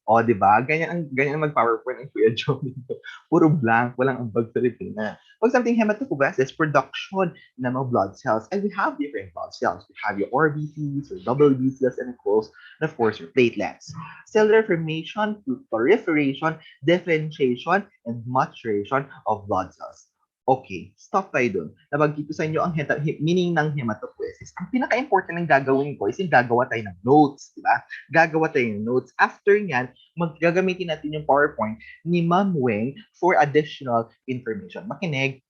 O, di ba? Ganyan ang mag-PowerPoint ng Kuya Joe dito. Puro blank, walang ambag sa Pilipina. Pag something hematopoiesis, production ng mga blood cells. And we have different blood cells. We have your RBCs, your WBCs, and of course, your platelets. Cellular formation, proliferation, differentiation, and maturation of blood cells. Okay, stop tayo dun. Nabanggit ko sa inyo ang meaning ng hematopoiesis. Ang pinaka-important ng gagawin ko is yung gagawa tayo ng notes, di ba? Gagawa tayo ng notes. After nyan, gagamitin natin yung PowerPoint ni Ma'am Weng for additional information. Makinig.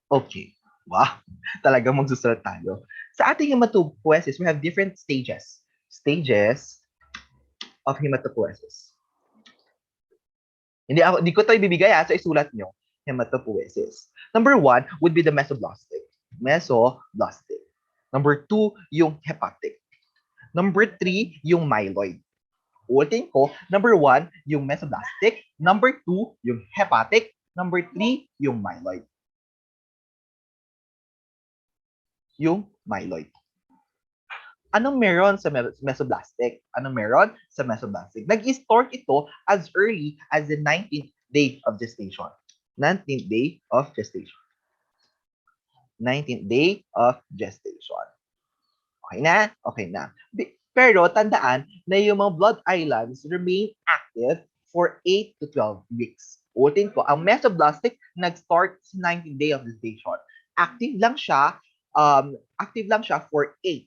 Okay. Wow. Talagang magsusulat tayo. Sa ating hematopoiesis, we have different stages. Stages of hematopoiesis. Hindi ko ito ibibigay so isulat nyo. Hematopoiesis. Number 1 would be the mesoblastic. Mesoblastic. Number 2, yung hepatic. Number 3, yung myeloid. Ulitin ko, number 1, yung mesoblastic. Number 2, yung hepatic. Number 3, yung myeloid. Yung myeloid. Anong meron sa mesoblastic? Anong meron sa mesoblastic? Nag-start ito as early as the 19th day of gestation. 19th day of gestation. 19th day of gestation. Okay na? Okay na. Pero tandaan na yung mga blood islands remain active for 8 to 12 weeks. Ulitin ko, ang mesoblastic nag-start sa 19th day of gestation. Active lang siya for 8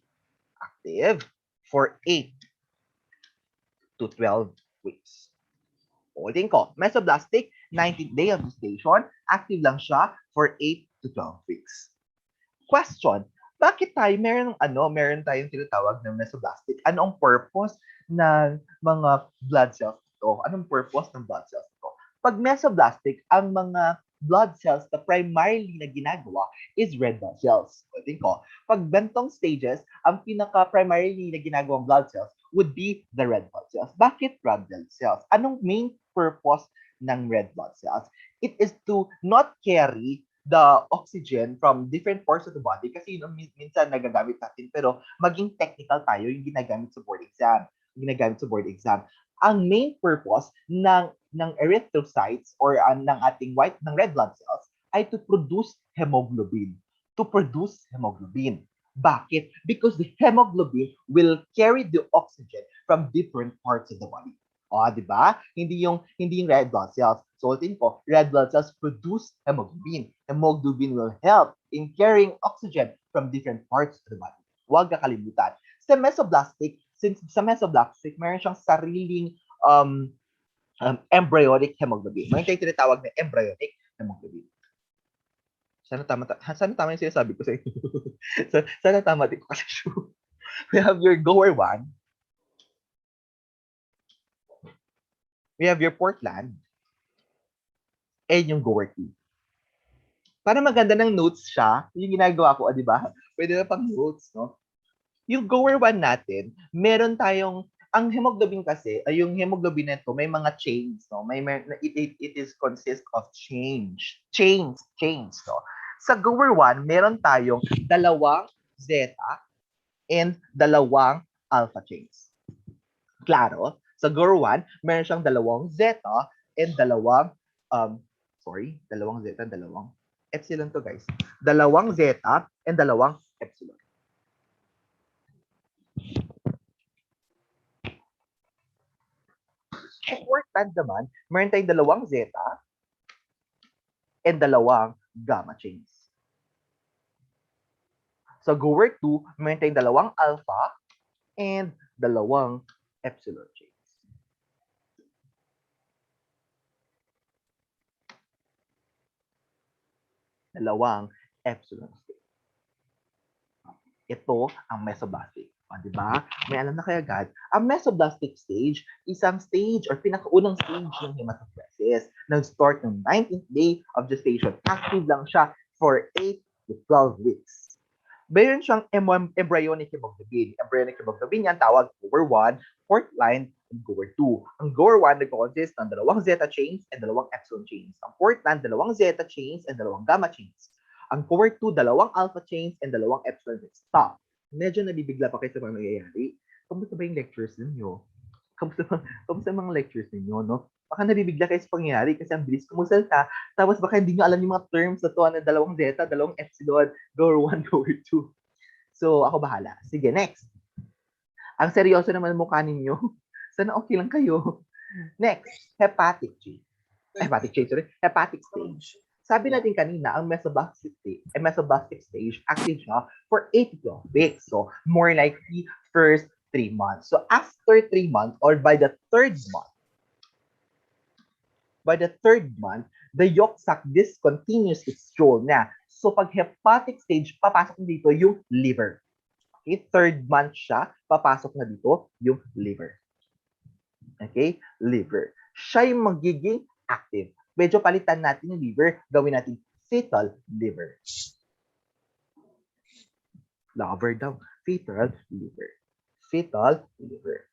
to 12 weeks. Ulitin ko, mesoblastic, 19th day of gestation, active lang siya for 8 to 12 weeks. Question, bakit meron tayong tinatawag na mesoblastic? Ano ang purpose ng mga blood cells ito? Anong purpose ng blood cells ito? Pag mesoblastic, ang mga blood cells na primarily na ginagawa is red blood cells. Ulitin ko, pag bentong stages, ang pinaka-primarily na ginagawang blood cells would be the red blood cells. Bakit red blood cells? Anong main purpose ng red blood cells? It is to not carry the oxygen from different parts of the body kasi minsan nagagamit natin pero maging technical tayo yung ginagamit sa board exam. Ang main purpose ng erythrocytes or ng red blood cells ay to produce hemoglobin. Bakit? Because the hemoglobin will carry the oxygen from different parts of the body. Di ba? Hindi yung red blood cells. So, ulitin ko, red blood cells produce hemoglobin. Hemoglobin will help in carrying oxygen from different parts of the body. Huwag kakalimutan. Sa mesoblastic, meron siyang sariling embryonic hemoglobin. May tinatawag na embryonic hemoglobin. Sana tama yung sinasabi ko sa inyo. Sana tama din ko kasi sure. We have your goer 1. We have your Portland. And yung goer 2. Para maganda ng notes siya, yung ginagawa ko, di ba? Pwede na pang notes, no? Yung goer 1 natin, meron tayong, ang hemoglobin kasi, yung hemoglobin nito, may mga chains, no? It is consist of chains, no? Sa goer 1, meron tayong 2 zeta and 2 alpha chains. Klaro? Sa goer 1, meron siyang 2 zeta and 2 zeta and 2 epsilon to guys. 2 zeta and 2 epsilon. Important naman, meron tayong 2 zeta and 2 gamma chains. Sa goer 2, meron tayong 2 alpha and 2 epsilon chains. Dalawang epsilon state. Ito ang mesoblastic. Di ba? May alam na kayo agad. Ang mesoblastic stage, isang stage or pinakaunang stage ng hematopoiesis. Nag-start ng 19th day of gestation. Active lang siya for 8 to 12 weeks. Mayroon siyang embryonic hemoglobin. Embryonic hemoglobin yan tawag goer 1, Portland, and goer 2. Ang goer 1 nag-consist ng 2 zeta chains and 2 epsilon chains. Ang Portland, 2 zeta chains and 2 gamma chains. Ang goer 2, 2 alpha chains and 2 epsilon chains. Stop. Medyo nabibigla pa kayo sa mga nangyayari. Kamusta ba yung lectures ninyo? Kamusta ang mga lectures ninyo, no? Baka nabibigla kayo sa pangyayari kasi ang bilis kumusalta. Tapos baka hindi nyo alam yung mga terms na to, na dalawang zeta, dalawang epsilon, goer 1, goer 2. So, ako bahala. Sige, next. Ang seryoso naman ng mukha ninyo. Sana okay lang kayo. Next, hepatic change. Hepatic stage. Sabi natin kanina, ang mesoblastic stage, active siya for 8 to 12 weeks. So, more likely, first 3 months. So, after 3 months, or by the third month, the yolk sac discontinues its role na. So, pag hepatic stage, papasok dito yung liver. Okay? Third month siya, papasok na dito yung liver. Okay? Liver. Siya yung magiging active. Medyo palitan natin yung liver, gawin natin fetal liver. Lover daw. Fetal liver. Fetal liver.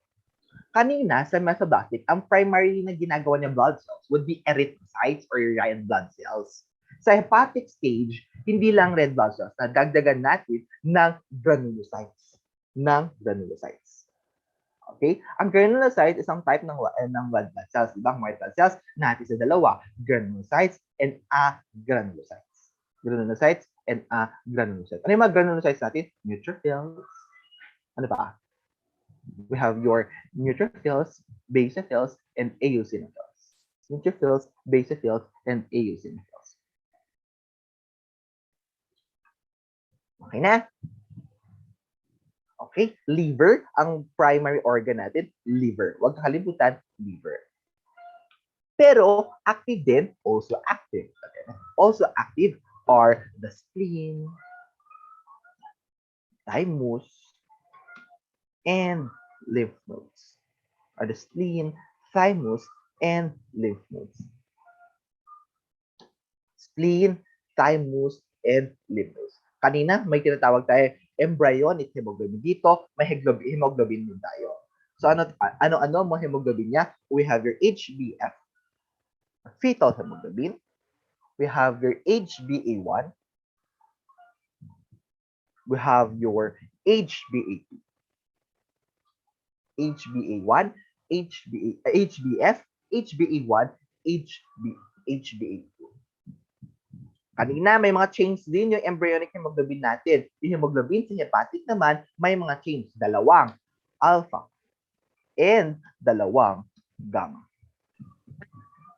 Kanina, sa mesoblastic, ang primary na ginagawa ng blood cells would be erythrocytes or red blood cells. Sa hepatic stage, hindi lang red blood cells, nadagdagan natin ng granulocytes. Okay? Ang granulocyte is ang type ng white blood cells. Diba? Ang white blood cells, natin sa dalawa, granulocytes and agranulocytes. Granulocytes and agranulocytes. Ano yung mga granulocytes natin? Neutrophils. Ano pa? We have your neutrophils, basophils, and eosinophils. Neutrophils, basophils, and eosinophils. Okay na? Okay? Liver, ang primary organ natin, liver. Huwag kakalimutan, liver. Pero, active din, also active. Okay? Also active are the spleen, thymus, and lymph nodes. Are the spleen, thymus, and lymph nodes. Spleen, thymus, and lymph nodes. Kanina, may tinatawag tayo embryonic hemoglobin. Dito, may hemoglobin din tayo. So, ano mo hemoglobin niya? We have your HbF, fetal hemoglobin. We have your HbA1. We have your HbA2. HbA1, HbF, HbA1, HbA2. Kanina, may mga chains din yung embryonic hemoglobin natin. Yung hemoglobin sa hepatic naman, may mga chains. Dalawang alpha and dalawang gamma.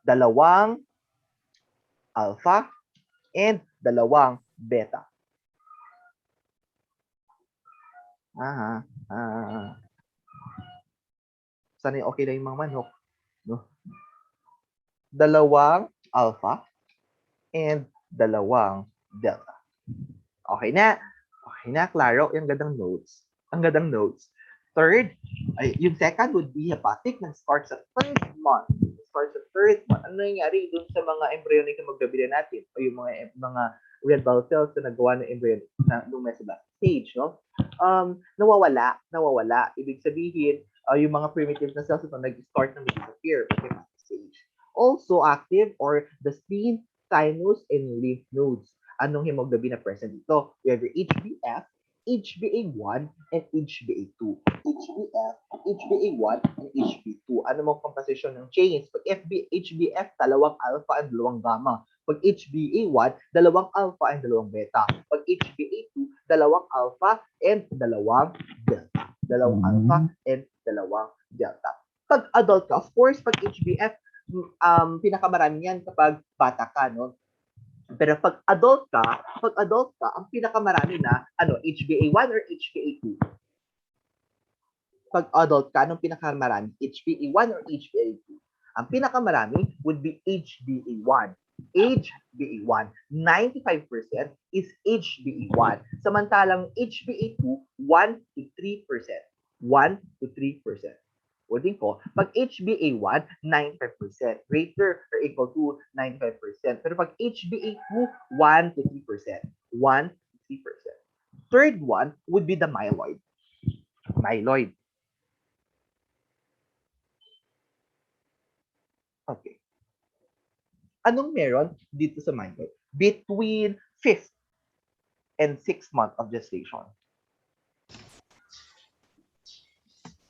Dalawang alpha and dalawang beta. Sana yung okay na yung mga manok. No? Dalawang alpha and dalawang delta. Okay na? Okay na, klaro. Yung gandang notes. Ang gandang notes. Third, yung second would be hepatic na starts sa third month. Ano nangyari dun sa mga embryonic hemoglobin natin o yung mga red blood cells na nagawa ng embryonic na mesoblastic stage, no? Nawawala. Ibig sabihin, yung mga primitive na cells ito nag-start na mag-disappear at hepatic stage. Also active or the spleen, thymus, and lymph nodes. Anong hemoglobin na present dito? We have your HbF, HbA1, and HbA2. HbF, HbA1, and HbA2. Ano mo composition ng chains? Pag HbF, dalawang alpha and dalawang gamma. Pag HbA1, dalawang alpha and dalawang beta. Pag HbA2, dalawang alpha and dalawang delta. Dalawang alpha and dalawang delta. Pag adult ka, of course, pag HbF, pinakamarami yan kapag bata ka, no? Pero pag adult ka, ang pinakamarami na, HbA1 or HbA2? Pag adult ka, anong pinakamarami? HbA1 or HbA2? Ang pinakamarami would be HbA1. HbA1. 95% is HbA1. Samantalang HbA2, 1 to 3%. 1 to 3%. Ulitin ko, pag HbA1, 95%. Greater or equal to 95%. Pero pag HbA2, 1 to 3%. 1 to 3%. Third one would be the myeloid. Myeloid. Okay. Anong meron dito sa myeloid? Between 5th and 6th month of gestation.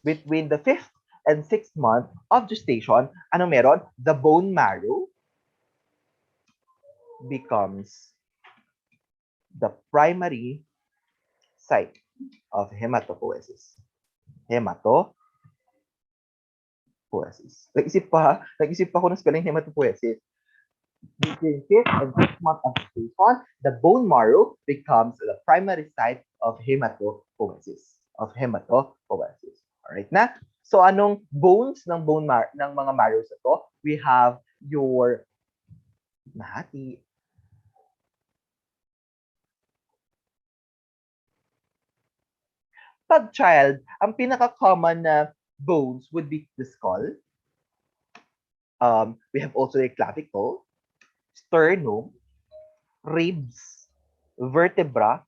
between the 5th and 6th month of gestation, ano meron? The bone marrow becomes the primary site of hematopoiesis. Hematopoiesis. Nag-isip pa ako ng spelling hematopoiesis. Between 5th and 6th month of gestation, the bone marrow becomes the primary site of hematopoiesis. Alright na? So anong bones ng ng mga marrows ito? We have your nahati. Pag child, ang pinaka-common na bones would be the skull. We have also the clavicle, sternum, ribs, vertebra,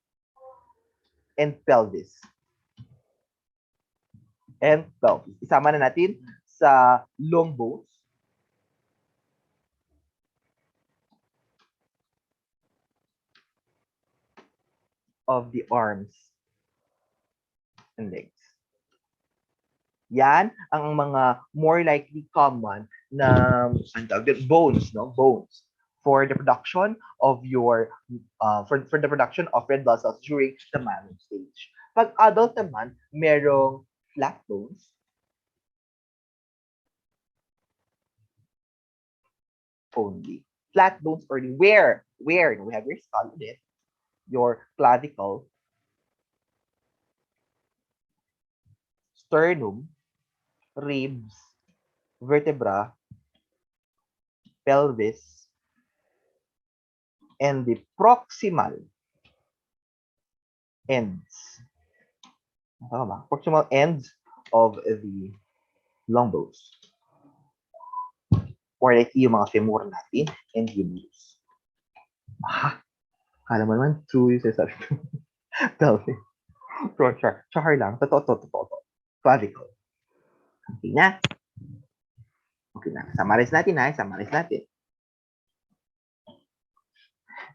and pelvis. Isama na natin sa long bones. Of the arms and legs. Yan ang mga more likely common na bones, no? Bones for the production of your for the production of red blood cells during the marrow stage. Pag adult naman, merong flat bones, only. Flat bones or where we have your skull ulit, your clavicle, sternum, ribs, vertebra, pelvis, and the proximal ends. Proximal ends of the long bones. Or like yung mga femur natin and humerus. Kala mo naman, true yung sasabi ko. Pelvis. Char lang. Totoo. Clavicle. Okay na. Summarize natin.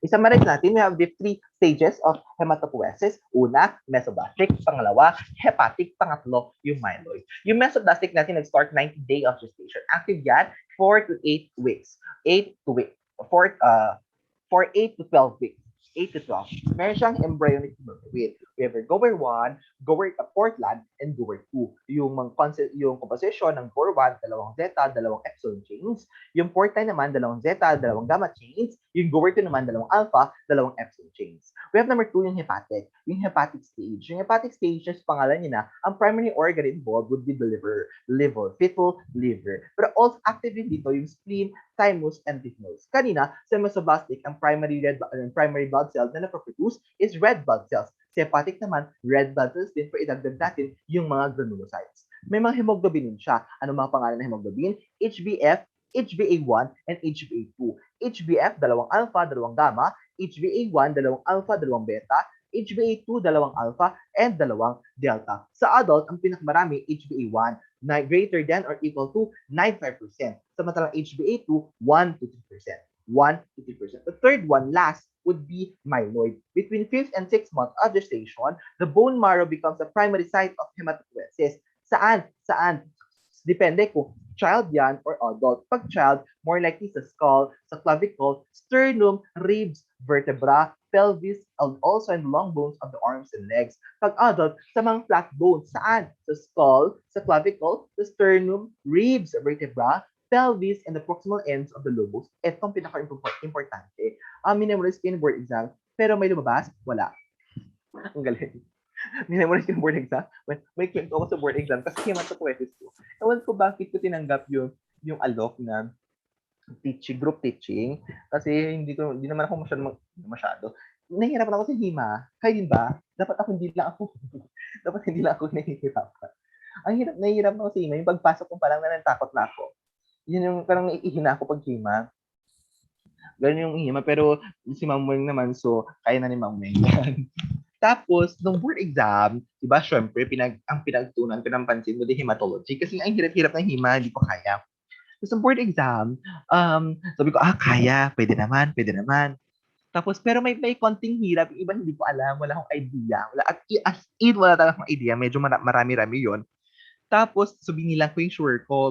I-summarize natin, we have the 3 stages of hematopoiesis. Una, mesoblastic. Pangalawa, hepatic. Pangatlo, yung myeloid. Yung mesoblastic natin nag-start 90 day of gestation. Active yan 4 to 8 weeks. 8 to 12 weeks. 8 to 12. Meron siyang embryonic hemoglobin. We have gower 1, gower Portland, and gower 2. Yung composition ng gower 1, dalawang zeta, dalawang epsilon chains. Yung Portland naman, dalawang zeta, dalawang gamma chains. Yung gower 2 naman, dalawang alpha, dalawang epsilon chains. We have number 2, yung hepatic. Yung hepatic stage. Yung hepatic stage, just pangalan niya na, ang primary organ involved would be the liver, fetal liver. Pero also active din dito yung spleen, thymus, and lymph nodes. Kanina, sa mesoblastic, ang primary blood cells na naproproduce is red blood cells. Sa hepatic naman, red blood cells din, pero idagdag natin yung mga granulocytes. May mga hemoglobin din siya. Ano mga pangalan ng hemoglobin? HbF, HbA1, and HbA2. HbF, dalawang alpha, dalawang gamma. HbA1, dalawang alpha, dalawang beta. HbA2, dalawang alpha, and dalawang delta. Sa adult, ang pinakamarami, HbA1, na greater than or equal to 95%. Samantalang HbA2, 1 to 3%. 1 to 3%. The third one, last, would be myeloid. Between 5th and 6th month of gestation, the bone marrow becomes the primary site of hematopoiesis. Saan? Depende kung child yan or adult. Pag child, more likely sa skull, sa clavicle, sternum, ribs, vertebra, pelvis, and also in the long bones of the arms and legs. Pag adult, sa mga flat bones. Saan? Sa skull, sa clavicle, sa sternum, ribs, vertebra, pelvis, and the proximal ends of the lobes. Itong pinaka-importante. Minamorize ko yung board exam, pero may lumabas? Wala. Ang galing. Minamorize ko yung board exam. May kwento ako sa board exam kasi hematopoiesis ko. Ewan ko bakit ko tinanggap yung alok na group teaching, kasi hindi naman ako masyado. Nahihirapan ako sa hima. Kayo din ba? Dapat hindi lang ako nahihirapan. Nahihirapan ako sa hima. Yung pagpasok ko parang natakot na ako. Yun yung parang ihina ako pag hima. Ganun yung hima. Pero si Ma'am Weng naman, so kaya na ni Ma'am Weng yan. Tapos, nung board exam, diba, syempre, ang pinagtunan, pinampansin mo di hematology. Kasi ang hirap-hirap ng hima, hindi ko kaya. So, sa board exam, sabi ko, kaya, pwede naman. Tapos, pero may konting hirap. Iba hindi ko alam, wala akong idea. Wala talaga akong idea. Medyo marami-rami yon. Tapos, so binilang ko yung sure ko,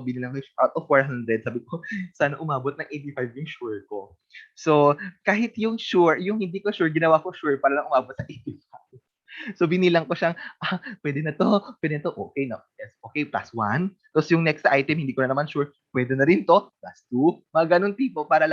out of 400, sabi ko, sana umabot ng 85 yung sure ko. So, kahit yung sure, yung hindi ko sure, ginawa ko sure para lang umabot sa 85. So, binilang ko siyang, pwede na to, okay, no? Yes, okay, plus 1. Tapos yung next item, hindi ko na naman sure, pwede na rin to, plus 2. Mga ganun tipo, para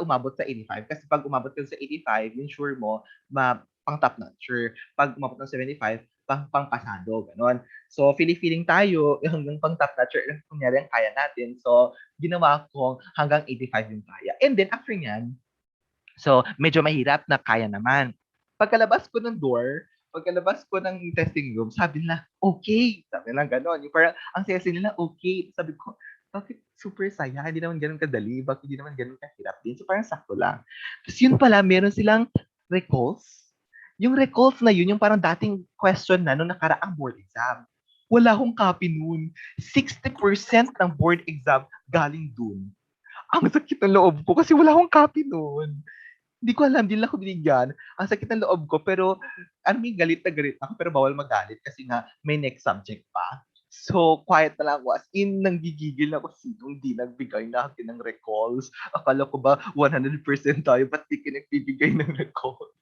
umabot sa 85. Kasi pag umabot ka sa 85, yung sure mo, pang top notcher. Pag umabot ng 75, pang pasado, ganun. So, feeling tayo, hanggang pang top notcher, kunyari ang kaya natin. So, ginawa ko hanggang 85 yung kaya. And then, after nyan, so, medyo mahirap na kaya naman. Pagkalabas ko ng testing room, sabi nila, okay. Sabi nila gano'n. Yung parang, ang saya nila, okay. Sabi ko, bakit super saya? Hindi naman ganun kadali. Bakit hindi naman ganun kahirap din? So parang sakto lang. Tapos yun pala, meron silang recalls. Yung recalls na yun, yung parang dating question na nung nakaraang board exam. Wala akong copy nun. 60% ng board exam galing dun. Ang sakit ng loob ko kasi wala akong copy nun. Hindi ko alam, din lang ako binigyan. Ang sakit ng loob ko, pero galit na galit ako, pero bawal magalit kasi nga may next subject pa. So, quiet na lang ako. As in, nanggigigil ako sinong di nagbigay na akin ng recalls. Akala ko ba 100% tayo, ba't di ka nagbibigay ng recalls?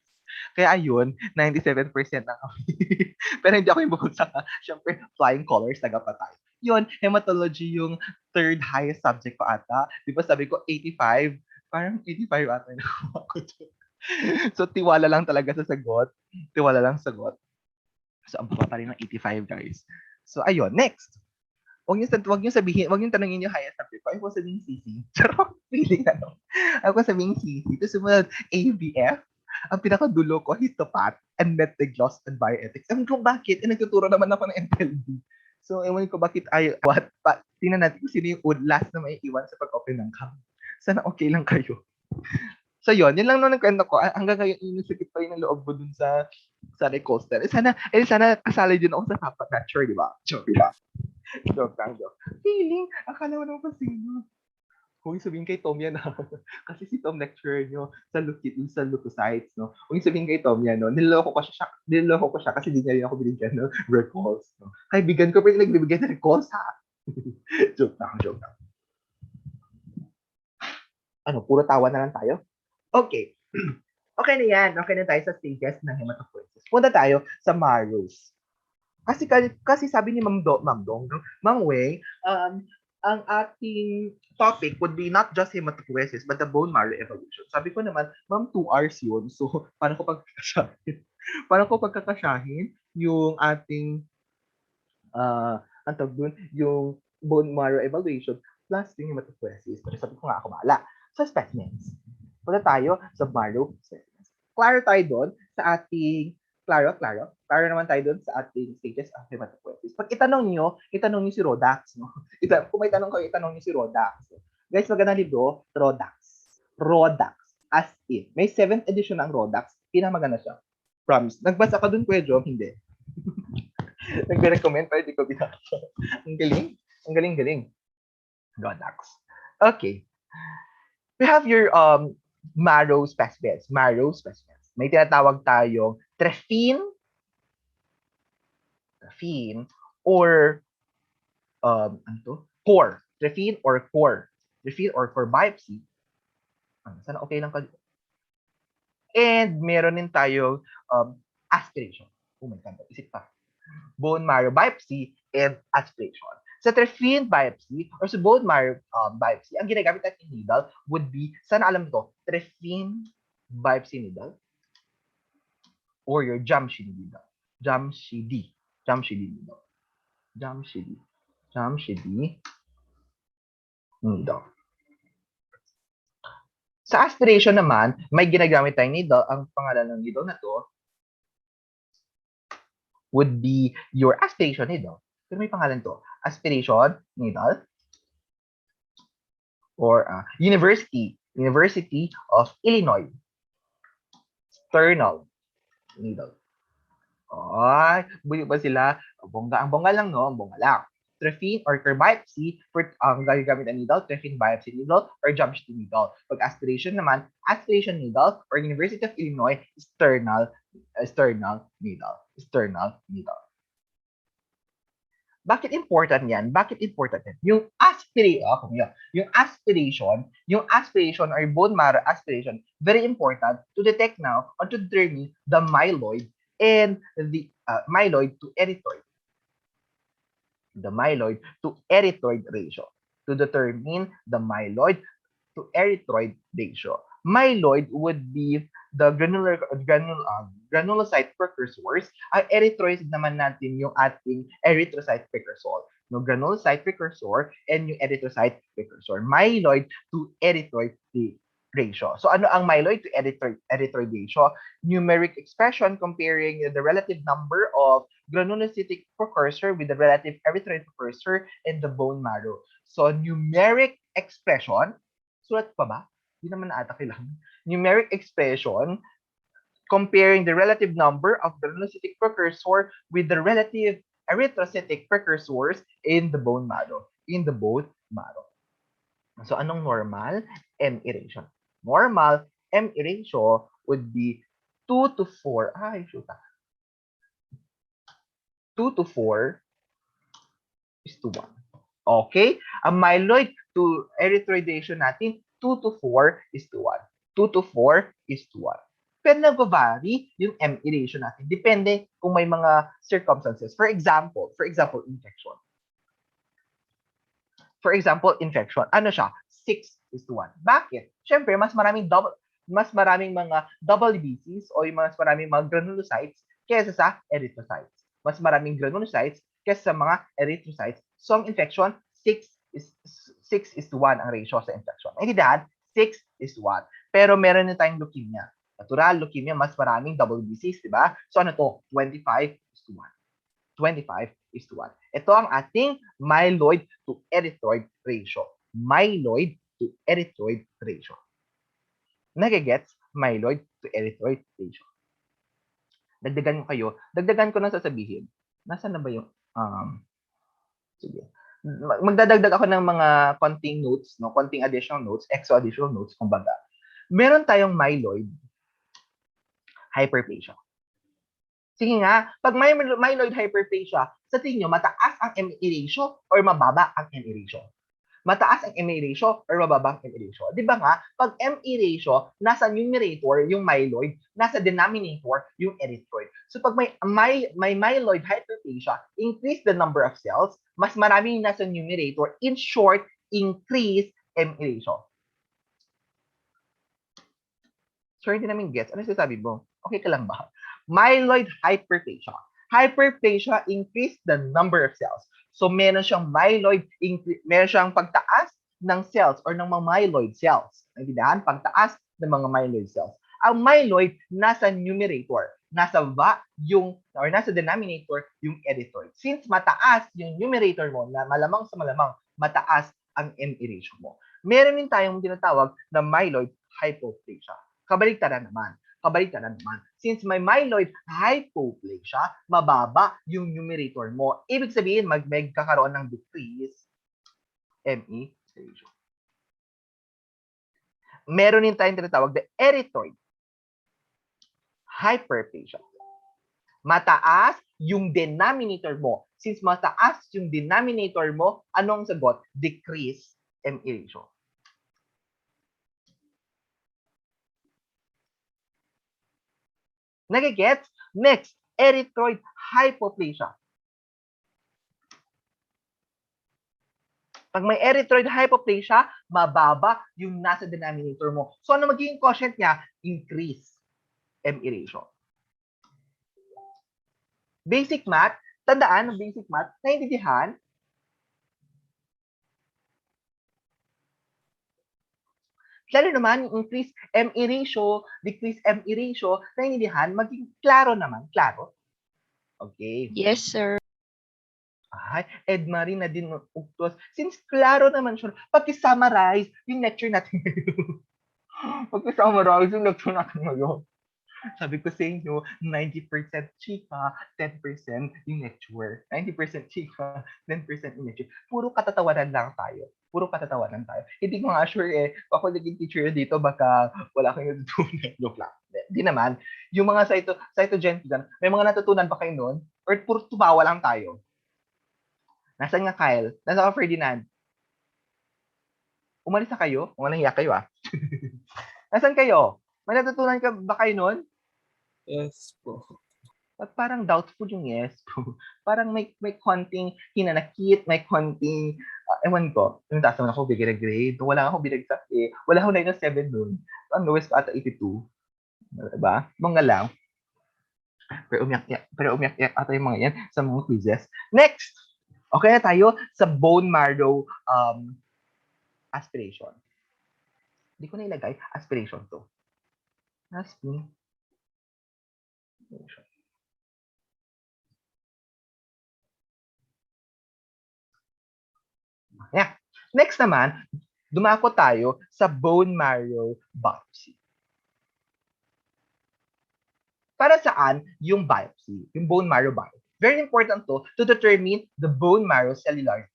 Kaya ayun, 97% na kami. Pero hindi ako yung bumagsak. Siyempre, flying colors, tagapatay. Yun, hematology yung third highest subject ko ata. Di ba sabi ko 85? Parang 85 ata yung nakuha ko doon. So, tiwala lang talaga sa sagot. Tiwala lang sa sagot. So, ang baba pa rin ng 85, guys. So, ayun. Next. Huwag niyo sabihin, huwag niyo tanongin yung highest subject ko. Ay, ko sabihin CC. Charot, feeling ano. Ako sabihin CC. Tapos sumunod, ABF. Ang pinakadulo ko, histopath, and metagloss, and bioethics. Ewan ko bakit. Nagtuturo naman ako ng NTLB. So, ewan ko bakit what? Tingnan natin kung sino yung last na may iwan sa pag-open ng cam. Sana okay lang kayo. So, yun lang naman ang kwento ko. Hanggang ngayon, inisipit pa yun ng loob ko dun sa coaster. Sana kasali din ako sa top notcher, di ba? Joke lang. Feeling, akala mo naman pa sino. Huwag sabihin kay Tom yan, kasi si Tom lecturer nyo sa leukocytes, no? Huwag sabihin kay Tom yan, no? Niloloko ko siya kasi di niya rin ako binigyan ng recalls, no? Kaibigan ko pa yung nagbibigay ng recalls, ha? joke lang. Ano, puro tawa na lang tayo? Okay. Okay na yan. Okay na tayo sa stages ng hematopoiesis. Punta tayo sa marrows. Kasi sabi ni Ma'am Wei, ang ating topic would be not just hematopoiesis, but the bone marrow evolution. Sabi ko naman, Ma'am, 2 hours yun. So, paano ko pagkakasyahin yung ating, ang tawag dun, yung bone marrow evaluation plus yung hematopoiesis. Pero sabi ko nga, ako bahala. Sa specimens. Punta tayo sa marrow specimens. Klaro tayo doon sa ating Klaro naman tayo doon sa ating stages of hematopoiesis. Pag itanong niyo si Rodax, no? Kung may tanong kayo, itanong niyo si Rodax. Guys, magandang libro, Rodax. As in. May 7th edition ng Rodax. Pinamaganda siya. Promise. Nagbasa ka doon, Kuya Jom? Hindi. Nagre-recommend pero hindi ko binasa. Ang galing. Rodax. Okay. We have your marrow specimens. May tinatawag tayong trephine or core. Trephine or core. Trephine or core biopsy. Sana okay lang kayo. And meron din tayo aspiration. Oh my God, isip pa. Bone marrow biopsy and aspiration. Sa trephine biopsy or sa bone marrow biopsy, ang ginagamit natin needle would be, sana alam to, trephine biopsy needle or your Jamshidi needle. Jamshidi needle. Sa aspiration naman, may ginagamit tayong needle. Ang pangalan ng needle na to would be your aspiration needle. Pero may pangalan to. Aspiration needle or University of Illinois sternal needle. Ay, buti ba sila? Ang bongga lang, no? Ang bongga lang. Trephine or biopsy for gagamit ang needle, trephine biopsy needle or Jamshidi needle. Pag aspiration naman, aspiration needle or University of Illinois sternal needle. Bakit important yan? Bakit important yan? Yung aspiration or bone marrow aspiration, very important to detect now or to determine the myeloid and the myeloid to erythroid. The myeloid to erythroid ratio. To determine the myeloid to erythroid ratio. Myeloid would be the granulocyte precursors. Ang erythroid naman natin yung ating erythrocyte precursor. No, granulocyte precursor and yung erythrocyte precursor. Myeloid to erythroid ratio. So ano ang myeloid to erythroid ratio? Numeric expression comparing the relative number of granulocytic precursor with the relative erythroid precursor in the bone marrow. So numeric expression, sulat pa ba? Hindi naman ata kailangan. Numeric expression comparing the relative number of granulocytic precursor with the relative erythrocytic precursors in the bone marrow. So anong normal? ME ratio. Normal ME ratio would be 2 to 4. 2 to 4 is to 1. Okay? Ang myeloid to erythroidation natin, 2 to 4 is to 1. 2 to 4 is to 1. Pero nag-vary yung ME ratio natin. Depende kung may mga circumstances. For example, infection. For example, infection. Ano siya? 6 is to 1. Bakit? Siyempre, mas maraming mga WBCs o mas maraming mga granulocytes kaysa sa erythrocytes. Mas maraming granulocytes kaysa sa mga erythrocytes. So, ang infection, 6 is to 1 ang ratio sa infection. Naintindihan? 6 is to 1. Pero meron din tayong leukemia. Natural, leukemia, mas maraming WBCs, di ba? So, ano to? 25 is to 1. 25 is to 1. Ito ang ating myeloid to erythroid ratio. Myeloid to erythroid ratio. Nagigets? Myeloid to erythroid ratio. Dagdagan ko na sasabihin. Nasaan na ba yung, sige. Magdadagdag ako ng mga konting notes, no? Konting additional notes, extra additional notes, kumbaga. Meron tayong myeloid hyperplasia. Sige nga, pag may myeloid hyperplasia, sa tingin nyo, mataas ang ME ratio or mababa ang ME ratio? Mataas ang ME ratio or mababa ang ME ratio? Di ba nga, pag ME ratio, nasa numerator yung myeloid, nasa denominator yung erythroid. So pag may myeloid hyperplasia, increase the number of cells, mas maraming nasa numerator. In short, increase ME ratio. Sorry, hindi namin gets. Ano sinasabi mo? Okay ka lang ba? Myeloid hyperplasia. Hyperplasia increase the number of cells. So meron siyang meron siyang pagtaas ng cells or ng mga myeloid cells. Naintindihan? Pagtaas ng mga myeloid cells. Ang myeloid nasa numerator, nasa denominator yung erythroid. Since mataas yung numerator mo, na malamang sa malamang mataas ang ME ratio mo. Meron din tayong tinatawag na myeloid hypoplasia. Kabaligtaran naman. Since may myeloid hypoplasia, mababa yung numerator mo. Ibig sabihin, magkakaroon ng decrease ME ratio. Meron din tayong tinatawag na erythroid hyperplasia. Mataas yung denominator mo. Since mataas yung denominator mo, anong sagot? Decrease ME ratio. Nagigets? Next, erythroid hypoplasia. Pag may erythroid hypoplasia, mababa yung nasa denominator mo. So ano magiging quotient niya? Increase ME ratio. Basic math, tandaan ng basic math, naiintindihan? Lalo naman, increase ME ratio, decrease ME ratio, naiintindihan, maging klaro naman. Klaro? Okay. Yes, sir. Ay, Edmarie na din uktos. Since klaro naman siya, pag-summarize yung lecture natin ngayon. Pag-summarize yung lecture natin ngayon. Sabi ko sa inyo, 90% chika, 10% yung lecture. 90% chika, 10% yung lecture. Puro katatawanan lang tayo. Hindi ko nga sure ako naging teacher dito, baka wala kayong natutunan. Joke lang. Hindi naman. Yung mga cytogen, may mga natutunan ba kayo noon? Or puro tumawa lang tayo? Nasaan nga Kyle? Nasaan ka Ferdinand? Umalis na kayo? Walang hiya kayo ah. Nasaan kayo? May natutunan ka ba kayo nun? Yes po. At parang doubtful yung yes ko. Parang may konting hinanakit, may konting, ewan ko, yung taas naman ako bigay grade. Wala ako binagsak eh. Wala ako 9 o 7 nun. Ang lowest ko ata 82. Diba? Mga lang. Pero umiyak-iyak ata yung mga yan sa mga quizzes. Next! Okay na tayo sa bone marrow aspiration. Hindi ko na ilagay. Aspiration to. Aspiration. Yeah. Next naman, dumako tayo sa bone marrow biopsy. Para saan yung biopsy? Yung bone marrow biopsy. Very important to determine the bone marrow cellularity.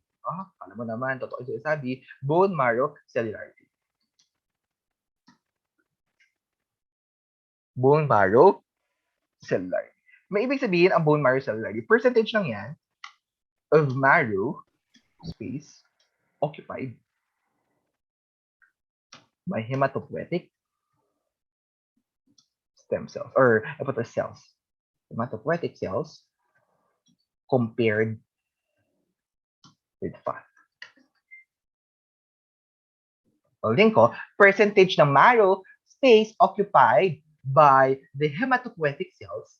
Alam mo naman, totoo yung sabi, bone marrow cellularity. Bone marrow cellularity. May ibig sabihin ang bone marrow cellularity. Percentage lang yan of marrow space occupied by hematopoietic stem cells or epithelial cells. Hematopoietic cells compared with fat. Ulitin ko, percentage ng marrow space occupied by the hematopoietic cells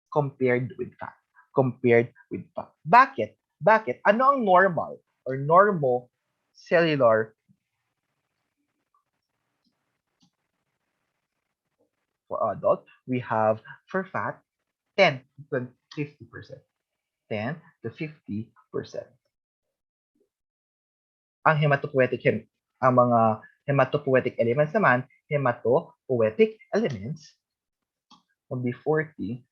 compared with fat. Compared with fat. Bakit? Bakit? Ano ang normal or normal cellular for adult? We have for fat 10 to 50%. 10 to 50%. Ang mga hematopoietic elements naman, hematopoietic elements will be 40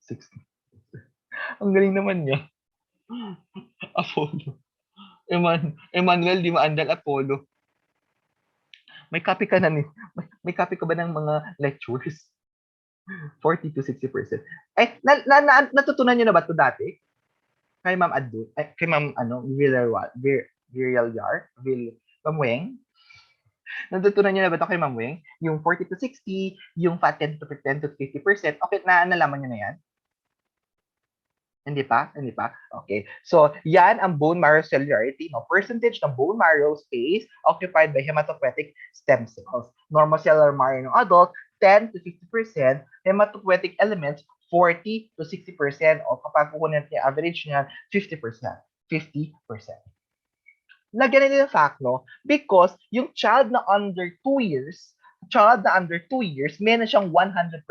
60. Ang galing naman niya. Apollo. Emmanuel, di maandal Apollo. May copy ka na ni. May copy ka ba ng mga lectures? 40 to 60%. Natutunan niyo na ba ito dati? Kay Ma'am Adu, kay Ma'am Ma'am Weng? Natutunan niyo na ba ito kay Ma'am Weng? Yung 40 to 60, yung fat 10 to 50%. Okay, nalaman niyo na yan? Hindi pa? Hindi pa? Okay. So, yan ang bone marrow cellularity. No? Percentage ng bone marrow space occupied by hematopoietic stem cells. Normal cellular marrow ng adult, 10 to 50%. Hematopoietic elements, 40 to 60%. O kapag kukunin natin yung average niyan, 50%. 50%. Lagyan nila yung fact, no? Because yung child na under 2 years, meron siyang 100%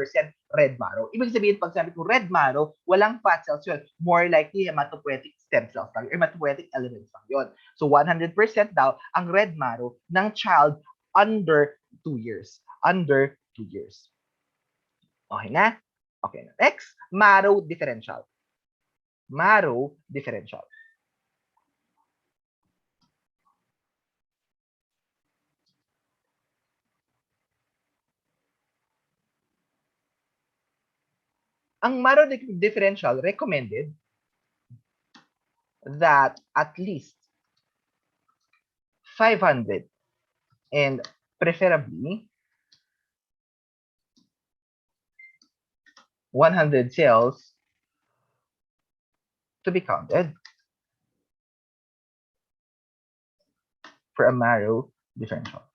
red marrow. Ibig sabihin, pag sabi ko red marrow, walang fat cells yun. More likely, hematopoietic stem cells lang. Hematopoietic elements lang yun. So, 100% daw ang red marrow ng child under 2 years. Under 2 years. Okay na? Okay na. Next, marrow differential. Marrow differential. Ang marrow differential recommended that at least 500 and preferably 100 cells to be counted for a marrow differential.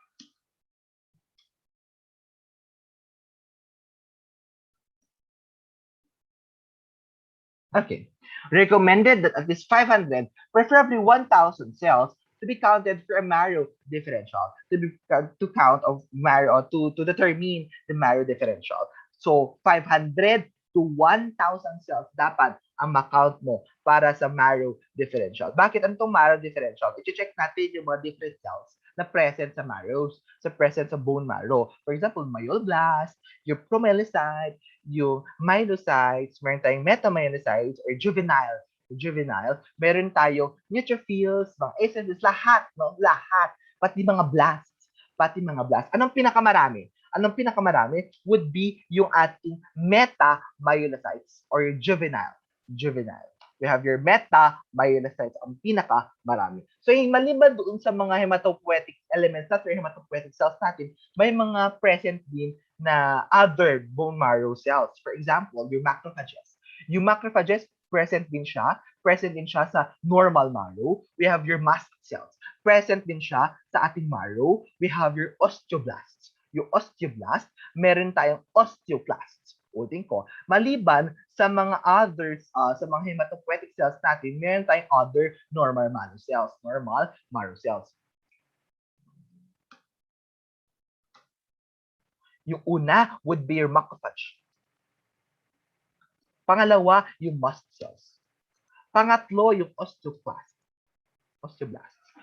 Okay. Recommended that at least 500, preferably 1,000 cells to be counted for a marrow differential, to count of marrow, to determine the marrow differential. So, 500 to 1,000 cells dapat ang makount mo para sa marrow differential. Bakit ang itong marrow differential? I-check natin yung mga different cells na present sa marrows, present sa bone marrow. For example, myeloblast, yung promyelocyte, yung myelocytes, meron tayong metamyelocytes or juvenile, meron tayong neutrophils, mga eosinophils, lahat, no? Lahat. Pati mga blasts. Anong pinakamarami? Anong pinakamarami would be yung ating meta-myelocytes or juvenile. Juvenile. We have your meta-myelocytes ang pinakamarami. So, yung maliban doon sa mga hematopoietic elements natin or hematopoietic cells natin, may mga present din na other bone marrow cells. For example, yung macrophages. Yung macrophages, present din siya sa normal marrow. We have your mast cells. Present din siya sa ating marrow. We have your osteoblasts. Yung osteoblast, meron tayong osteoclasts. Ulitin ko, maliban sa mga others, sa mga hematopoietic cells natin, meron tayong other normal marrow cells. Normal marrow cells. Yung una would be your macrophage. Pangalawa, yung mast cells. Pangatlo, yung osteoblast.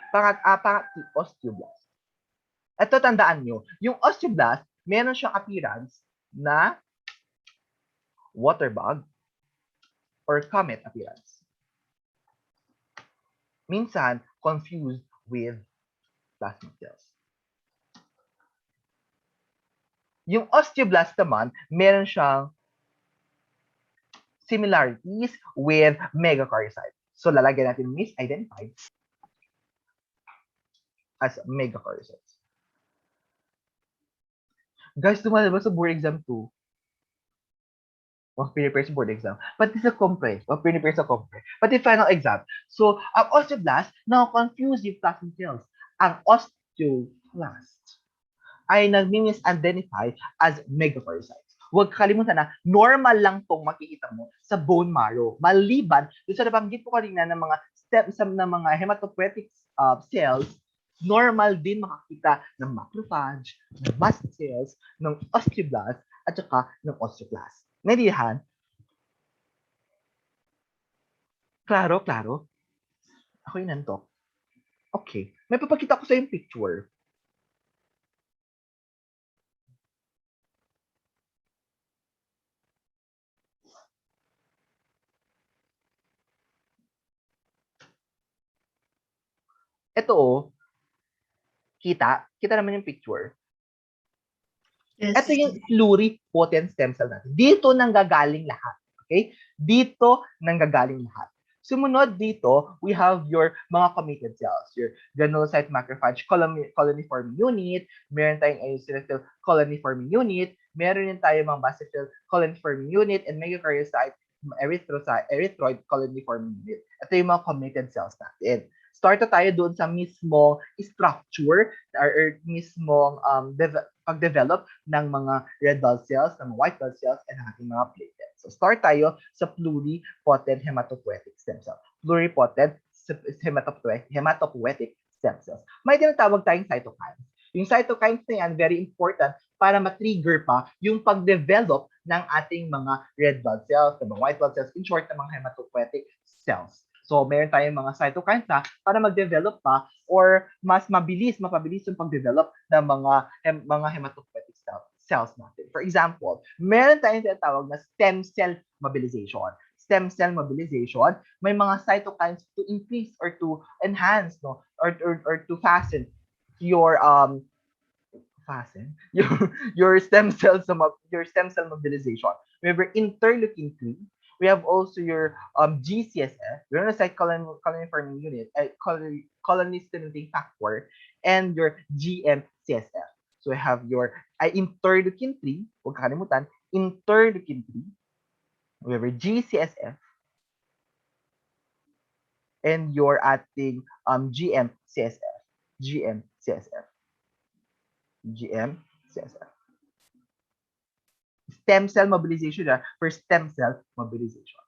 Pangatlo, osteoblast. Ito, tandaan nyo, yung osteoblast, meron siyang appearance na water bug or comet appearance. Minsan, confused with plasma cells. Yung osteoblast naman, meron siyang similarities with megakaryocyte. So, lalagyan natin misidentified as megakaryocytes. Guys, lumalabas sa board exam 2. Prepare sa board exam. Pati sa compre. Prepare sa compre. Pati final exam. So, ang osteoblast, na-confuse yung plasma cells. Ang osteoclast ay nag-misidentify as megakaryocytes. Huwag kalimutan na normal lang tong makikita mo sa bone marrow. Maliban, doon sa nabanggit ko kanina ng mga steps ng mga hematopoietic cells, normal din makakita ng macrophage, ng mast cells, ng osteoblast, at saka ng osteoclast. Naintindihan? Klaro, klaro? Ako yung nantok. Okay. May papakita ko sa yung picture. Ito, kita naman yung picture. Yes. Ito yung pluripotent stem cell natin. Dito nanggagaling lahat. Okay? Dito nanggagaling lahat. Sumunod dito, we have your mga committed cells. Your granulocyte macrophage colony-forming unit. Meron tayong eosinophil colony-forming unit. Meron din tayo mga basophil colony-forming unit and megakaryocyte erythroid colony-forming unit. Ito yung mga committed cells natin. Start tayo doon sa mismong structure or mismong pag-develop ng mga red blood cells, ng white blood cells, and ng ating mga platelets. So start tayo sa pluripotent hematopoietic stem cell. Pluripotent hematopoietic stem cells. May tinatawag tayong cytokines. Yung cytokines na yan, very important para ma-trigger pa yung pag-develop ng ating mga red blood cells, ng mga white blood cells, in short, ng mga hematopoietic cells. So, meron tayong mga cytokines na para mag-develop pa or mapabilis yung pag-develop ng mga hematopoietic cells natin. For example, meron tayong tinatawag na stem cell mobilization. Stem cell mobilization, may mga cytokines to increase or to enhance, no, or to fasten your your stem cell mobilization. We have interleukin 3. We have also your GCSF, granulocyte colony-forming unit, colony-stimulating factor, and your GM-CSF. So we have your interleukin 3, huwag kakalimutan, interleukin 3. We have your GCSF, and your ating GM-CSF. GM-CSF. Stem cell mobilization for stem cell mobilization.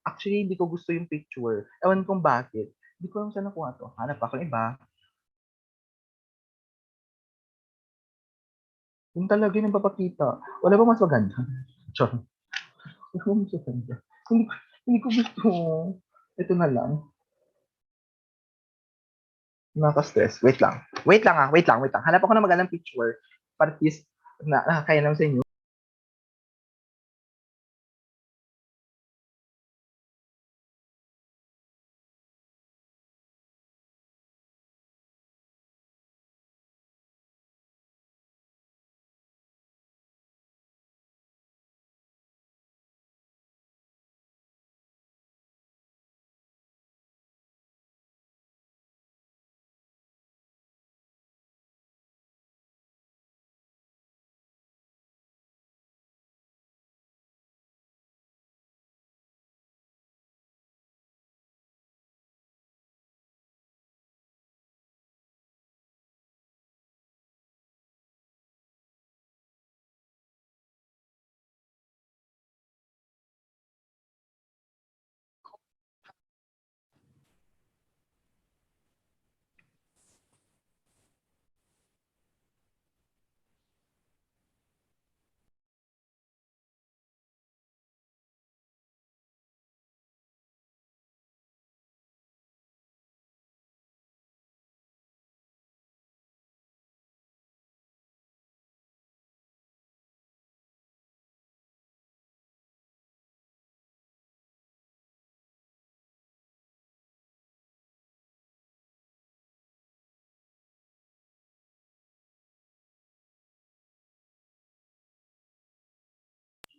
Actually, hindi ko gusto yung picture. Ewan kong bakit. Hindi ko alam saan nakuha to. Hanap ako ng iba. Yung talaga yung papakita. Wala ba mas maganda? Chon. Hindi ko mas maganda. Hindi ko gusto. Ito na lang. Nakaka-stress. Wait lang. Wait lang. Hanap ako ng magandang picture. Para at least, kaya naman sa inyo.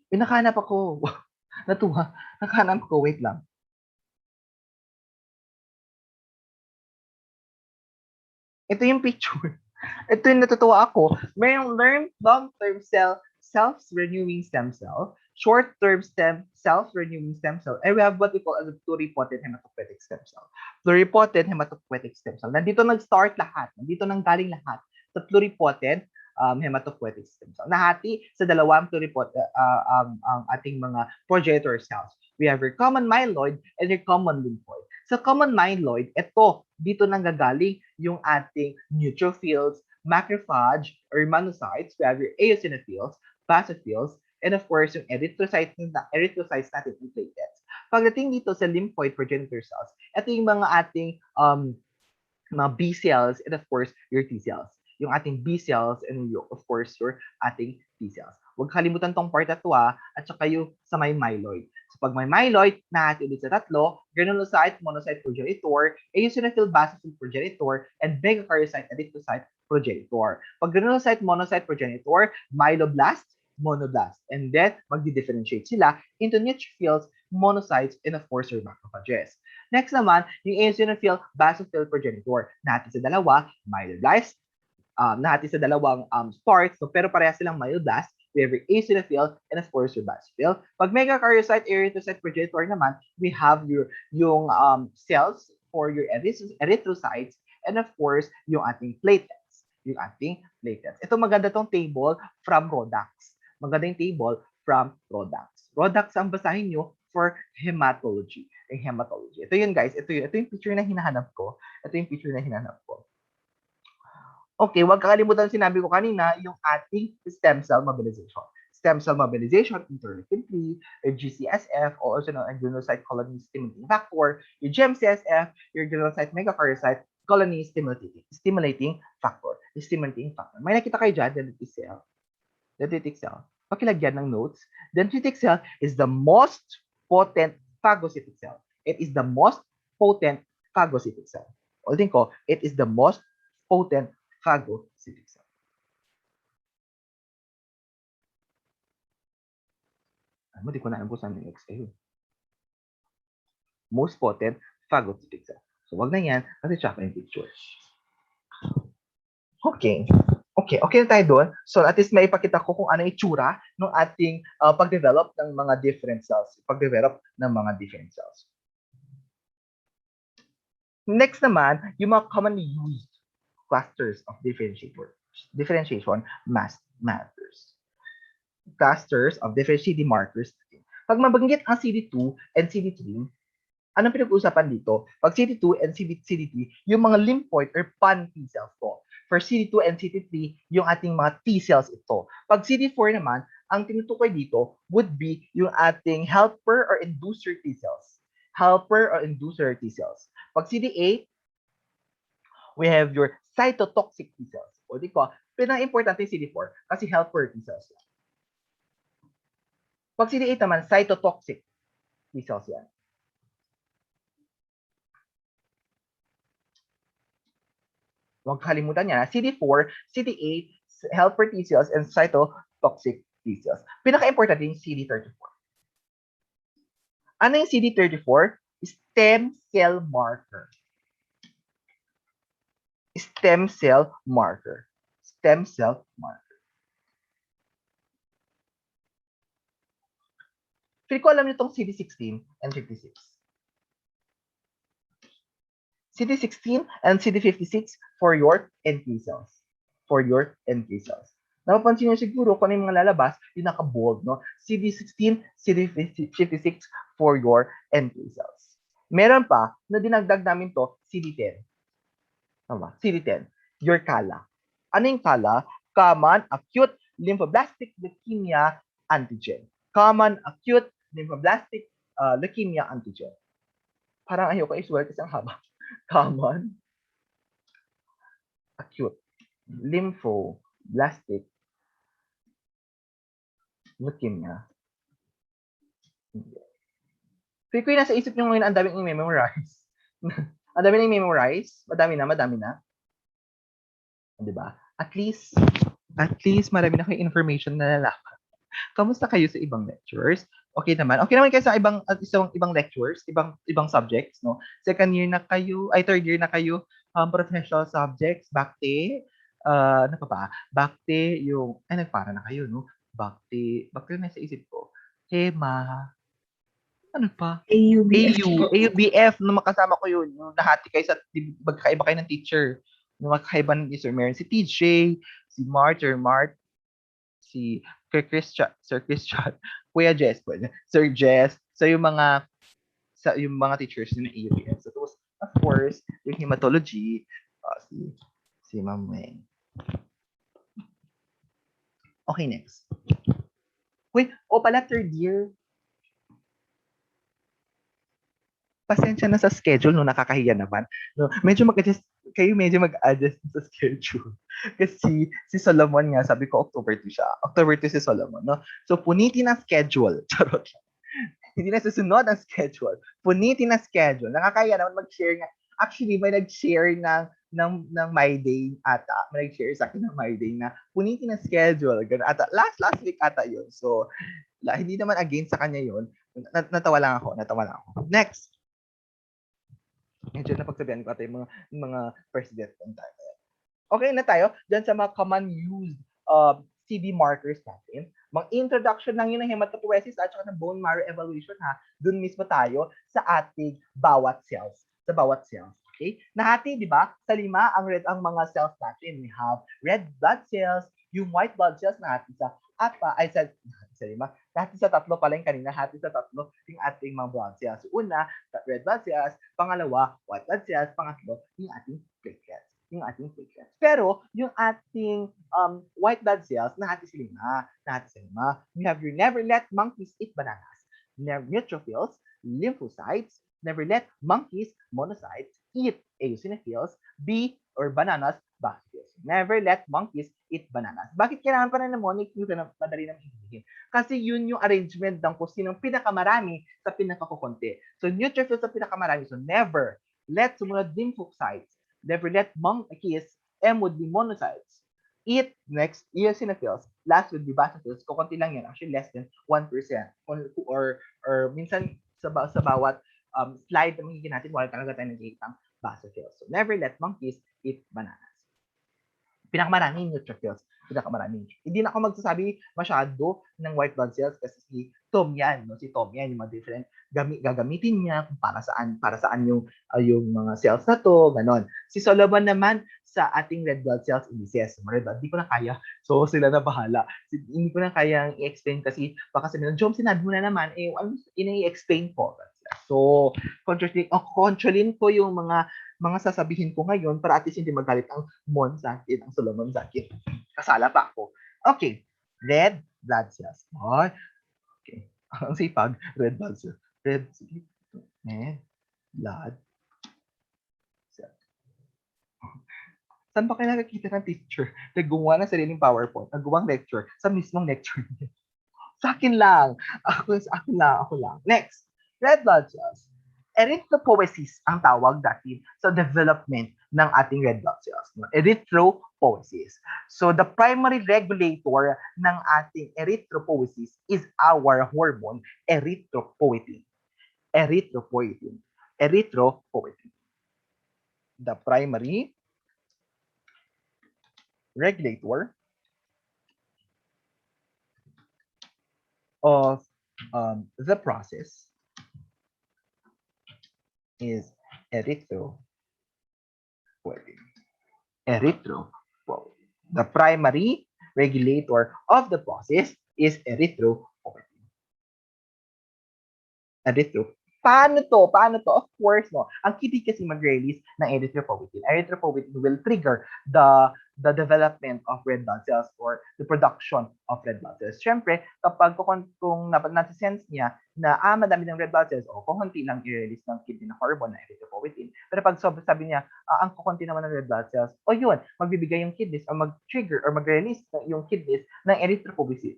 Nakahanap ako. Natuwa. Nakahanap ko. Wait lang. Ito yung picture. Ito yung natutuwa ako. Mayroong long-term self-renewing stem cell, short-term self-renewing stem cell, and we have what we call as a pluripotent hematopoietic stem cell. Pluripotent hematopoietic stem cell. Nandito nag-start lahat. Nandito nang galing lahat sa pluripotent hematopoietic stem cell. Nahati sa dalawang pluripotent ang ating mga progenitor cells. We have your common myeloid and your common lymphoid. Sa common myeloid, dito nanggagaling yung ating neutrophils, macrophage, or monocytes. We have your eosinophils, basophils, and of course, yung erythrocytes natin yung platelets. Pagdating dito sa lymphoid progenitor cells, ito yung mga ating mga B cells and of course, your T cells. Yung ating B cells and of course, your ating T cells. Huwag kalimutan tong part na to at saka yung sa may myeloid. So pag may myeloid, nahati ulit sa tatlo, granulocyte, monocyte progenitor, eosinophil basophil progenitor, and megakaryocyte erythrocyte progenitor. Pag granulocyte, monocyte progenitor, myeloblast, monoblast. And then, magdi-differentiate sila into neutrophils, monocytes, and of course, your macrophages. Next naman, yung eosinophil basophil progenitor. Nahati sa dalawa, myeloblast, nahati sa dalawang parts, so, pero parehas silang myeloblast. We have your eosinophil and of course your basophil. Pag megakaryocyte erythrocyte progenitor naman, we have yung cells for your erythrocytes and of course yung ating platelets. Ito maganda tong table from Rodax. Maganda yung table from Rodax. Rodax ang basahin nyo for hematology. Ito yun guys, ito yung picture na hinahanap ko. Okay, huwag kakalimutan sinabi ko kanina yung ating stem cell mobilization. Stem cell mobilization, interleukin-3, your GCSF, or also known as granulocyte colony stimulating factor, your GM-CSF, your granulocyte megakaryocyte colony stimulating factor. May nakita kayo dyan, dendritic cell. Pakilagyan ng notes. Dendritic cell is the most potent phagocytic cell. It is the most potent phagocytic cell. Ulitin ko, it is the most potent phagocytic cell. Di ko na alam kung saan yung XA. Most potent phagocytic cell. So, wag na yan, kasi tsaka yung picture. Okay na tayo doon. So, at least may ipakita ko kung ano yung itsura ng ating pag-develop ng mga different cells. Next naman, yung mga commonly used clusters of differentiation matters. Clusters of differentiating markers. Pag mabanggit ang CD2 and CD3, anong pinag-uusapan dito? Pag CD2 and CD3, yung mga lymphoid or pan-T cells to. For CD2 and CD3, yung ating mga T cells ito. Pag CD4 naman, ang tinutukoy dito would be yung ating helper or inducer T cells. Pag CD8, we have your cytotoxic T cells. O di ko, pinaka-importante yung CD4 kasi helper T cells. Pag CD8 naman, cytotoxic T cells yan. Huwag kalimutan niya, CD4, CD8, helper T cells, and cytotoxic T cells. Pinaka-importante yung CD34. Ano yung CD34? Stem cell marker. Feel ko alam niyo itong CD16 and 56. CD16 and CD56 for your NK cells. Napapansin niyo siguro kung ano yung mga lalabas, yung naka-bold, no? CD16, CD56 for your NK cells. Meron pa na dinagdag namin to, CD10. Tama? CD10, your CALA. Ano yung CALA? Common Acute Lymphoblastic Leukemia Antigen. Common Acute Lymphoblastic Leukemia Antigen. Parang ayoko isulat kasi ang haba. Common Acute Lymphoblastic Leukemia. Feel ko yung nasa isip nyo ngayon, ang daming i-memorize. Ang dami na i-memorize. Madami na. Diba? At least marami na kayong information na nalaman. Kamusta kayo sa ibang lectures? Okay naman. Okay naman kayo sa ibang lectures, ibang subjects, no? Second year na kayo, ay third year na kayo, professional subjects, Bakte, ano pa ba? Bakte, yung, ay nagpara na kayo, no? Bakte na sa isip ko. Hema, ano pa? AUBF po. AUBF, nung makasama ko yun, yung nahati kayo magkakaiba kayo ng teacher. Nung magkakaiba ng teacher, meron si TJ, si Mart, si Sir Christian, Kuya Jess, Sir Jess, so yung mga teachers ng AUBF. So, tapos, of course, yung hematology, si Ma'am Weng. Okay, next. Wait, pala third year. Pasensya na sa schedule, no, nakakahiya naman. No, medyo mag-adjust sa schedule. Kasi si Solomon nga, sabi ko October 2 siya. October 2 si Solomon, no? So, punitin ang schedule. Charot. Hindi na susunod ang schedule. Punitin ang schedule. Nakakahiya naman mag-share nga. Actually, may nag-share ng My Day ata. May nag-share sa akin ng My Day na punitin ang schedule. Ganun ata. Last week ata yun. So, hindi naman against sa kanya yun. Natawa lang ako. Next. Medyo napagsabihan ko ata yung mga president ng time. Okay na tayo dyan sa mga common used CV markers natin. Mag-introduction lang yun ng hematopoiesis at saka ng bone marrow evaluation ha. Doon mismo tayo sa ating bawat cells. Sa bawat cells. Okay? Nahati, di ba? Sa 5 ang mga cells natin. We have red blood cells, yung white blood cells nahati sa 5. Hati sa 3 pala yung kanina, hati sa 3 yung ating mga blood cells. Una, red blood cells. Pangalawa, white blood cells. Pangatlo, yung ating platelets. Pero, yung ating white blood cells, nahati sa 5. We have your never let monkeys eat bananas. Neutrophils, lymphocytes, never let monkeys, monocytes, eat eosinophils, bananas, basophils. Never let monkeys eat bananas. Bakit kailangan pa na mnemonic? Yung madali naman ibigin. Kasi yun yung arrangement ng kung sinong pinakamarami sa pinakakukunti. So, neutrophils sa pinakamarami. So, never let sumunod lymphocytes. Never let monkeys, M would be monocytes. Eat next, eosinophils. Last would be basophils. Kukunti lang yan. Actually, less than 1%. Or minsan sa bawat slide na magiging natin, wala talaga tayo nagkikita ng basophils. So, never let monkeys eat bananas. Pinakamaraming neutrophils. Hindi na ako magsasabi masyado ng white blood cells kasi si Tom yan. No? Si Tom yan, yung mga different gagamitin niya kung para saan yung mga cells na to, ganon. Si Solomon naman sa ating red blood cells indices. Red blood, hindi ko na kaya. So, sila na bahala. Hindi ko na kaya i-explain kasi baka sabihin, Jom, sinabi mo na naman, ano i-explain ko? So, controlin ko yung mga sasabihin ko ngayon para at least hindi magalit ang Mon sa akin, ang Solomon sa akin. Kasala pa ako. Okay. Red blood cells. Okay. Ang sipag, red blood cells. Red blood cells. Saan ba kayo nakakita ng teacher? Naggumawa ng sariling PowerPoint, naggumawa ng lecture sa mismong lecture niya. Sa akin lang. Ako lang. Next. Red blood cells. Erythropoiesis ang tawag natin sa development ng ating red blood cells. Erythropoiesis. So, the primary regulator ng ating erythropoiesis is our hormone, erythropoietin. Erythropoietin. The primary regulator of the process is erythropoietin. The primary regulator of the process is erythropoietin. Paano to? Of course, no. Ang kidney kasi mag-release ng erythropoietin. Erythropoietin will trigger the development of red blood cells or the production of red blood cells. Siyempre, kapag kung nasa-sense niya na madami ng red blood cells o kukunti lang i-release ng kidney na hormone na erythropoietin. Pero pag sabi niya, ang kukunti naman ng red blood cells, yun, magbibigay yung kidneys o mag-trigger or mag-release yung kidneys ng erythropoietin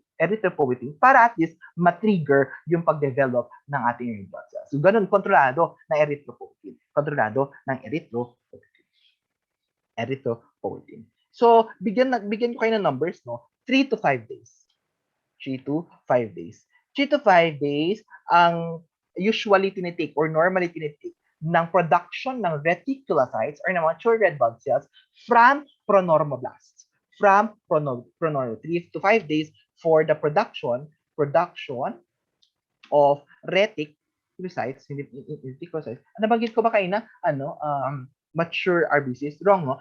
para at least ma-trigger yung pag-develop ng ating red blood cells. So, ganun, kontrolado ng erythropoietin. Erythropoietin. So, bigyan ko kayo ng numbers, no? 3 to 5 days. 3 to 5 days. 3 to 5 days ang usually tinitake or normally tinitake ng production ng reticulocytes or ng mature red blood cells from pronormoblasts. From pronormo 3 to 5 days for the production of reticulocytes, hindi reticulocytes. Nabanggit ko ba kayo na mature RBCs? Wrong, no?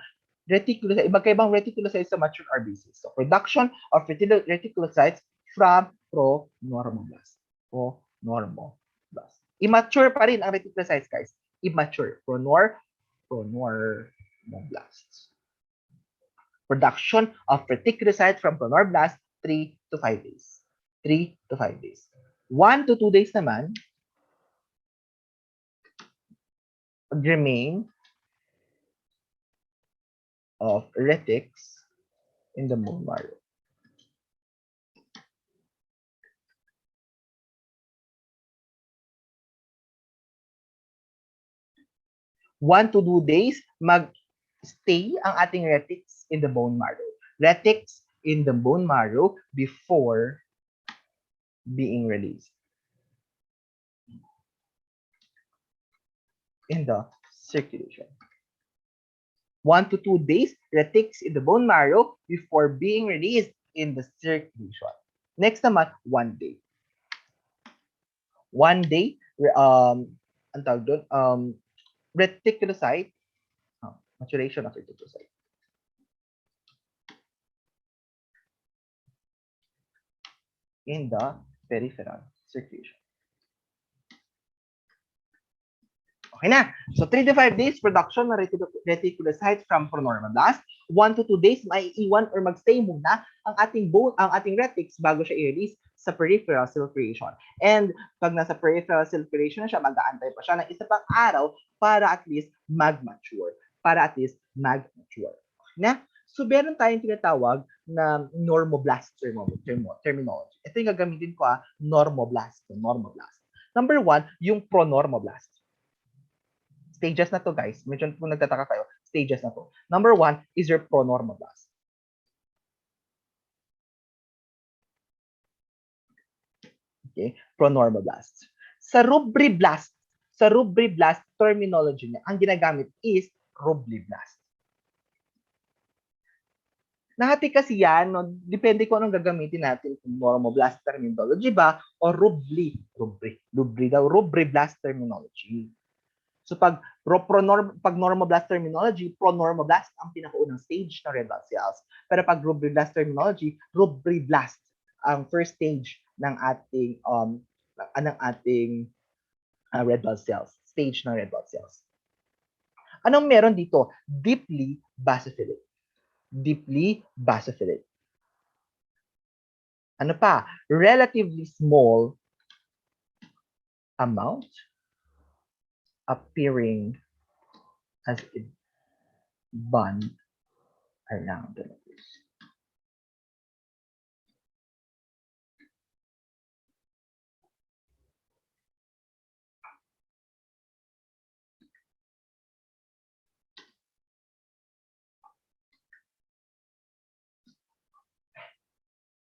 Reticulocytes, magkaibang reticulocytes sa mature RBCs. So, production of reticulocytes from pronormoblast. Pronormoblast. Immature pa rin ang reticulocytes, guys. Immature. Pronormoblasts. Production of reticulocytes from pronormoblast, 3 to 5 days. 3 to 5 days. 1 to 2 days naman, remain of retics in the bone marrow. One to 2 days, mag-stay ang ating retics in the bone marrow. Retics in the bone marrow before being released in the circulation. 1 to 2 days, retics in the bone marrow before being released in the circulation. Next naman, 1 day. 1 day, ang tawag doon, reticulocyte, maturation of reticulocyte. In the peripheral circulation. Okay na. So, 3 to 5 days production ng reticulocytes from pronormoblast. 1 to 2 days, maiiwan or magstay muna ang ating retics bago siya i-release sa peripheral circulation. And pag nasa peripheral circulation na siya, mag-aantay pa siya ng isa pang araw para at least mag-mature. Okay na? So, meron tayong tinatawag na normoblast terminology. Ito yung gagamitin ko, normoblast. Number 1, yung pronormoblast. Stages na to, guys. Medyo kung nagtataka kayo, stages na to. Number 1 is your pronormoblast. Okay, pronormoblast. Sa rubriblast terminology niya, ang ginagamit is rubriblast. Nahati kasi yan, no? Depende kung anong gagamitin natin, kung normoblast terminology ba o rubriblast terminology. So pag normoblast terminology, pronormoblast ang pinakaunang stage ng red blood cells. Pero pag rubriblast terminology, rubriblast ang first stage ng ating red blood cells, stage ng red blood cells. Anong meron dito? Deeply basophilic. Ano pa? Relatively small amount appearing as a band around the nucleus.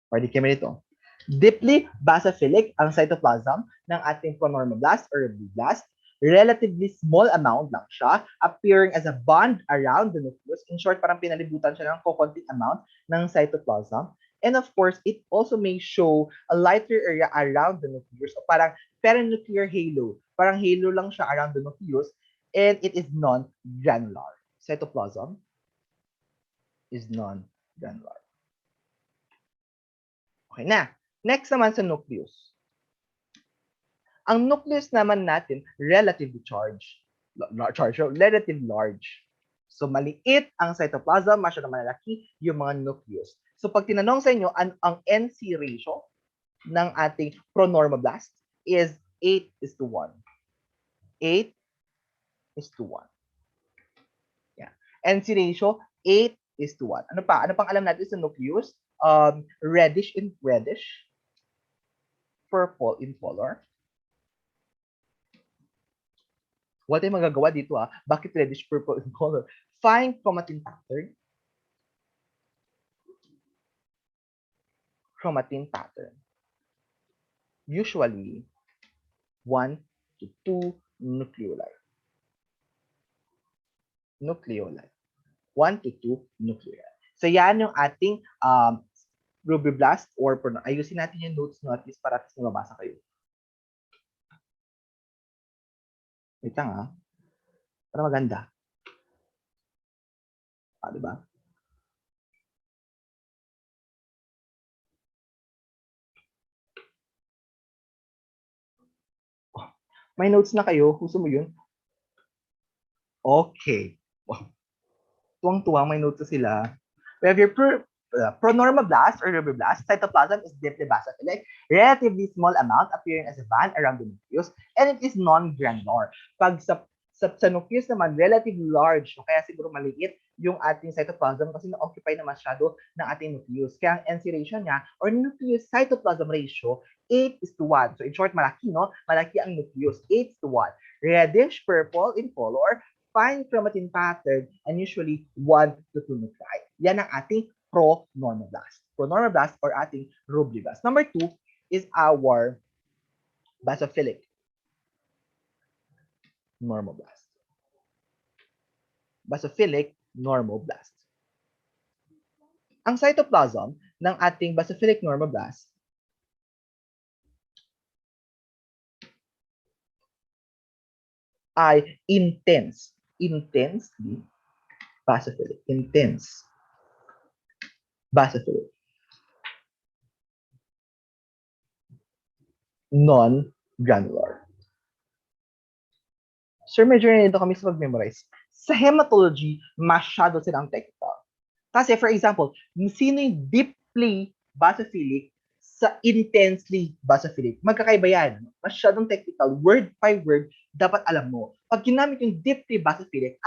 Pwede kami nito. Deeply basophilic ang cytoplasm ng ating pronormoblast or rubriblast. Relatively small amount lang siya, appearing as a bond around the nucleus. In short, parang pinalibutan siya ng kokonting amount ng cytoplasm. And of course, it also may show a lighter area around the nucleus. O parang perinuclear halo. Parang halo lang siya around the nucleus. And it is non-granular. Cytoplasm is non-granular. Okay na. Next naman sa nucleus. Ang nucleus naman natin, relatively large. So, maliit ang cytoplasm, masyado malaki yung mga nucleus. So, pag tinanong sa inyo, ang NC ratio ng ating pronormoblast is 8:1. 8:1. Yeah. NC ratio, 8:1. Ano pa? Ano pang alam natin sa nucleus? Reddish, purple in color. What ay magagawa dito Bakit reddish purple in color? Fine chromatin pattern. chromatin pattern. Usually, 1 to 2 nucleoli. 1 to 2 nuclei. So yan yung ating rubiblast or ayusin natin yung notes nyo at least para at least mabasa kayo. Wait lang para maganda. Diba? Oh, may notes na kayo. Gusto mo yun? Okay. Wow. Tuwang-tuwang may notes na sila. We have your pronormoblast or rubiblast. Cytoplasm is deeply basophilic, relatively small amount appearing as a band around the nucleus, and it is non-granular. Pag sa nucleus naman, relatively large, so kaya siguro maliit yung ating cytoplasm kasi na-occupy na masyado ng ating nucleus. Kaya ang NC ratio niya or nucleus cytoplasm ratio 8:1. So in short, malaki, no? Malaki ang nucleus, 8:1. Reddish purple in color, fine chromatin pattern, and usually 1 to 2 nuclei. Yan ang ating pronormoblast. Pronormoblast or ating rubiblast. Number 2 is our basophilic normoblast. Basophilic normoblast. Ang cytoplasm ng ating basophilic normoblast ay intensely basophilic. Intense basophilic. Non-granular. Sir, medyo nito kami sa pag-memorize. Sa hematology, masyado silang technical. Kasi for example, sino yung deeply basophilic sa intensely basophilic? Magkakaiba yan. Masyadong technical. Word by word, dapat alam mo. Pag ginamit yung deeply basophilic,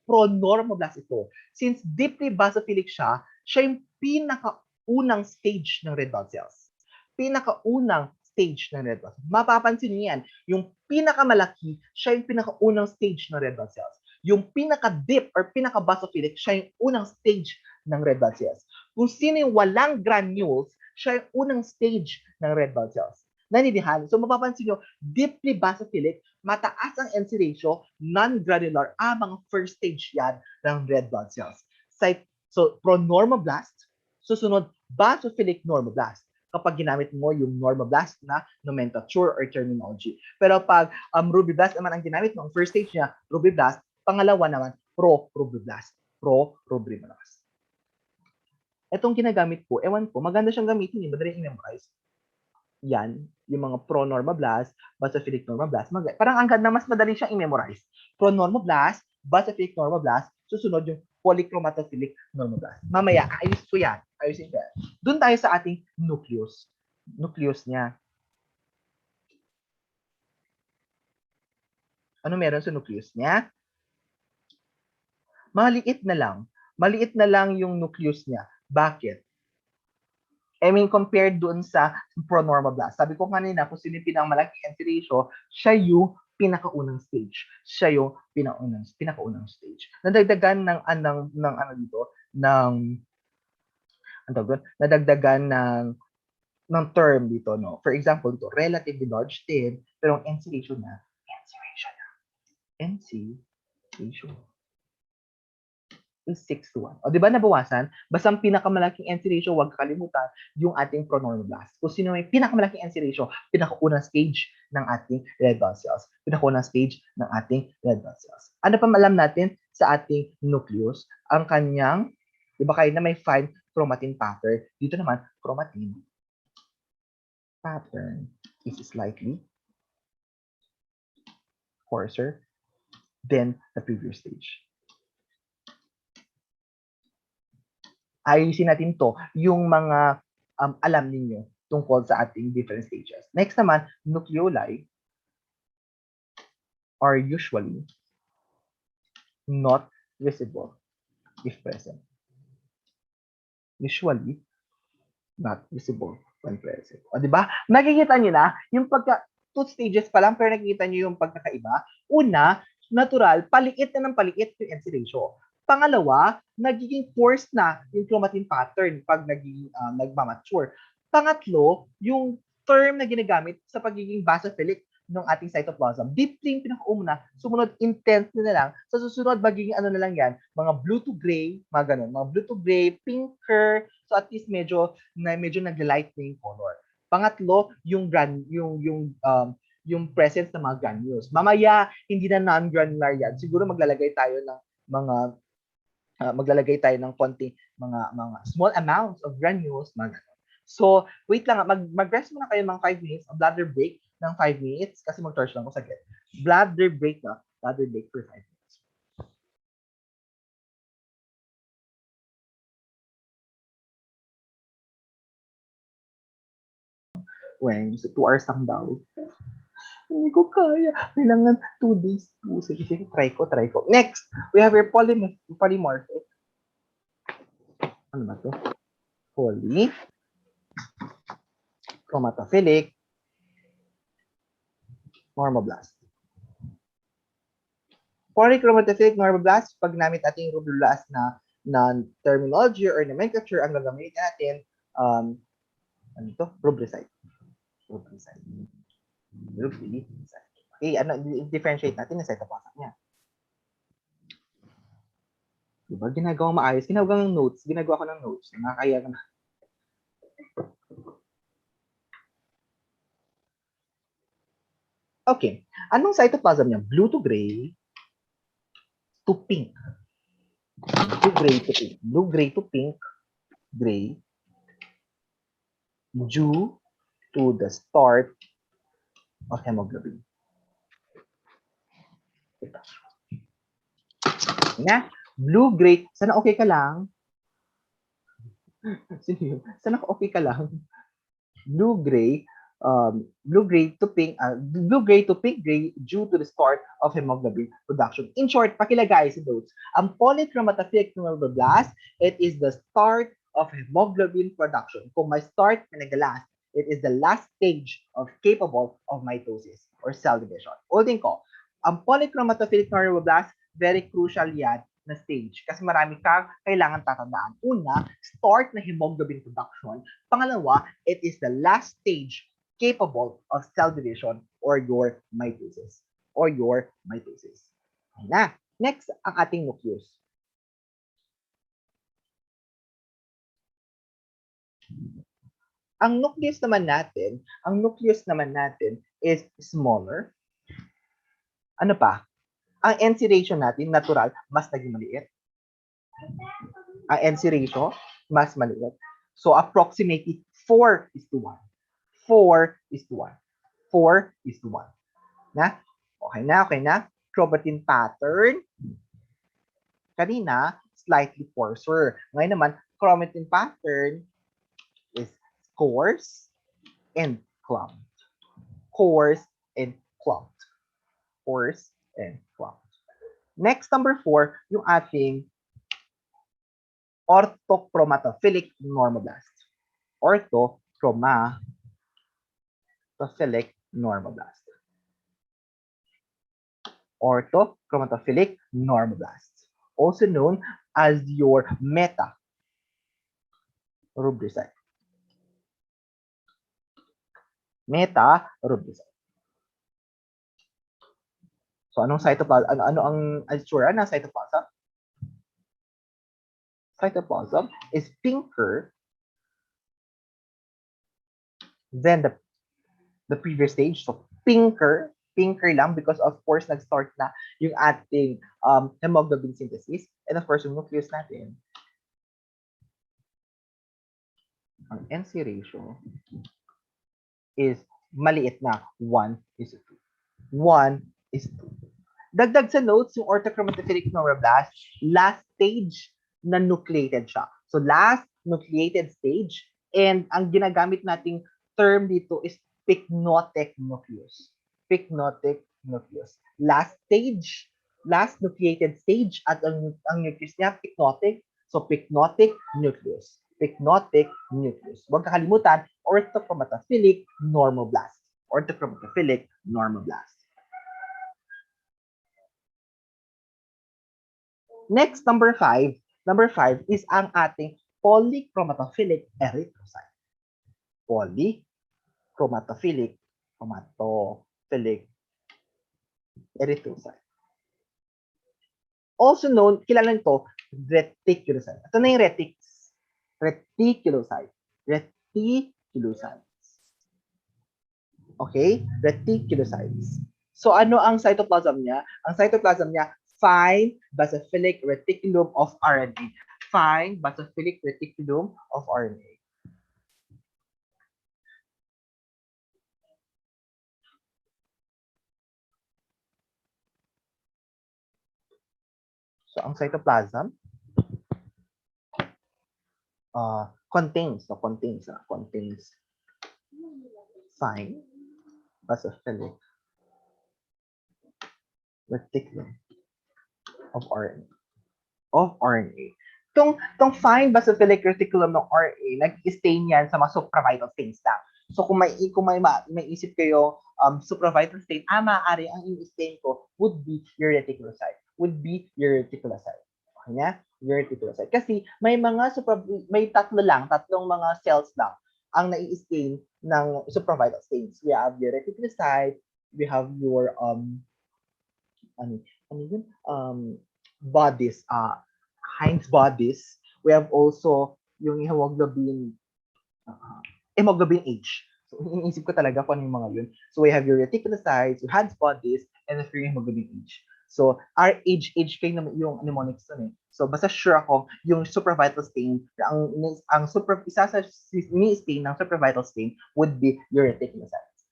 pronormoblast ito. Since deeply basophilic siya yung pinakaunang stage ng red blood cells. Pinakaunang stage ng red blood cells. Mapapansin niyo yan. Yung pinakamalaki, siya yung pinakaunang stage ng red blood cells. Yung pinaka-deep or pinaka-basophilic, siya yung unang stage ng red blood cells. Kung sino yung walang granules, siya yung unang stage ng red blood cells. Nanindihan? So mapapansin nyo, deeply basophilic, mataas ang NC ratio, non-granular, mga first stage yan ng red blood cells. So pronormoblast, susunod basophilic normoblast kapag ginamit mo yung normoblast na nomenclature or terminology. Pero pag rubiblast naman ang ginamit mo, ang first stage niya, rubiblast, pangalawa naman, pro-rubiblast. Pro-rubiblast. Itong ginagamit ko, ewan ko, maganda siyang gamitin, madaling i-memorize. Yan, yung mga pronormoblast, basophilic normoblast. Parang ang ganda, mas madali siyang i-memorize. Pronormoblast, basophilic normoblast, susunod yung polychromatophilic normoblast. Mamaya, ayusin ko yan. Doon tayo sa ating nucleus. Nucleus niya. Ano meron sa nucleus niya? Maliit na lang. Maliit na lang yung nucleus niya. Bakit? I mean, compared doon sa pronormoblast. Sabi ko kanina, kung sino yung pinakamalaki NC ratio, siya yung pinakaunang stage. Siya yung pinakaunang stage. Nadagdagan nadagdagan ng term dito, no? For example, dito, relatively large din, pero ang NC ratio is 6:1. O, di ba nabawasan? Basta ang pinakamalaking NC ratio, huwag kakalimutan yung ating pronormoblast. Kung sino may pinakamalaking NC ratio, pinakaunang stage ng ating red blood cells. Pinakaunang stage ng ating red blood cells. Ano pa alam natin sa ating nucleus? Ang kanyang, di ba kayo na may fine chromatin pattern? Dito naman, chromatin pattern is slightly coarser than the previous stage. Ayusin natin to, yung mga alam ninyo tungkol sa ating different stages. Next naman, nucleoli are usually not visible if present. Usually not visible when present. O, di ba? Nakikita niyo na yung two stages pa lang, pero nakikita niyo yung pagkakaiba. Una, natural, paliit na ng paliit yung NC ratio. Pangalawa, nagiging forced na yung chromatin pattern pag nagmamature. Pangatlo, yung term na ginagamit sa pagiging basophilic ng ating cytoplasm. Deeply yung pinakauna, sumunod intense na lang. Sa susunod, magiging ano na lang yan, mga blue to gray, mga ganun. Mga blue to gray, pinker, so at least medyo nag-light na yung color. Pangatlo, yung presence ng mga granules. Mamaya, hindi na non-granular yan. Siguro maglalagay tayo ng konting mga small amounts of granules, mga ganun. So, wait lang, mag-rest muna kayo mga 5 minutes, a bladder break ng 5 minutes kasi mag-charge lang ako saglit. Bladder break for 5 minutes. When, so 2 hours lang daw. Hindi ko kaya. Kailangan 2 days. Sige, try ko. Next, we have your polymorphic. Ano ba to? Chromatophilic normoblast. Polychromatophilic normoblast, pag namit ating rubrulast na terminology or nomenclature, ang gagamitin natin, ano to? Rubricide. Okay, differentiate natin yung cytoplasm niya. Diba? Ginagawa maayos. Ginagawa ko ng notes. Nakakaya na. Okay. Anong cytoplasm niya? Blue to gray to pink. Blue gray to pink. Gray. Due to the start of hemoglobin. Na? Blue gray. Sana okay ka lang? Sana okay ka lang? Blue gray to pink gray due to the start of hemoglobin production. In short, pakilagay sa notes. Ang polychromatophilic normoblast, it is the start of hemoglobin production. Kung may start na nag-last, it is the last stage of capable of mitosis or cell division. Ulitin ko, ang polychromatophilic normoblast, very crucial yan na stage kasi marami kang kailangan tatandaan. Una, start na hemoglobin production. Pangalawa, it is the last stage capable of cell division or your mitosis. Okay na. Next, ang ating nucleus. Ang nucleus naman natin is smaller. Ano pa? Ang NC ratio natin, natural, mas naging maliit. Ang NC ratio, mas maliit. So, approximately 4:1. 4:1. Na? Okay na? Chromatin pattern. Kanina, slightly coarser. Ngayon naman, chromatin pattern is coarse and clumped. Next, number 4, yung ating orthochromatophilic normoblast. Orthochromatophilic normoblast. Also known as your meta-rubricide. So, anong cytoplasm? Ano ang itsura ng cytoplasm? Cytoplasm is pinker than the previous stage. So, pinker lang because of course nag-start na yung ating hemoglobin synthesis. And of course, yung nucleus natin, ang NC ratio is maliit na 1:2. 1:2. Dagdag sa notes, yung orthochromatophilic normoblast, last stage na nucleated siya. So, last nucleated stage, and ang ginagamit nating term dito is pycnotic nucleus. Last nucleated stage, at ang nucleus niya, pycnotic. So, pycnotic nucleus. Huwag kakalimutan, orthochromatophilic normoblast. Next, number 5 is ang ating polychromatophilic erythrocyte. poly, chromatophilic, erythrocyte. Also known, kilala nito, reticulocyte. Ito na yung reticulocyte. Reticulocytes. Okay? Reticulocytes. So ano ang cytoplasm niya? Ang cytoplasm niya, fine basophilic reticulum of RNA. Fine basophilic reticulum of RNA. So ang cytoplasm contains fine basophilic reticulum of RNA. Tong fine basophilic reticulum ng RNA, nag-stain yan sa mga supravital stains lang. So kung may isip kayo supravital stain, maaari ang in-stain ko would be your reticulocyte. Okay na? Your reticulocyte. Kasi may tatlong mga cells lang ang nai-stain ng supravital stains. We have your reticulocyte, we have your bodies, Heinz bodies. We have also yung hemoglobin H. So, iniisip ko talaga kung ano yung mga yun. So, we have your reticulocytes, your Heinz bodies, and your hemoglobin H. So, RH kayo naman yung mnemonics nun eh. So, basta sure ako, yung supravital stain, isa sa stain ng supravital stain would be your reticulocytes.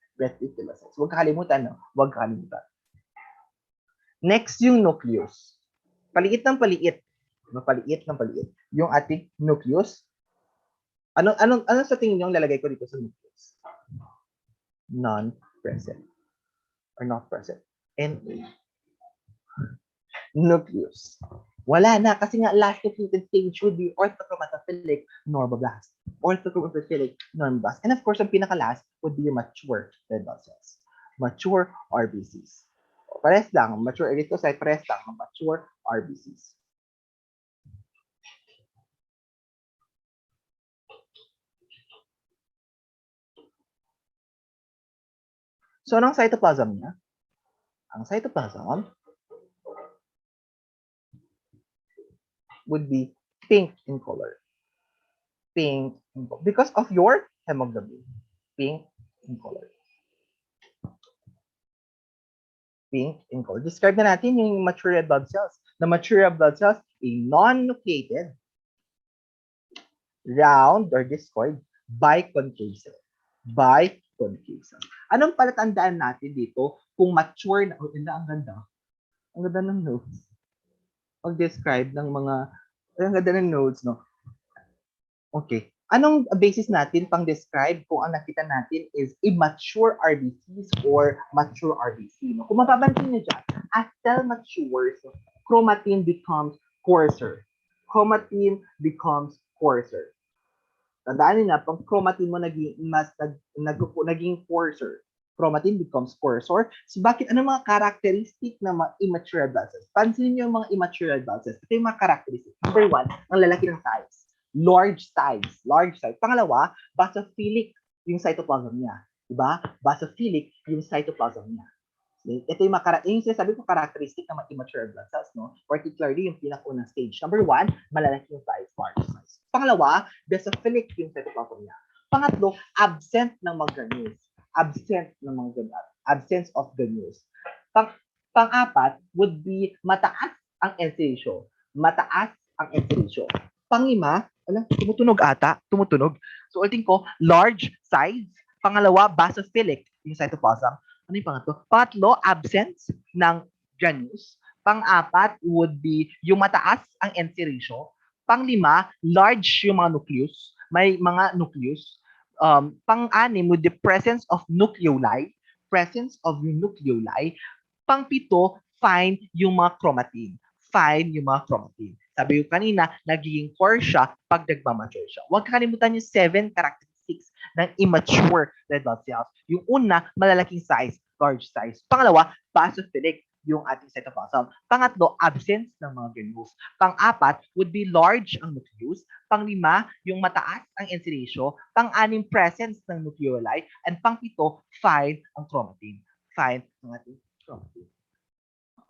Huwag kakalimutan, no? Huwag kakalimutan. Next, yung nucleus. Paliit ng paliit. Yung ating nucleus. Ano sa tingin niyo ang lalagay ko dito sa nucleus? Non-present. Or not present. NA. Nucleus. Wala na kasi nga last nucleated stage would be orthochromatophilic normoblast. And of course, ang pinaka-last would be your mature red blood cells. Mature RBCs. Pares lang, mature erythrocyte, pares lang, mature RBCs. So, anong cytoplasm niya? Ang cytoplasm would be pink in color. Because of your hemoglobin. Pink in color. Describe na natin yung mature red blood cells. The mature red blood cells, a non-nucleated, round or discoid, biconcave cell. Anong palatandaan natin dito kung mature na, ang ganda ng notes. Pag-describe ng mga, ang ganda ng notes, no? Okay. Anong basis natin pang-describe kung ang nakita natin is immature RBCs or mature RBC? No? Kung mapapansin niyo dyan, as cell matures, chromatin becomes coarser. Tandaan niyo na, pag chromatin mo naging coarser, chromatin becomes coarser. So bakit, ano mga characteristic ng mga immature blood cells? Pansinin niyo yung mga immature blood cells. Ito yung mga characteristic. Number 1, ang lalaki ng size. Large size. Pangalawa, basophilic yung cytoplasm niya. Diba? Basophilic yung cytoplasm niya. Ito yung sinasabi ko characteristic ng mga immature blood cells, no? Particularly yung pinakaunang stage. Number 1, malalaki yung size, large size. Pangalawa, basophilic yung cytoplasm niya. Pangatlo, absent ng mga granules. Absence of granules. Pang-apat would be mataas ang end ratio. Panglima, tumutunog. So, ulitin ko, large size. Pangalawa, basophilic yung cytoplasm. Ano yung pangatlo? Pangatlo, absence ng granules. Pang-apat would be yung mataas ang end ratio. Panglima, large yung mga nucleus. May mga nucleus. Pang-anim would the presence of nucleoli. Pang-pito, fine yung mga chromatin. Sabi ko kanina, nagiging core siya pag nagmamature siya. Huwag kakalimutan yung 7 characteristics ng immature red blood cells. Yung una, malalaking size. large size. Pangalawa, basophilic yung ating cytoplasm. Pangatlo, absence ng mga granules. Pang-apat would be large ang nucleus. Pang-lima, yung mataas ang N ratio. Pang-anim, presence ng nucleoli. And pang-pito, fine ang chromatin. Fine ang ating chromatin.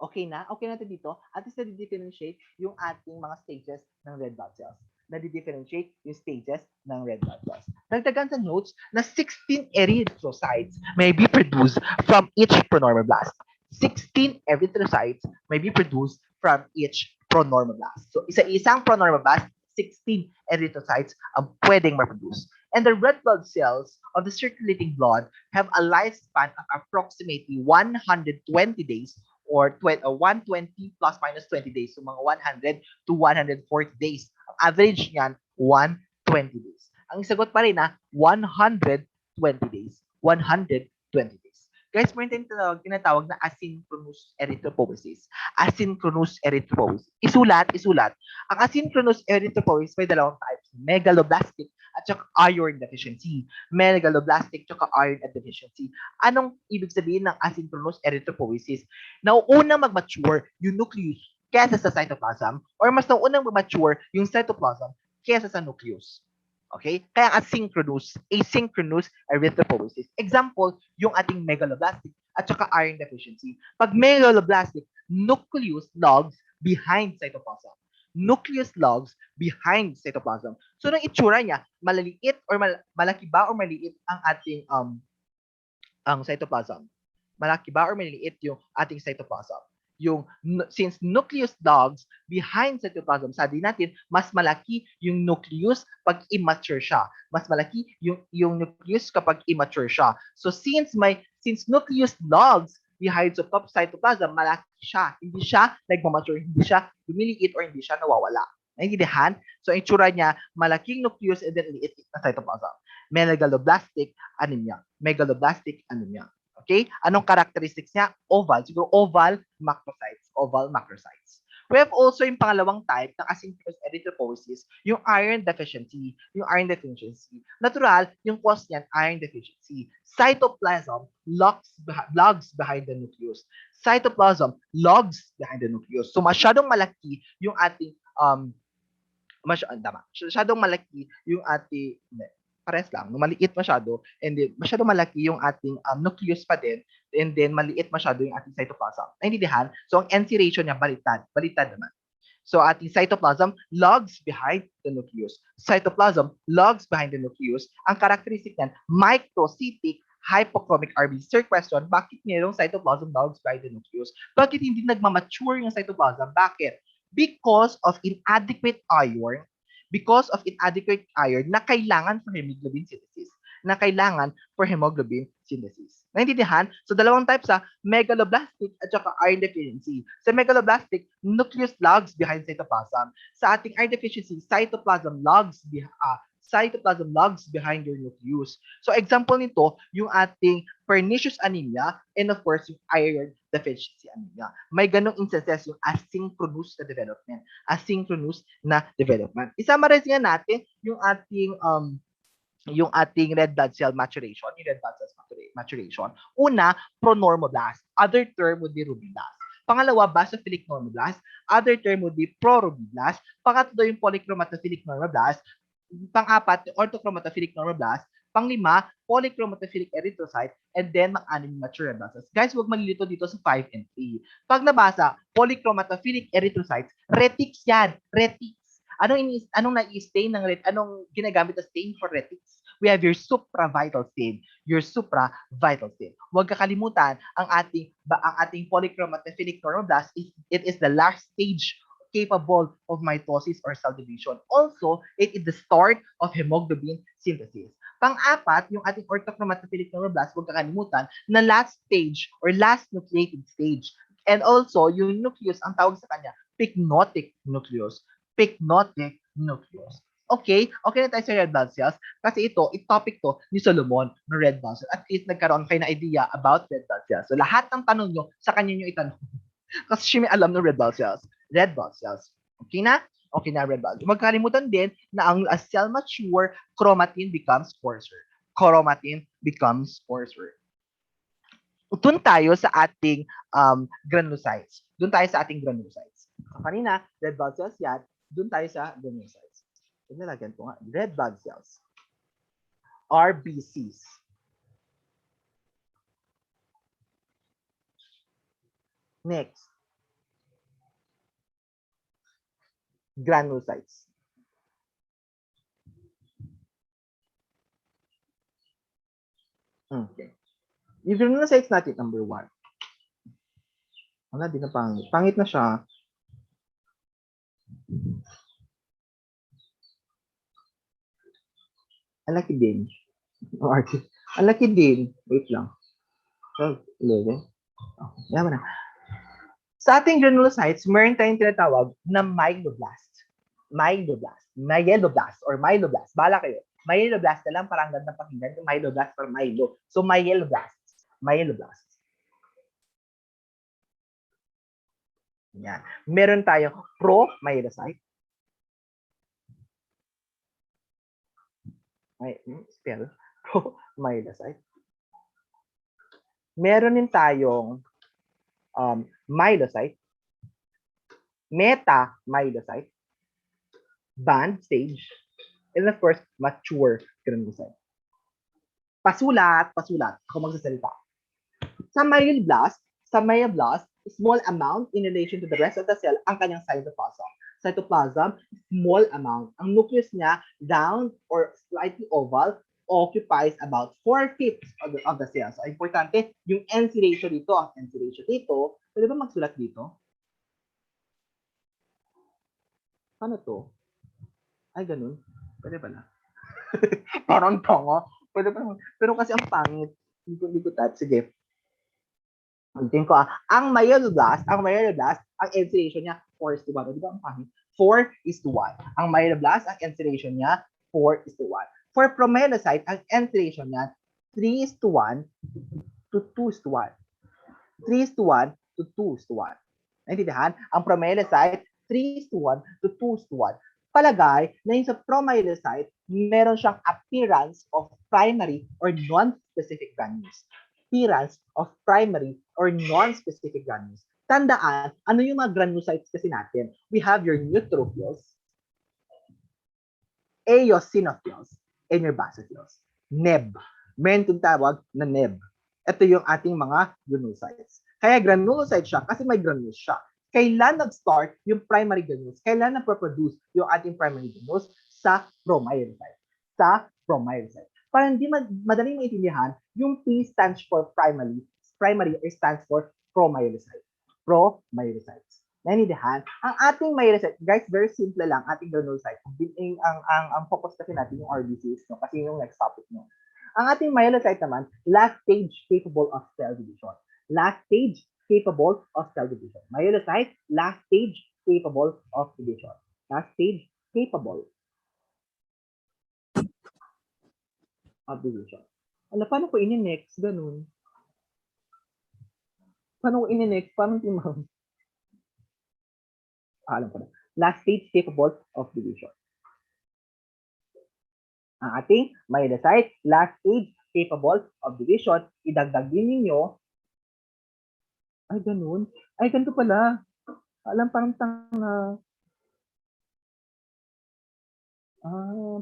Okay na? Okay na dito? At least na-differentiate yung ating mga stages ng red blood cells. Na-differentiate yung stages ng red blood cells. Nagtagan sa notes na 16 erythrocytes may be produced from each pronormoblast. 16 erythrocytes may be produced from each pronormoblast. So, isa-isang pronormoblast, 16 erythrocytes ang pwedeng ma-produce. And the red blood cells of the circulating blood have a lifespan of approximately 120 days or 120 plus minus 20 days. So mga 100 to 140 days. Ang average niyan, 120 days. Ang sagot pa rin 120 days. 120 days. Guys, meron tayong tinatawag na asynchronous erythropoiesis. Asynchronous erythropoiesis. Isulat. Ang asynchronous erythropoiesis may dalawang types. Megaloblastic at saka iron deficiency. Megaloblastic at iron deficiency. Anong ibig sabihin ng asynchronous erythropoiesis? Nauunang mag-mature yung nucleus kesa sa cytoplasm or mas nauunang mag-mature yung cytoplasm kesa sa nucleus. Okay? Kaya asynchronous erythropoiesis. Example, yung ating megaloblastic at saka iron deficiency. Pag megaloblastic, nucleus logs behind cytoplasm. Nucleus logs behind cytoplasm. So, nang itsura niya, malaliit or malaki ba or maliit ang ating ang cytoplasm? Malaki ba or maliit yung ating cytoplasm? Since nucleus logs behind cytoplasm, sabi natin, mas malaki yung nucleus pag immature siya. Mas malaki yung nucleus kapag immature siya. So since nucleus logs behind cytoplasm, malaki siya. Hindi siya nagmamature, hindi siya lumiliit or hindi siya nawawala. Naintindihan? So ang itsura niya, malaking nucleus and then liit na cytoplasm. Megaloblastic anemia. Megaloblastic anemia. Okay? Anong characteristics niya? Oval. Siguro oval macrocytes. Oval macrocytes. We have also yung pangalawang type ng asynchronous erythropoiesis, yung iron deficiency. Yung iron deficiency. Natural, yung cause niyan, iron deficiency. Cytoplasm logs behind the nucleus. Cytoplasm logs behind the nucleus. So masyadong malaki yung ating masyadong malaki yung ating pares lang, maliit masyado, and then masyado malaki yung ating nucleus pa din, and then maliit masyado yung ating cytoplasm. Naintindihan? So, ang NC ratio niya, baliktad naman. So, ating cytoplasm logs behind the nucleus. Cytoplasm logs behind the nucleus. Ang characteristic niyan, microcytic hypochromic RBC. Sir, question, bakit mayroong cytoplasm logs behind the nucleus? Bakit hindi nagmamature yung cytoplasm? Bakit? Because of inadequate iron na kailangan for hemoglobin synthesis. Naintindihan? So, dalawang types megaloblastic at saka iron deficiency. Sa megaloblastic, nucleus logs behind cytoplasm. Sa ating iron deficiency, cytoplasm logs behind your nucleus. So, example nito, yung ating pernicious anemia and of course, yung iron deficiency anemia. May ganong instances yung asynchronous na development. I-summarize nga natin yung ating red blood cell maturation, Una, pronormoblast. Other term would be rubiblast. Pangalawa, basophilic normoblast. Other term would be prorubinoblast. Pangatlo, yung polychromatophilic normoblast. Pang-apat, yung orthochromatophilic normoblast. Pang-lima, polychromatophilic erythrocyte. And then, ang-anim mature blood cells. Guys, huwag malilito dito sa 5 and 3. Pag nabasa, polychromatophilic erythrocytes, retics yan. Retics. Anong nai-stain ng ret? Anong ginagamit na stain for retics? We have your supravital stain. Huwag kakalimutan ang ating polychromatophilic normoblast. It is the last stage capable of mitosis or cell division. Also, it is the start of hemoglobin synthesis. Pang-apat, yung ating orthochromatophilic normoblast, huwag kakalimutan na last stage or last nucleated stage. And also, yung nucleus, ang tawag sa kanya, pycnotic nucleus. Okay na tayo sa red blood cells kasi topic to ni Solomon ng red blood cells. At least nagkaroon kayo na idea about red blood cells. So lahat ng tanong nyo, sa kanya nyo itanong. Kasi siya may alam ng red blood cells. Okay na? Okay na, red blood. Huwag kalimutan din na as cell mature, chromatin becomes coarser. Doon tayo sa ating granulocytes. Doon tayo sa ating granulocytes. So, kanina, red blood cells yan. Doon tayo sa granulocytes. Nilagyan ko nga. Red blood cells. RBCs. Next. Granulocytes. Okay. Yung granulocytes natin, number 1. Wala, di na pangit. Pangit na siya. Ang laki din. Ang laki din. Wait lang. 12, 11. Okay, yaman na. Sa ating granulocytes, meron tayong tinatawag na myeloblast. Myeloblast or myeloblast. Bala kayo. Myeloblast na lang, parang ganda pakinggan. Myeloblast or myelo. So, myeloblast. Yan. Meron tayong pro-myelocyte. Spell. Pro-myelocyte. Meron din tayong myelocyte. Meta-myelocyte. Band stage. And of course, mature granulocyte. Pasulat. Ako magsasalita. Sa myeloblast, small amount in relation to the rest of the cell ang kanyang cytoplasm. Cytoplasm, small amount. Ang nucleus niya, round or slightly oval, occupies about 4/5 of the cell. So, importante, yung NC ratio dito, ang NC ratio dito, pwede ba magsulat dito? Paano to? Ay, ganun. Pwede pala. Parang tongo. Pwede pa. Pero kasi ang pangit. Hindi ko type. Sige. Ulitin ko. Ang myeloblast, ang NC ratio niya 4:1. Di ba ang pangit? 4:1. Ang myeloblast, ang NC ratio niya 4:1. For promyelocyte, ang NC ratio niya 3:1 to 2:1. 3:1 to 2:1. Naintindihan? Ang promyelocyte, 3:1 to 2:1. Palagay na yung sa promyelocyte, meron siyang appearance of primary or non-specific granules. Appearance of primary or non-specific granules. Tandaan, ano yung mga granulocytes kasi natin? We have your neutrophils, eosinophils, and your basophils. NEB. Meron itong tawag na NEB. Ito yung ating mga granulocytes. Kaya granulocyte siya kasi may granules siya. Kailan nag-start yung primary granules? Kailan nagpo-produce yung ating primary granules? Sa promyelocyte. Para hindi madaling maintindihan, yung P stands for primary stands for promyelocyte. Promyelocytes. Naintindihan? Ang ating myelocyte, guys, very simple lang, ating granulocyte. Ang focus kasi natin yung RBCs, no? Kasi yung next topic, no? Ang ating myelocyte naman, last stage capable of cell division. Myelocyte, last stage capable of division. Last stage capable of division. Paano ko ini-next? Ganun. Paano ko ini-next? Paano timang? Alam ko na. Last stage capable of division. Ang ating myelocyte, last stage capable of division, idagdag din ninyo. Ay, ganun. Ay, ganito pala. Alam, parang tanga.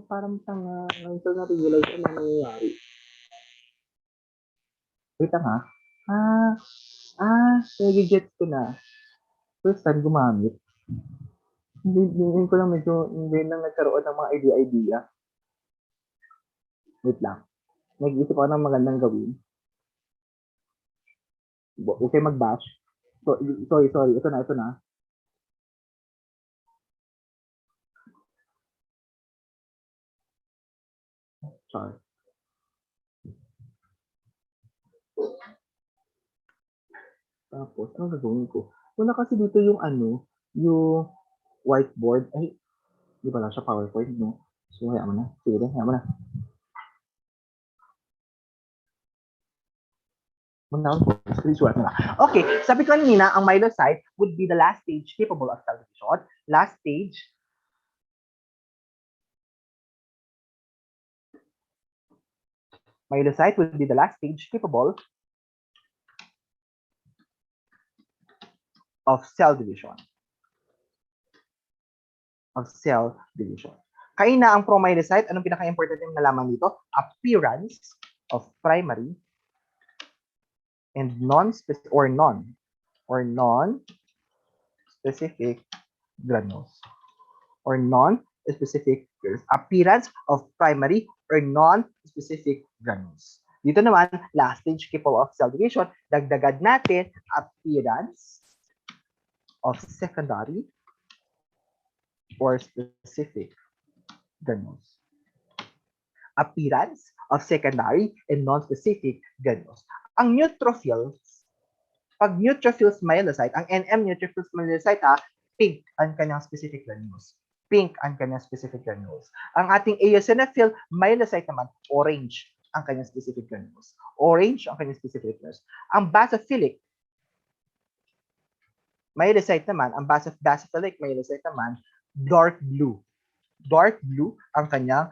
Parang tanga. Ngayon ko na-realize ano nangyayari. Wait lang ha. Nag-get ko na. First time gumamit. Hindi ko lang medyo, hindi lang nagkaroon ng mga idea. Wait lang. Nag-isip ako ng magandang gawin. Okay mag-bash. Sorry. Ito na. Sorry. Tapos, anong gagawin ko? Wala kasi dito yung yung whiteboard. Ay, di ba lang siya PowerPoint, no? So, hayaan mo na. Sige, hayaan mo na. Okay, sabi ko kanina, ang myelocyte would be the last stage capable of cell division. Last stage. Myelocyte would be the last stage capable of cell division. Kaina ang promyelocyte, anong pinaka-important yung nalaman dito? Appearance of primary and non-specific granules. Appearance of primary or non-specific granules. Dito naman, last stage capable of cell division, dagdagan natin appearance of secondary or specific granules. Appearance of secondary and non-specific granules. Ang neutrophils, pag neutrophils myelocyte, ang NM neutrophils myelocyte pink ang kanyang specific granules. Ang ating eosinophil myelocyte naman, orange ang kanyang specific granules. Ang basophilic myelocyte naman, dark blue. Dark blue ang kanyang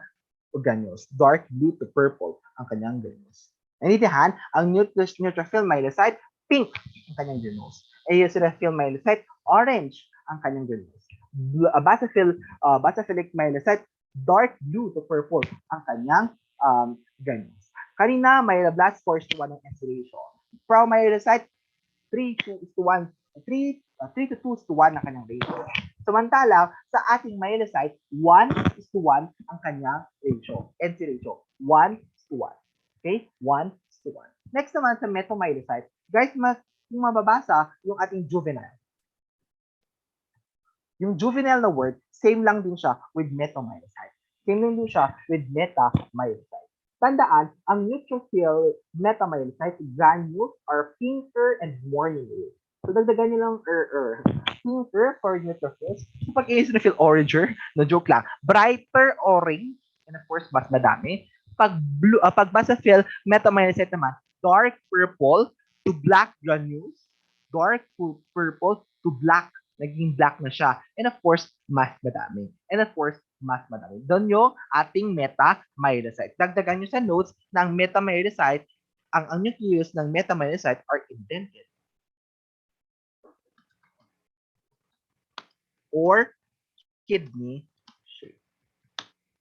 granules. Dark blue to purple ang kanyang granules. Naintindihan, ang neutrophil myelocyte, pink ang kanyang granules. Eosinophil myelocyte, orange ang kanyang granules. Basophilic myelocyte, dark blue to purple ang kanyang granules. Kanina, myeloblast 4:1 ang encerration. Promyelocyte, 3:1 ang kanyang ratio. Samantala, sa ating myelocyte, 1:1 ang kanyang ratio. NC ratio, 1:1. Okay? 1:1. Next naman sa metamyelocyte, guys, kung mababasa yung ating juvenile. Yung juvenile na word, same lang din siya with metamyelocyte. Tandaan, ang neutrophil metamyelocyte granules are pinker and more numerous. So, dagdagan nyo lang pinker for neutrophils. Pag eosinophil oranger, no joke lang, brighter orange, and of course, mas madami. Pag basophil metamyelocyte naman, dark purple to black granules, dark purple to black, naging black na siya. And of course, mas madami. Doon yung ating metamyelocyte. Dagdagan nyo sa notes ng metamyelocyte, ang nucleus ng metamyelocyte are indented or kidney shape.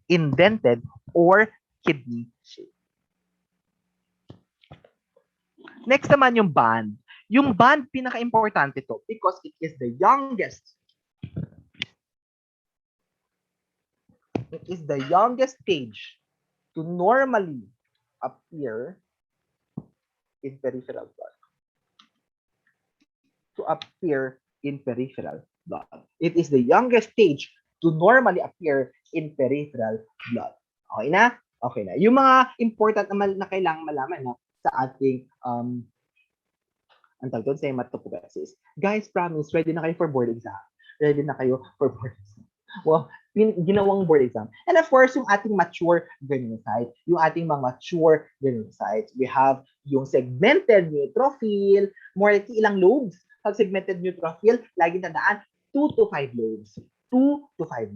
Indented or kidney shape. Next naman yung band. Yung band, pinaka-importante to because it is the youngest. It is the youngest stage to normally appear in peripheral blood. It is the youngest stage to normally appear in peripheral blood. Okay na? Okay na. Yung mga important na kailangan malaman sa ating ang tawag doon sa hematopoiesis. Guys, promise, ready na kayo for board exam. Well, ginawang board exam. And of course, yung ating mature granulocyte, we have yung segmented neutrophil, more like ilang lobes. Pag segmented neutrophil, laging tandaan, 2 to 5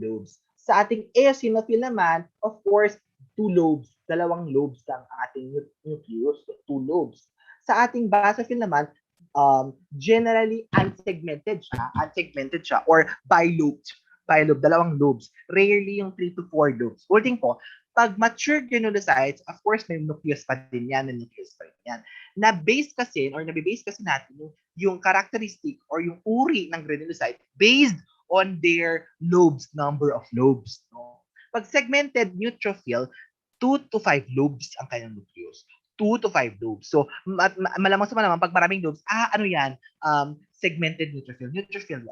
lobes. Sa ating eosinophil naman, of course, 2 lobes. 2 lobes lang ang ating nucleus, 2 lobes. Sa ating basophil naman, generally unsegmented siya or bilobed, 2 lobes. Rarely yung 3 to 4 lobes. Holding po, pag mature granulocytes, of course, may nucleus pa din yan. Nabi-base kasi natin yung characteristic or yung uri ng granulocyte based on their lobes, number of lobes. No? Pag segmented neutrophil, 2 to 5 lobes ang kanyang nucleus. 2 to 5 lobes. So, malamang sa malamang, pag maraming lobes, ano yan? Segmented neutrophil.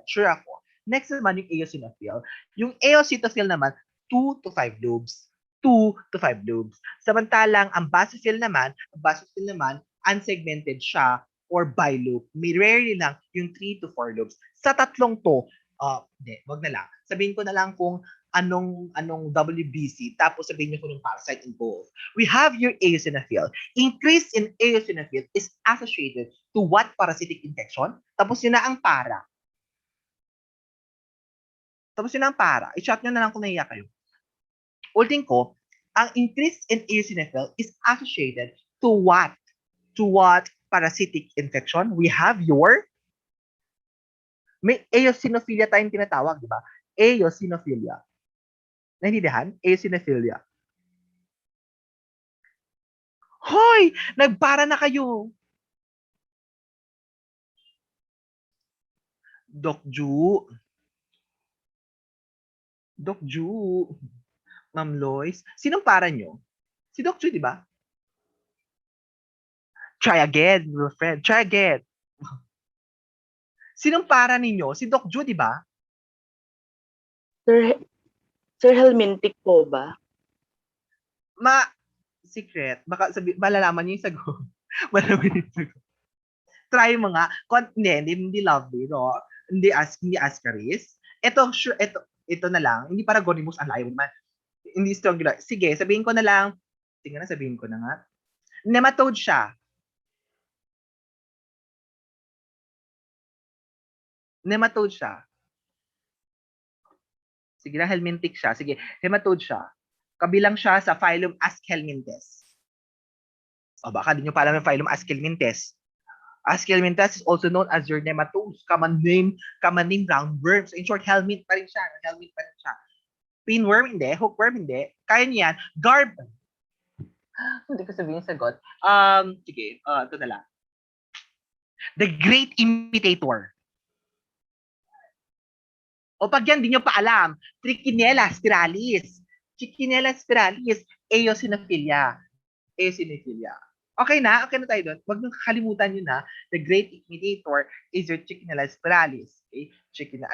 Sure ako. Next naman, yung eosinophil. Yung eosinophil naman, 2 to 5 lobes. Samantalang, ang basophil naman, unsegmented siya or bilobe. May rarely lang yung 3 to 4 lobes. Sa tatlong to, wag na lang. Sabihin ko na lang kung anong WBC, tapos sabihin niyo kung anong parasite involved. We have your eosinophil. Increase in eosinophil is associated to what parasitic infection? Tapos yun na ang para. I-chat nyo na lang kung nahiya kayo. Ulitin ko, ang increase in eosinophil is associated to what? To what parasitic infection? We have your May eosinophilia tayong tinatawag, di ba? Eosinophilia. Naintindihan? Eosinophilia. Hoy! Nagpara na kayo! Doc Ju. Doc Ju. Ma'am Lois. Sinong para nyo? Si Doc Ju, di ba? Try again, your friend. Try again. Sinong para ninyo? Si Doc Ju, di ba? Sir, Sir Helmintic po ba? Secret. Baka malalaman niyo yung sagot. Malalaman niyo yung sagot. Try mo nga. Hindi lovely, no? Hindi Ascaris. Ito na lang. Hindi Paragonimus, alayo naman. Hindi strong. Sige, sabihin ko na lang. Sige na, sabihin ko na nga. Nematode siya. Nematode siya. Sige na, helmintic siya. Sige, nematode siya. Kabilang siya sa phylum Aschelmintes. O baka din nyo pa alam yung phylum Aschelmintes. Aschelmintes is also known as your nematodes, common name roundworms. In short, helminth pa rin siya. Helminth pa rin siya. Pinworm, hindi. Hookworm, hindi. Kaya niyan. Hindi ko sabihin sagot. Sige, ito na lang. The Great Imitator. O pag yan, di nyo pa alam. Trichinella spiralis. Trichinella spiralis, eosinophilia. Eosinophilia. Okay na tayo doon. Huwag nyo kakalimutan yun na. The Great Imitator is your Trichinella spiralis. Okay?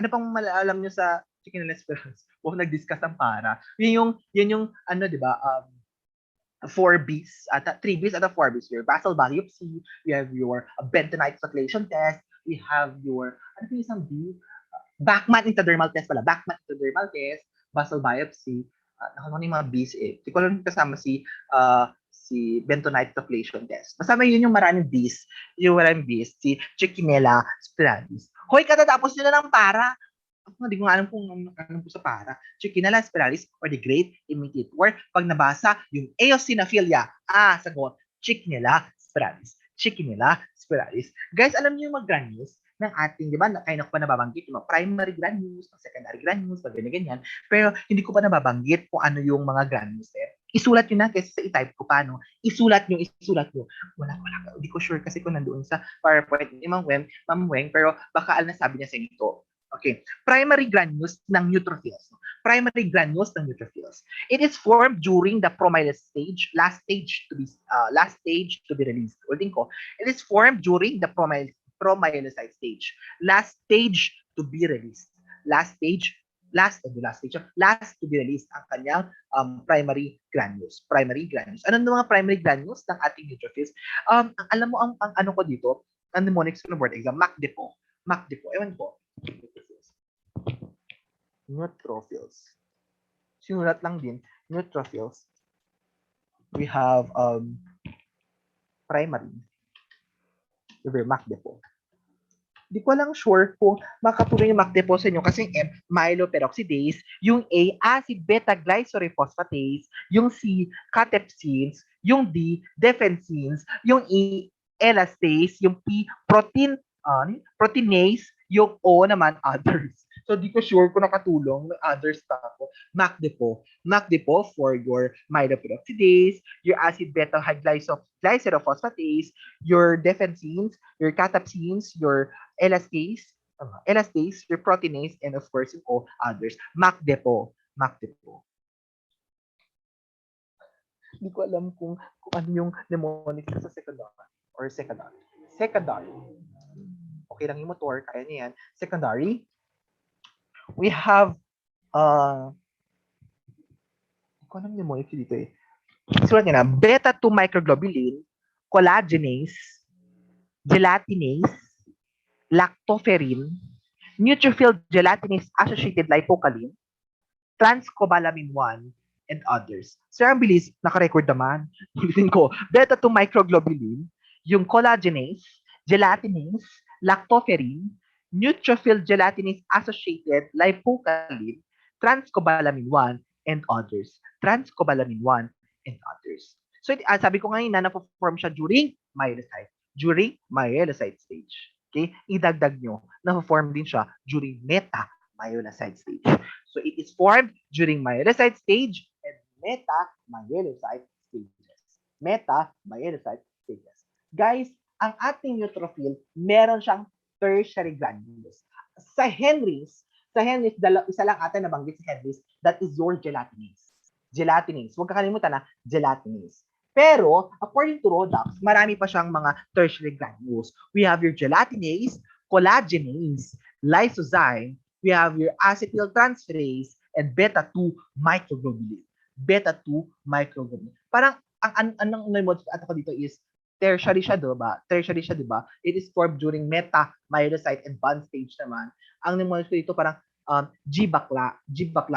Ano pang alam nyo sa Trichinella spiralis? Huwag nag-discuss ang para. Yun yung di ba, 4Bs, 3Bs at 4Bs. Your basal biopsy, you have your bentonite circulation test, we have your, ano yung isang B? Bachman intradermal test pala. Bachman intradermal test, basal biopsy, ano yung mga Bs eh. Hindi ko lang kasama si bentonite circulation test. Masama yun yung maraming Bs. Yung maraming Bs, si Trichinella spiralis. Hoy, katatapos nyo na ng para. Hindi ko alam kung ano po sa para. Trichinella spiralis or the Great Imitator. Pag nabasa, yung eosinophilia. Sagot. Trichinella spiralis. Trichinella spiralis. Guys, alam niyo yung mag-granules ng ating, di ba, kayo na ko pa nababanggit, yung mga primary granules, mga secondary granules, mga ganyan-ganyan. Pero hindi ko pa nababanggit kung ano yung mga granules eh. Isulat nyo na kasi sa i-type ko paano. Isulat nyo. Wala. Hindi ko sure kasi kung nandoon sa PowerPoint ni Ma'am Weng, pero baka nasabi niya sa inyo. Okay. Primary granules ng neutrophils. Primary granules ng neutrophils. It is formed during the promyelocyte stage, last stage to be released. Ulitin ko, it is formed during the promyelocyte stage, last stage to be released. Last to be released ang kanyang primary granules. Ano mga primary granules ng ating neutrophils? Alam mo ang ano ko dito, ang mnemonics ng board exam, MacDepo. Ewan ko. Neutrophils. Sinulat lang din, neutrophils. We have primary. MacDepo. Di ko lang sure kung makatulong yung MacDepo sa inyo kasi yung M, myeloperoxidase, yung A, acid beta-glycerylphosphatase, yung C, catepsins, yung D, defensins, yung E, elastase, yung P, proteinase, yung O naman, others. So, di ko sure kung nakatulong ng others pa ako. MacDepo for your myeloperoxidase, your acid beta-glycerylphosphatase, your defensins, your catepsins, your elastase, your proteinase, and of course, yung O, others. MacDepo. Hindi ko alam kung ano yung mnemonic sa secondary. Okay lang yung motor, kaya niya yan. Secondary, we have, hindi ko alam yung mnemonic dito eh. Sulat niya na, beta-2 microglobulin, collagenase, gelatinase, lactoferrin, neutrophil gelatinase associated lipocalin, transcobalamin 1, and others. Sir, ang bilis, naka-record naman. Ulitin ko, beta-2 microglobulin, yung collagenase, gelatinase, lactoferrin, neutrophil gelatinase associated lipocalin, transcobalamin 1, and others. Transcobalamin 1 and others. So, sabi ko ngayon na napo-form siya during myelocyte stage. Okay? Idagdag nyo, na-form din siya during meta-myelocyte stage. So it is formed during myelocyte stage and meta-myelocyte stages. Meta-myelocyte stages. Guys, ang ating neutrophil, meron siyang tertiary granules. Sa Henry's, isa lang ata nabanggit sa Henry's, that is your gelatinase. Gelatinase. Huwag kakalimutan na, gelatinase. Pero, according to Rodax, marami pa siyang mga tertiary granules. We have your gelatinase, collagenase, lysozyme, we have your acetyltransferase, and beta-2 microglobulin. Beta-2 microglobulin. Parang, anong mo at ako dito is, tertiary siya, diba? Tertiary siya, diba? It is formed during meta-myelocyte advanced stage naman. Ang pneumonics ko dito parang G bakla,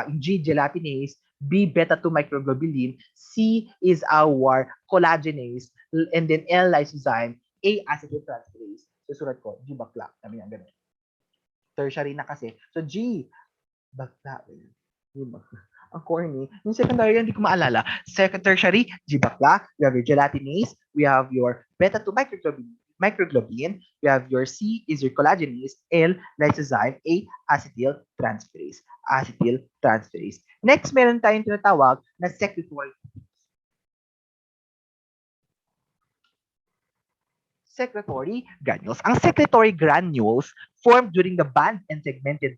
yung G gelatinase, B beta-2 microglobulin, C is our collagenase, and then L lysozyme, A acetyltransferase. Susulat ko, G bakla. Sabi niya, ganun. Tertiary na kasi. So G bakla. G bakla. Ang corny. Yung secondary, hindi ko maalala. Second tertiary, G bakla. We have your gelatinase. We have your beta-2 microglobulin. We have your C is your collagenase, L lysozyme, A acetyltransferase. Acetyltransferase. Next, meron tayong tinatawag na secretory granules. Ang secretory granules formed during the band and segmented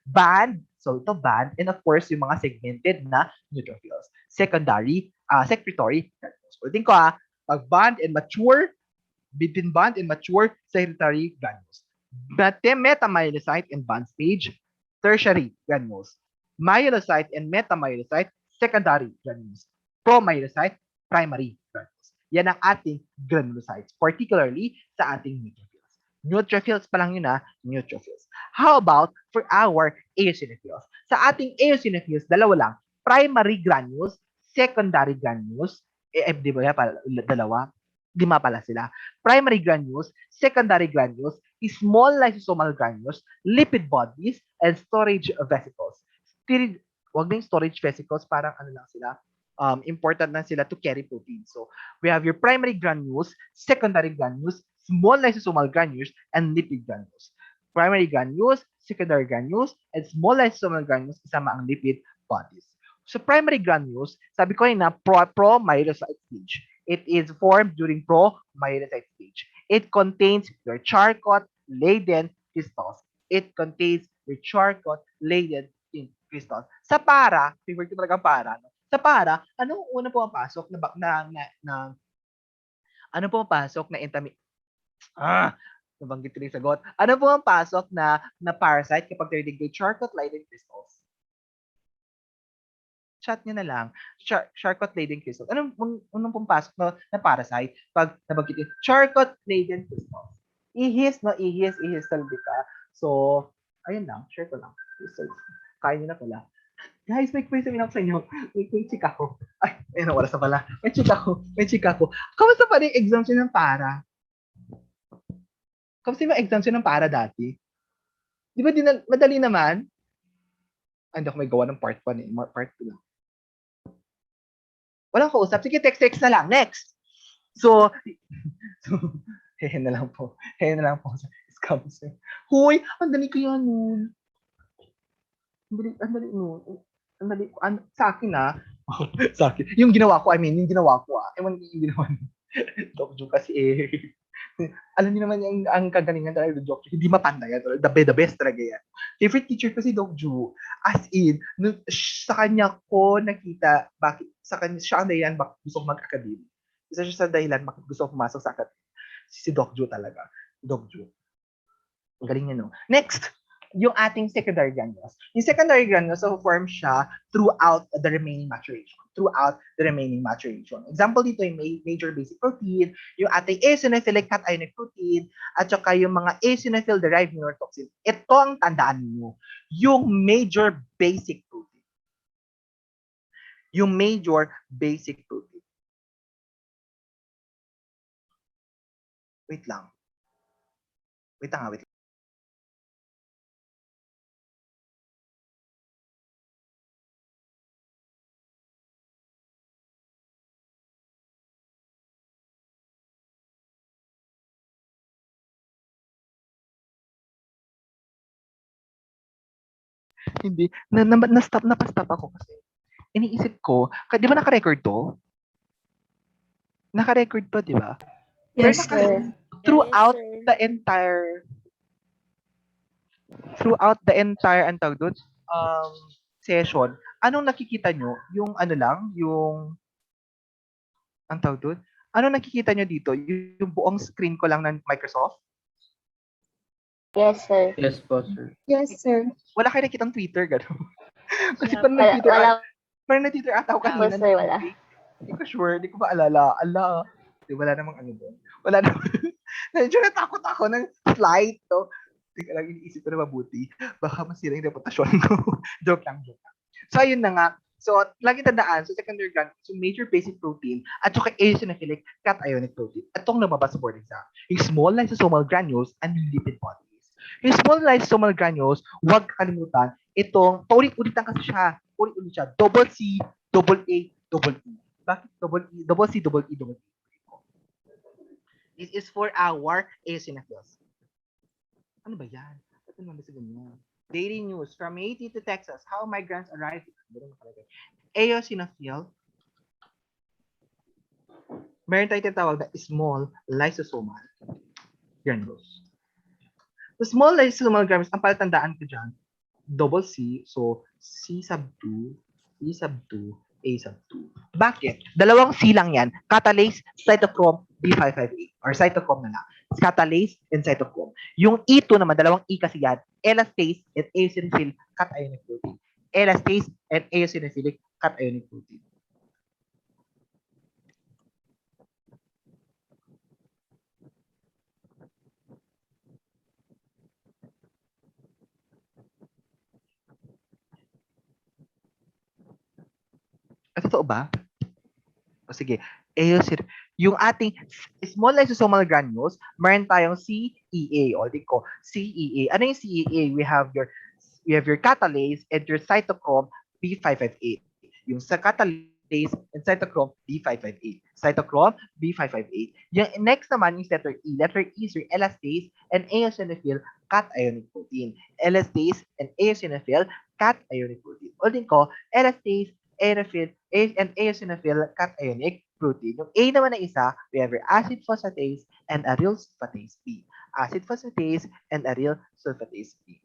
band. So ito band, and of course yung mga segmented na neutrophils. Secretory granules. Ulitin ko pag band and mature, between band and mature secretory granules. Metamyelocyte and band stage, tertiary granules. Myelocyte and metamyelocyte, secondary granules. Promyelocyte, primary granules. Yan ang ating granulocytes, particularly sa ating neutrophils. Neutrophils pa lang yun neutrophils. How about for our eosinophils? Sa ating eosinophils, dalawa lang. Primary granules, secondary granules, di ba dalawa? Lima pala sila. Primary granules, secondary granules, small lysosomal granules, lipid bodies, and storage vesicles. Wag na yung storage vesicles, parang ano lang sila, important na sila to carry protein. So, we have your primary granules, secondary granules, small lysosomal granules, and lipid granules. Primary granules, secondary granules, and small lysosomal granules, isama ang lipid bodies. So, primary granules, sabi ko na pro-myelocyte stage. It is formed during pro-myelocyte stage. It contains your Charcot-Leyden crystals. It contains your Charcot-Leyden crystals. Sa para, favorite ko talaga para, no? Sa para, anong una pumapasok ano pumapasok na nabanggit ko yung sagot. Ano pumapasok na parasite kapag tinitig yung Charcot-Leyden crystals? Chat nyo na lang. Charcot-Leyden crystals. Anong pumpasok na parasite pag nabanggit yung Charcot-Leyden crystals? Ihis salvita. So, ayun lang. Share ko lang. Kaya nyo na pala. Guys, may question ako sa inyo. May chika ko. Ay, ayun, wala sa pala. May chika ko. Kamusta pa rin exemption ng para? Kamusta yung exemption ng para dati? Di ba madali naman? Ay, hindi ako may gawa ng part 1 Part 2 lang. Walang kausap. Sige, text na lang. Next. So hehe na lang po. Sa scam. Hoy, ang dali ko yan nun. Ang dali nun. Sa akin sa akin. Yung ginawa ko. Ewan yung ginawa ni Doc Ju kasi alam niyo naman ang kagalingan talaga ng Doc Ju. Hindi mapantay yan. The best talaga yan. Favorite teacher ko si Doc Ju. As in, sa kanya ko nakita bakit sa kanya siya ang dahilan bakit gusto ko mag-academic. Isa siya sa dahilan bakit gusto ko pumasok sa academic. Si Doc Ju talaga. Doc Ju. Ang galing niya, no? Next, yung ating secondary granules. Yung secondary granules, so form siya throughout the remaining maturation. Example dito yung major basic protein, yung ating eosinophilic cationic protein, at saka yung mga eosinophil-derived neurotoxin. Ito ang tandaan niyo. Yung major basic protein. Wait lang. Hindi. Na-stop ako kasi iniisip ko, di ba naka-record to? Naka-record to, di ba? Pero Yes, naka, sir. throughout the entire ang tawag doon, session, anong nakikita nyo? Yung ano lang, yung ang tawag doon? Ano nakikita nyo dito? Yung buong screen ko lang ng Microsoft? Yes, sir. Yes po, sir. Yes, sir. Wala kayo nakitang Twitter, gano'n? Kasi parang nag-Twitter ata ako po, kanina. sir, wala. Hindi ko sure, hindi ko maalala. Wala namang ano doon. Wala namang, medyo natakot ako ng slide to. Hindi ko lang iniisip ko na mabuti. Baka masira yung reputasyon ko. joke lang. So, ayun na nga. So, lagi tandaan, so secondary gland, so major basic protein, at saka eosinophilic cationic protein. Itong lumabas sa board exam. Yung small lysosomal granules and lipid bodies. Yung small lysosomal granules, huwag kalimutan, itong, paulit-ulitan kasi siya. Paulit-ulit siya. Double C, double A, double E. Bakit double E, double C, double E, double E? This is for our eosinophils. Ano ba yan? Ba't naman sa ganyan? Daily news from Haiti to Texas. How migrants arrive. Eosinophil. Meron tayong tinatawag na small lysosomal granules. The small lysosomal granules, ang palatandaan ko dyan, double C, so C sub 2, E sub 2, A sub 2. Bakit? Dalawang C lang yan. Catalase, cytochrome, B558. Or cytochrome na lang. Catalase and cytochrome. Yung E2 naman, dalawang E kasi yan. Elastase and eosinophil cationic protein. Elastase and eosinophilic cationic protein. Totoo ba? O sige, yung ating small lysosomal granules, meron tayong CEA. O di ko, CEA. Ano yung CEA? We have your catalase and your cytochrome B558. Yung sa catalase and cytochrome B558. Cytochrome B558. Yung next naman yung letter E. Letter E is your elastase and eosinophil cationic protein. Elastase and eosinophil cationic protein. Ulitin ko, elastase, eosinophil, and eosinophil cationic protein. Yung A naman na isa, we have your acid phosphatase and aryl sulfatase B. Acid phosphatase and aryl sulfatase B.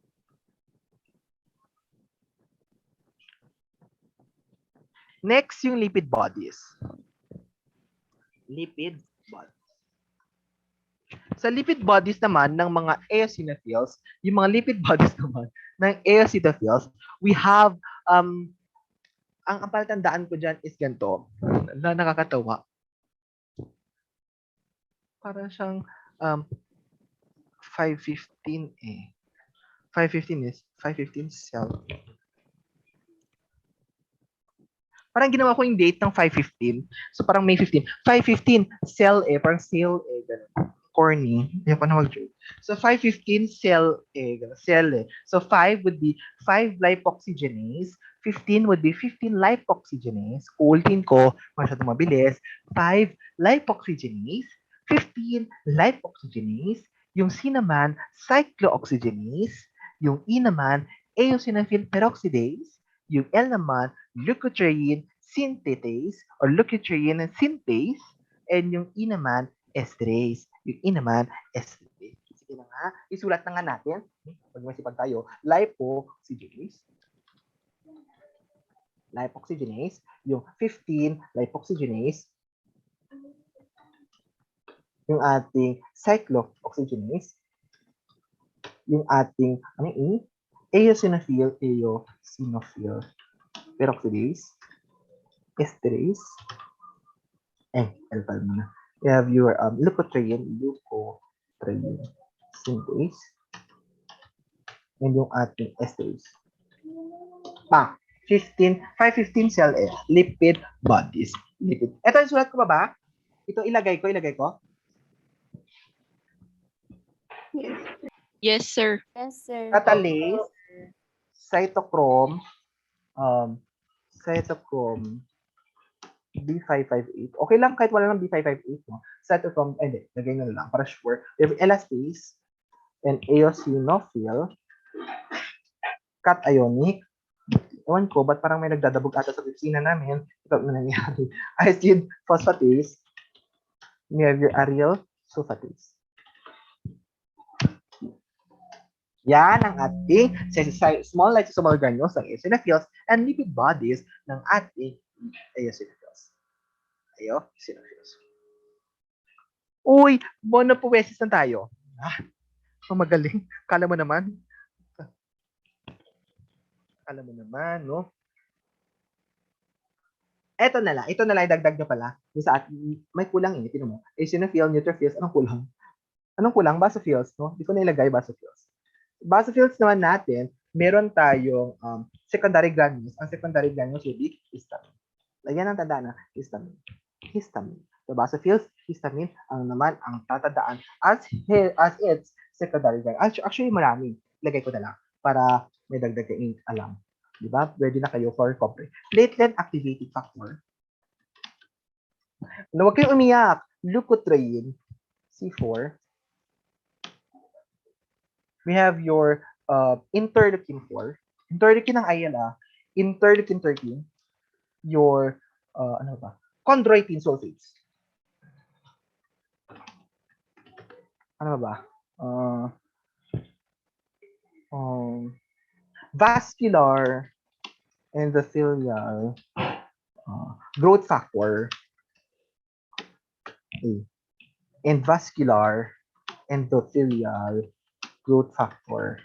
Next, yung lipid bodies. Lipid bodies. Sa lipid bodies naman ng mga eosinophils, yung mga lipid bodies naman ng eosinophils, we have ang palatandaan ko dyan is ganito, na nakakatawa. Para siyang 515 eh. 515 cell. Parang ginawa ko yung date ng 515. So parang May 15. 515 cell eh. Parang cell eh. Ganun. Corny. Hindi pa na mag-joke. So 515 cell eh. Ganun. Cell eh. So 5 would be 5 lipoxygenase. 15 would be 15 lipoxygenase. Ulitin ko, masyadong mabilis. 5 lipoxygenase. 15 lipoxygenase. Yung C naman, cyclooxygenase. Yung E naman, eosinophil peroxidase. Yung L naman, leukotriene synthetase or leukotriene synthase. And yung E naman, esterase. Yung E naman, esterase. Sige na nga, isulat na nga natin. Pag masipag tayo, lipoxygenase. Lipoxygenase. Yung 15, lipoxygenase. Yung ating cyclooxygenase. Yung ating, ano yung E? Eosinophil peroxidase, esterase, L5 muna. You have your leukotriene synthase, and yung ating esterase. 515 cell lipid bodies. Lipid. Ito yung sulat ko ba? Ito ilagay ko. Yes, sir. Yes, sir. Catalase, cytochrome B558. Okay lang kahit wala ng B558, no? Cytochrome, hindi, lagay na lang para sure. We have elastase and eosinophil Cationic. Ewan ko, ba't parang may nagdadabog ata sa opisina namin? Ito na nangyari. Acid phosphatase. We have your aryl sulfatase. Yan ang ating small lysosomal granules ng eosinophils and lipid bodies ng ating eosinophils. Eosinophils. Uy, monopoiesis na tayo. Magaling. Kala mo naman, no? Ito na lang dagdag nyo pala. Yung sa ating, may kulang tinan mo. Eosinophil, neutrophils, anong kulang? Anong kulang? Basophils, no? Di ko na ilagay basophils. Basophils naman natin, meron tayong secondary granules. Ang secondary granules will be histamine. Lagyan ang tanda na, histamine. So basophils, histamine, ang naman ang tatandaan as its secondary granules. Actually, marami. Lagay ko na lang para may dagdag kayong alam. Diba? Ready na kayo for compre. Platelet activating factor. Na huwag kayong umiyak. Leukotriene, C4. We have your interleukin 4. Interleukin ng ILA. Interleukin 13. Your, chondroitin sulfates. Ano ba? Vascular endothelial growth factor. And vascular endothelial growth factor.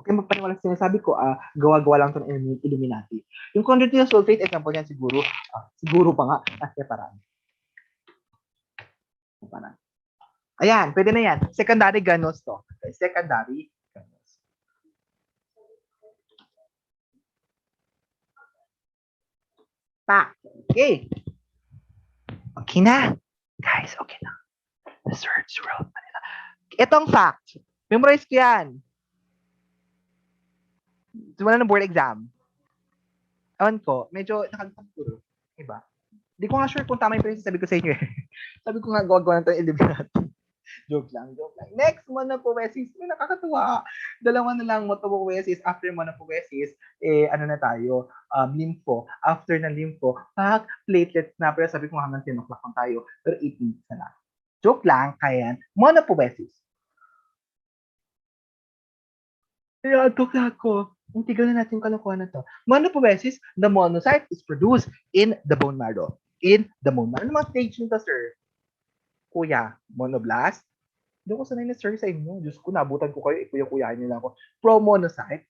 Okay, magpaniwala sa sinasabi ko, gawa-gawa lang ito ng Illuminati. Yung chondroitin sulfate, example yan siguro pa nga, separate. Ayan, pwede na yan. Secondary granules to. Okay, secondary granules. Okay. Okay na. Guys, okay na. The third world Manila. Itong fact, memorize ko yan. Wala ng board exam. Ewan ko, medyo nakagpapuro. Diba? Di ko nga sure kung tama yung sabi ko sa inyo eh. Sabi ko nga, gawa-gawa na ito Illuminati. Joke lang. Next, monopoiesis. May nakakatuwa. Dalawa na lang monopoiesis. After monopoiesis, ano na tayo? Lympho. After na lympho, platelets na. Pero sabi ko hanggang 10 o'clock lang tayo. Pero 8 minutes na lang. Joke lang. Kaya, monopoiesis. Kaya, joke lang ako. Tignan na natin yung kalokohan na to. Monopoiesis, the monocyte is produced in the bone marrow. Ano mga stage nito, sir? Kuya, monoblast. Hindi ko sanay na sir sa inyo. Diyos ko, nabutan ko kayo. Kuya-kuyahin nila ako. Pro-monocyte.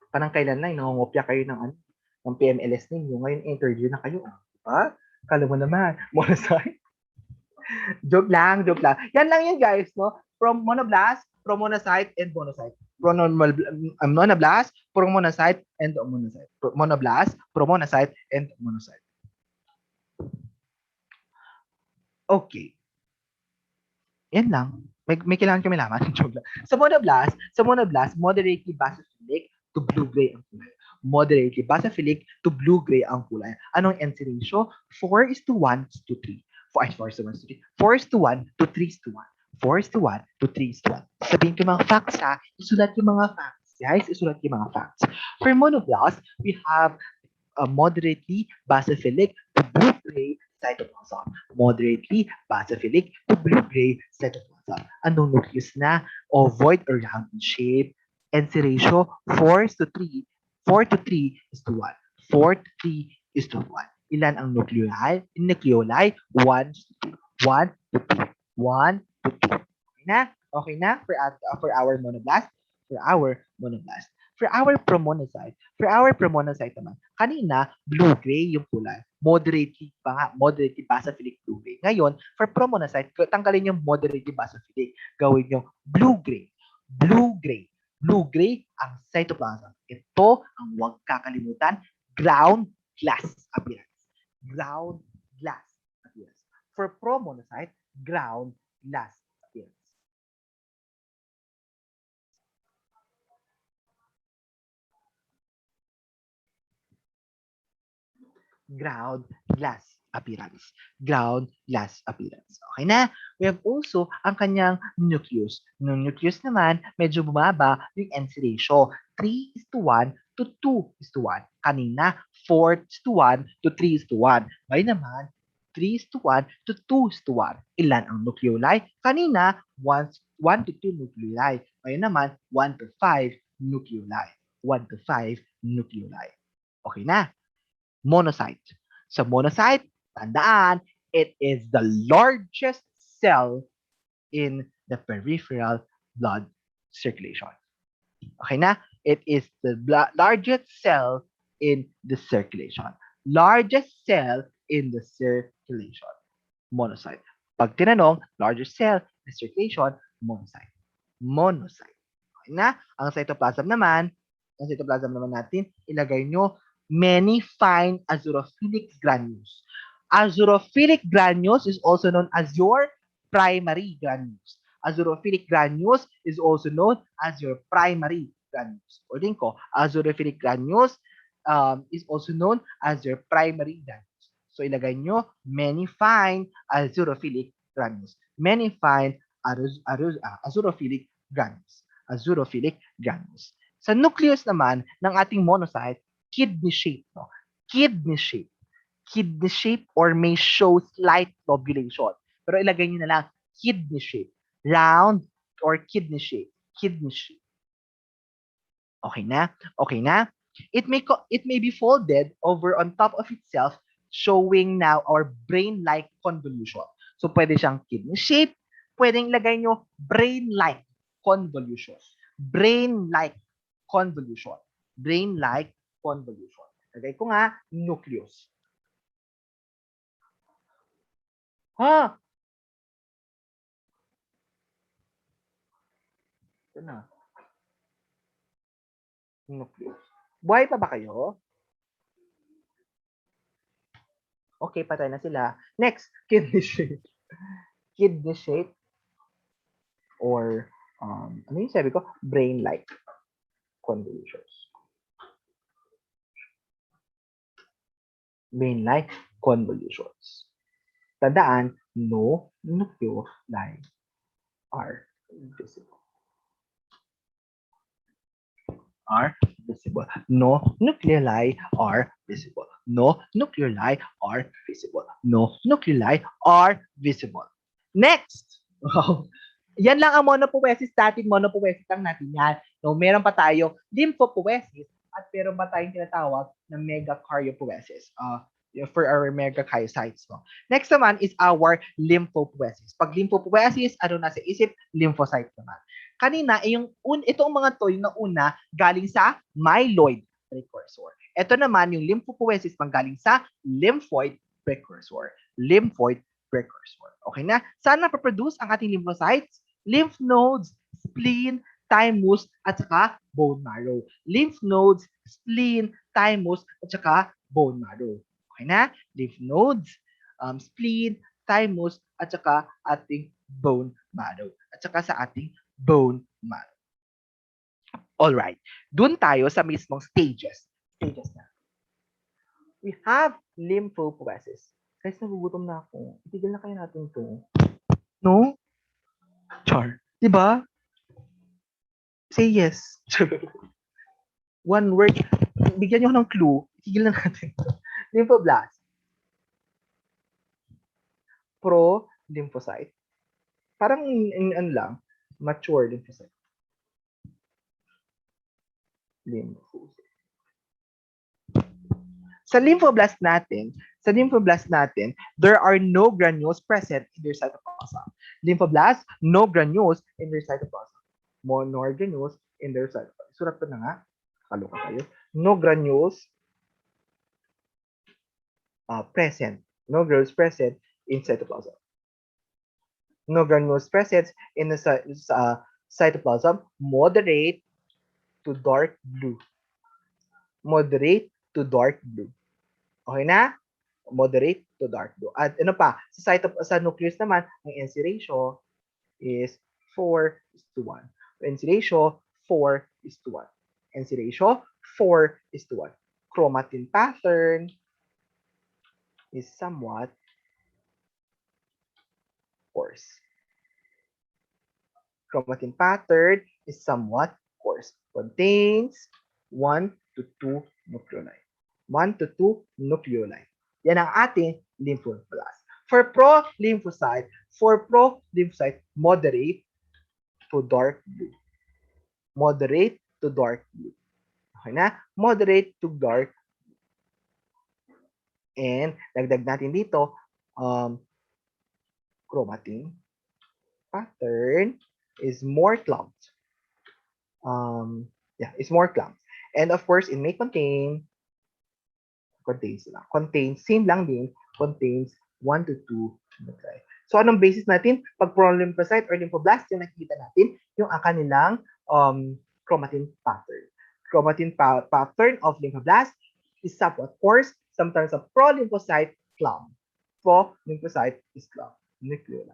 Parang kailan lang, nangungopya kayo ng PMLS ninyo. Ngayon, interview na kayo. Diba? Kala mo naman, monocyte. joke lang. Yan lang yun, guys. No? From monoblast, pro-monocyte, and monocyte. Monoblast, pro-monocyte, and monocyte. Monoblast, pro-monocyte, and monocyte. Okay. Yan lang. May kailangan kami laman. Sa monoblast, moderately basophilic to blue-gray ang kulay. Moderately basophilic to blue-gray ang kulay. Anong NC ratio? 4:1:3. 4:1 to 3:1. 4:1 to 3:1. Sabihin ko mga facts ha. Isulat yung mga facts. Guys, isulat yung mga facts. For monoblast, we have a moderately basophilic to blue-gray cytoplasm. Moderately basophilic to blue-gray cytoplasm. Anong nucleus na? Ovoid or round in shape. NC ratio 4:3. 4:3:1. 4:3:1. Ilan ang nucleoli? Nucleoli 1:2. 1:2. 1:2. Okay na for our monoblast. For our promonocyte naman, kanina, blue-gray yung kulay. Moderately basophilic blue-gray. Ngayon, for promonocyte, tanggalin yung moderately basophilic. Gawin yung blue-gray. Blue-gray ang cytoplasm. Ito ang huwag kakalimutan, ground glass appearance. Ground glass appearance. For promonocyte, ground glass appearance. Ground glass appearance. Ground glass appearance. Okay na? We have also ang kanyang nucleus. Nung nucleus naman, medyo bumaba yung NC ratio. 3:1 to 2:1. Kanina, 4:1 to 3:1. Ngayon naman, 3:1 to 2:1. Ilan ang nucleoli? Kanina, 1 to 2 nucleoli. Ngayon naman, 1 to 5 nucleoli. 1 to 5 nucleoli. Okay na? Monocyte. Sa monocyte, tandaan, it is the largest cell in the peripheral blood circulation. Okay na? It is the largest cell in the circulation. Largest cell in the circulation. Monocyte. Pag tinanong, largest cell in the circulation, monocyte. Monocyte. Okay na? Ang cytoplasm naman natin, ilagay nyo many fine azurophilic granules. Azurophilic granules is also known as your primary granules. Azurophilic granules is also known as your primary granules. Ulitin ko, azurophilic granules is also known as your primary granules. So ilagay nyo many fine azurophilic granules. Many fine azurophilic granules. Azurophilic granules. Sa nucleus naman ng ating monocyte, kidney shape. No? Kidney shape. Kidney shape or may show slight lobulation. Pero ilagay nyo na lang kidney shape. Round or kidney shape. Kidney shape. Okay na? Okay na? It may be folded over on top of itself, showing now our brain-like convolution. So pwede siyang kidney shape, pwedeng ilagay nyo brain-like convolution. Brain-like convolution. Brain-like convolution. Lagay ko nga nucleus. Ha? Ito na. Nucleus. Buhay pa ba kayo? Okay, patay na sila. Next, kidney shape. Kidney shape or ano yung sabi ko? Brain-like convolutions. Brain-like convolutions. Tandaan, no nucleoli are visible. Are visible. No nucleoli are visible. No nucleoli are visible. No nucleoli are visible. Next! Wow. Yan lang ang monopoiesis natin. Monopoiesis lang natin yan. No, meron pa tayong lymphopoiesis at meron pa tayong tinatawag na megakaryopoiesis for our megakaryocytes. No? Next naman is our lymphopoiesis. Pag lymphopoiesis, ano nasa isip? Lymphocyte naman. Kanina, itong mga to, yung una, galing sa myeloid precursor. Ito naman, yung lymphopoiesis, galing sa lymphoid precursor. Lymphoid precursor. Okay na? Saan napaproduce ang ating lymphocytes? Lymph nodes, spleen, thymus, at saka bone marrow. Lymph nodes, spleen, thymus, at saka bone marrow. Okay na? Lymph nodes, spleen, thymus, at saka ating bone marrow. At saka sa ating bone marrow. Alright. Doon tayo sa mismong stages. Stages na. We have lymphopoiesis. Guys, nagugutom na ako. Itigil na kayo natin to. No? Char. Diba? Say yes. One word. Bigyan niyo ako ng clue. Itigil na natin to. Lymphoblast. Pro-lymphocyte. Parang ano lang. Mature lymphocyte. Lymphocyte. Sa lymphoblast natin, there are no granules present in their cytoplasm. Lymphoblast, no granules in their cytoplasm. Nor granules in their cytoplasm. Surat ko na nga. Kaloka kayo. No granules present. No granules present in cytoplasm. No granules present in the cytoplasm. Moderate to dark blue. Moderate to dark blue. Okay na? Moderate to dark blue. At ano pa, sa nucleus naman, ang NC ratio is 4:1. NC ratio, 4:1. NC ratio, 4:1. Chromatin pattern, is somewhat coarse. Chromatin pattern is somewhat coarse. Contains 1 to 2 nucleoli. 1 to 2 nucleoli. Yan ang ating lymphoblast. For pro-lymphocyte, moderate to dark blue. Moderate to dark blue. Okay na? Moderate to dark. And dagdag natin dito, chromatin pattern is more clumped. It's more clumped. And of course, it may contains, same lang din, contains 1 to 2 nuclei. So, anong basis natin? Pag pro-lymphocyte or lymphoblast, yung nakikita natin, yung kanilang chromatin pattern. Chromatin pattern of lymphoblast is somewhat coarse, sometimes a pro-lymphocyte clump. Pro-lymphocyte is clump. Nucleoli.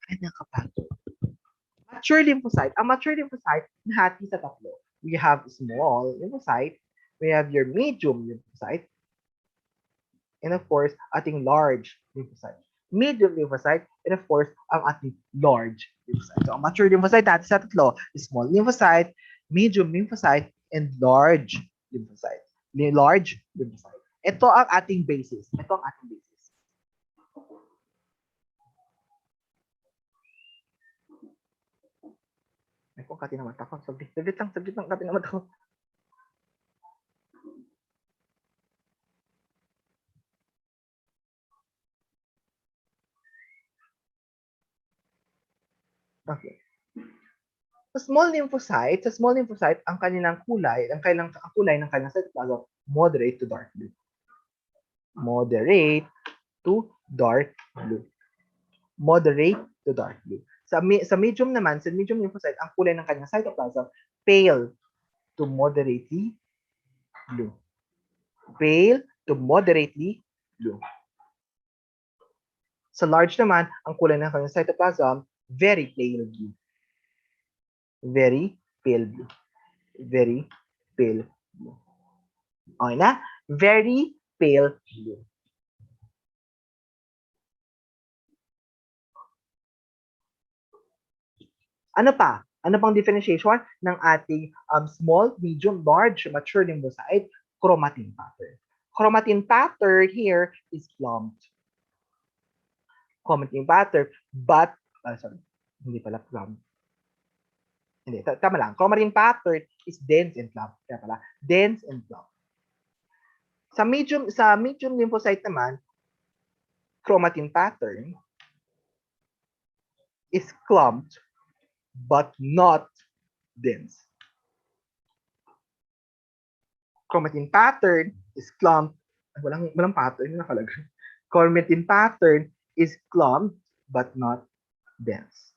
Kanyang kapattern. Mature lymphocyte. Ang mature lymphocyte, nahati sa tatlo. We have small lymphocyte, we have your medium lymphocyte, and of course, ating large lymphocyte. Medium lymphocyte, and of course, ang ating large lymphocyte. So, ang mature lymphocyte natin sa tatlo, small lymphocyte, medium lymphocyte, and large lymphocyte. Large lymphocyte. Ito ang ating basis. Ay, kung kati naman ako. Saglit lang, kati naman ako. Okay. Sa small lymphocyte, ang kanilang kulay, ang kulay ng kanilang cytoplasm, moderate to dark blue. Moderate to dark blue. Moderate to dark blue. Sa medium naman, sa medium lymphocyte, ang kulay ng kanyang cytoplasm, pale to moderately blue. Pale to moderately blue. Sa large naman, ang kulay ng kanyang cytoplasm, very pale blue. Very pale blue. Very pale blue. Okay na? Very pale blue. Ano pa? Ano pang differentiation ng ating small, medium, large, mature lymphocyte? Chromatin pattern. Chromatin pattern here is clumped. Chromatin pattern, but, hindi pala clumped. Hindi, tama lang. Chromatin pattern is dense and clumped. Kaya pala, dense and clumped. Sa medium lymphocyte naman, chromatin pattern is clumped but not dense. Chromatin pattern is clumped. Walang pattern na nakalagay. Chromatin pattern is clumped but not dense.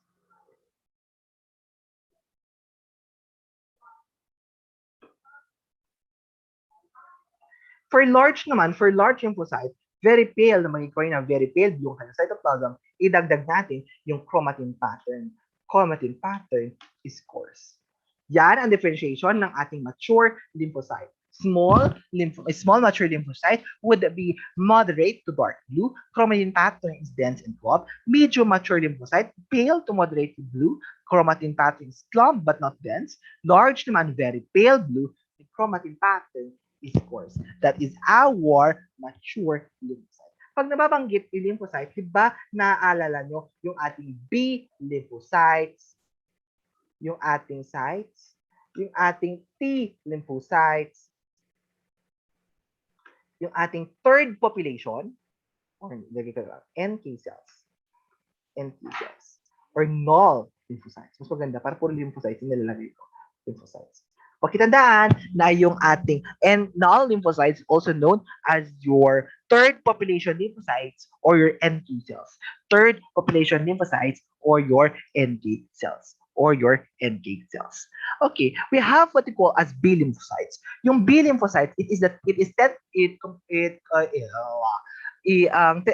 For large lymphocyte, very pale na magiging na very pale blue ang cytoplasm, idagdag natin yung chromatin pattern. Chromatin pattern is coarse. Yan ang differentiation ng ating mature lymphocyte. Small mature lymphocyte would be moderate to dark blue. Chromatin pattern is dense and clumped. Medium mature lymphocyte, pale to moderate to blue. Chromatin pattern is clumped but not dense. Large naman, very pale blue. The chromatin pattern is coarse. That is our mature lymphocyte. Pag nababanggit yung lymphocyte, di ba naaalala nyo yung ating B lymphocytes, yung ating sites, yung ating T lymphocytes, yung ating third population, or NK cells, or null lymphocytes. Mas maganda, para puro lymphocytes yung nilalagay ko. Lymphocytes. Pakitandaan na yung ating null lymphocytes, also known as your third population lymphocytes or your NK cells. Third population lymphocytes or your NK cells. Okay, we have what we call as B lymphocytes. Yung B lymphocytes,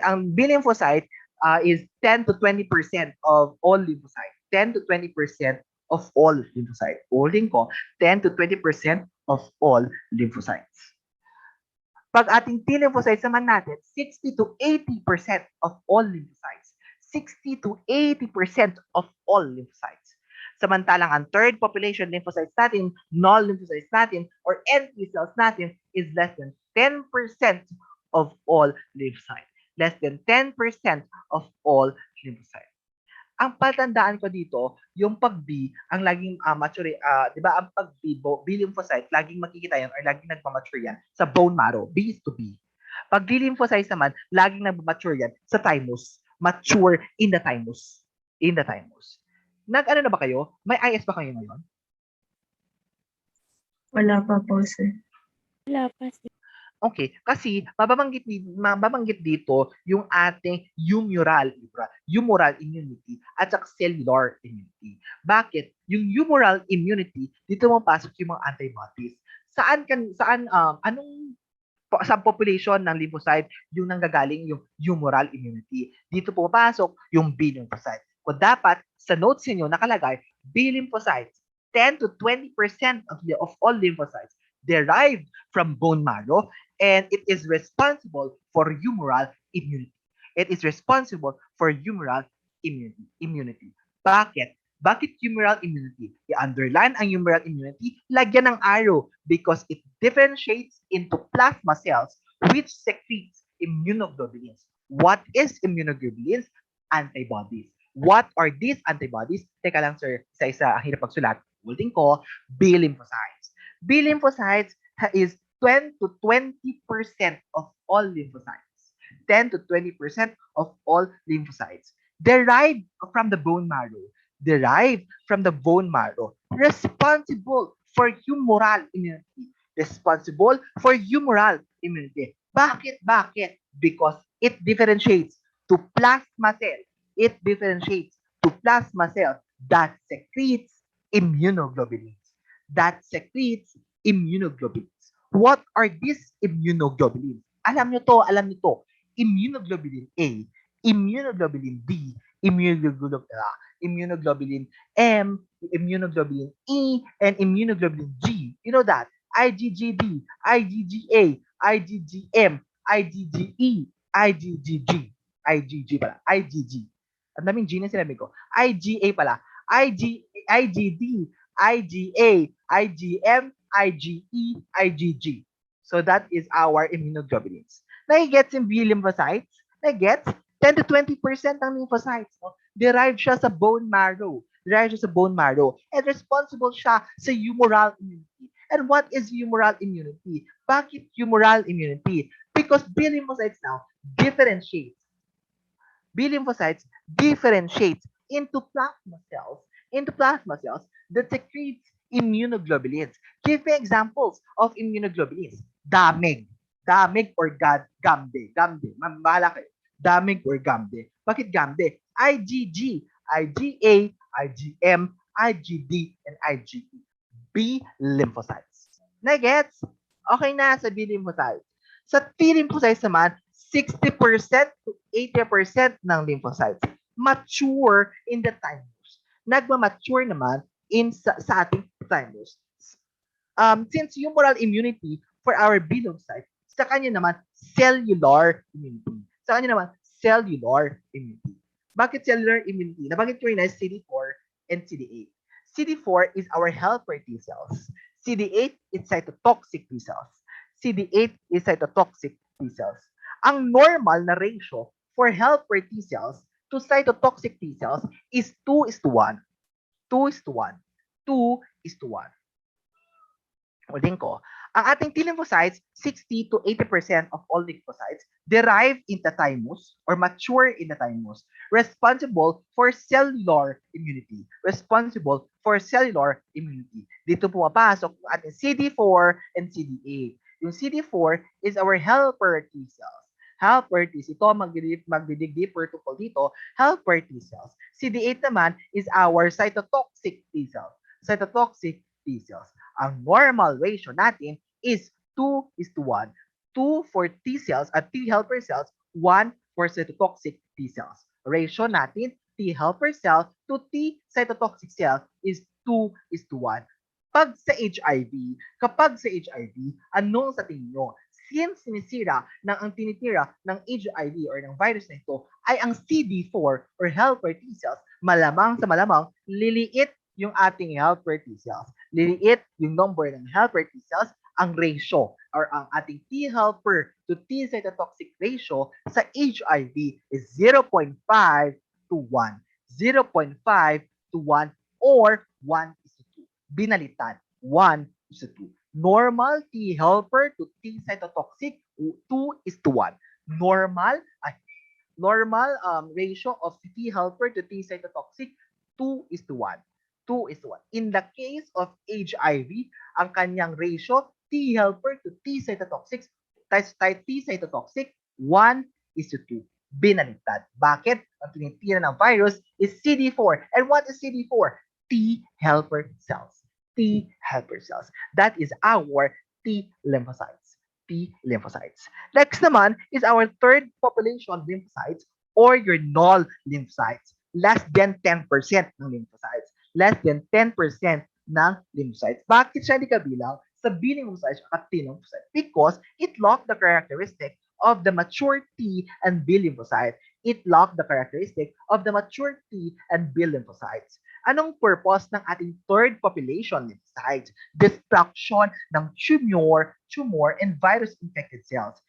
ang B lymphocyte is 10 to 20% of all lymphocytes. 10 to 20% of all lymphocytes. Ulitin ko, 10 to 20% of all lymphocytes. Pag ating T lymphocytes naman natin, 60 to 80% of all lymphocytes. 60 to 80% of all lymphocytes. Samantalang ang third population lymphocytes natin, null lymphocytes natin, or NK cells natin is less than 10% of all lymphocytes. Less than 10% of all lymphocytes. Ang patandaan ko dito, yung pag-B, ang laging mature, di ba, ang pag-B, B lymphocyte, laging makikita yan or laging nagmamature yan sa bone marrow, B is to B. Pag D lymphocytes naman, laging nagmamature yan sa thymus, mature in the thymus. In the thymus. Nag-ano na ba kayo? May IS ba kayo ngayon? Wala pa po, sir. Wala pa, sir. Okay, kasi mababanggit dito yung ating humoral immunity at saka cellular immunity. Bakit? Yung humoral immunity, dito mapasok yung mga antibodies. Anong sa population ng lymphocyte yung nanggagaling yung humoral immunity? Dito pumapasok yung B lymphocyte. Kung dapat, sa notes niyo nakalagay, B lymphocytes, 10 to 20% of all lymphocytes derived from bone marrow, and it is responsible for humoral immunity. It is responsible for humoral immunity. Bakit? Bakit humoral immunity? I-underline ang humoral immunity, lagyan ng arrow because it differentiates into plasma cells which secretes immunoglobulins. What is immunoglobulins? Antibodies. What are these antibodies? Teka lang, sir. Isa-isa, ang hirap pagsulat. Ulitin ko, B lymphocytes. B lymphocytes is 10 to 20% of all lymphocytes. 10 to 20% of all lymphocytes derived from the bone marrow. Derived from the bone marrow. Responsible for humoral immunity. Responsible for humoral immunity. Bakit? Bakit? Because it differentiates to plasma cells. It differentiates to plasma cells that secretes immunoglobulins. That secretes immunoglobulins. What are these immunoglobulins? Alam nyo to. Immunoglobulin A, immunoglobulin B, immunoglobulin M, immunoglobulin E, and immunoglobulin G. You know that? IgGD, IgGA, IgGM, IgGE, IgGG. IgG pala. IgG. Ang daming G na sinabi ko. IgA pala. IgD, IgA, IgM, IgE, IgG. So that is our immunoglobulins. Nagigets yung B lymphocytes? Nagigets? 10 to 20% ng lymphocytes. No? Derived siya sa bone marrow. And responsible siya sa humoral immunity. And what is humoral immunity? Bakit humoral immunity? Because B lymphocytes now differentiates. B lymphocytes differentiates into plasma cells that secretes immunoglobulins. Give me examples of immunoglobulins. Damig or gambe. Mahala kayo. Damig or gambe. Bakit gambe? IgG, IgA, IgM, IgD, and IgE. B lymphocytes. Nagets? Okay na sa B lymphocytes. Sa T lymphocytes naman, 60% to 80% ng lymphocytes mature in the thymus. Nagmamature naman sa ating thymus. Since humoral immunity for our B lymphocytes, sa kanya naman cellular immunity. Bakit cellular immunity? Nabanggit ko rin na CD4 and CD8. CD4 is our helper T cells. CD8 is cytotoxic T cells. CD8 is cytotoxic T cells. Ang normal na ratio for helper T cells to cytotoxic T cells is 2:1. 2:1. 2:1. Ulitin ko, ang ating T lymphocytes, 60 to 80% of all lymphocytes derive in the thymus or mature in the thymus, responsible for cellular immunity. Dito pumapasok ang ating CD4 and CD8. Yung CD4 is our helper T cells. Ito magdidig deeper to dito, helper T cells. CD8 naman is our cytotoxic T cells. Ang normal ratio natin is 2:1. 2 for T cells at T helper cells, 1 for cytotoxic T cells. Ratio natin, T helper cell to T cytotoxic cell is 2:1. Kapag sa HIV, anong sa tingin nyo? Since ang tinitira ng HIV or ng virus na ito ay ang CD4 or helper T cells, malamang sa malamang, liliit yung ating helper T cells. Liliit yung number ng helper T cells, ang ratio or ang ating T helper to T cytotoxic ratio sa HIV is 0.5 to 1. 0.5 to 1 or 1:2. Binalitan, 1:2. Normal T helper to T cytotoxic, 2:1. Normal ratio of T helper to T cytotoxic, 2:1. 2:1. In the case of HIV, ang kanyang ratio, T helper to T cytotoxic, T cytotoxic, 1:2. Binaliktad. Bakit? Ang tinitira ng virus is CD4. And what is CD4? T helper cells. T helper cells. That is our T lymphocytes. T lymphocytes. Next naman is our third population lymphocytes or your null lymphocytes. Less than 10% ng lymphocytes. Less than 10% ng lymphocytes. Bakit siya hindi kabilang sa B lymphocytes at T lymphocytes? Because it lacks the characteristic of the mature T and B lymphocyte. It lacks the characteristic of the mature T and B lymphocytes. Anong purpose ng ating third population lymphocytes? Destruction ng tumor and virus-infected cells.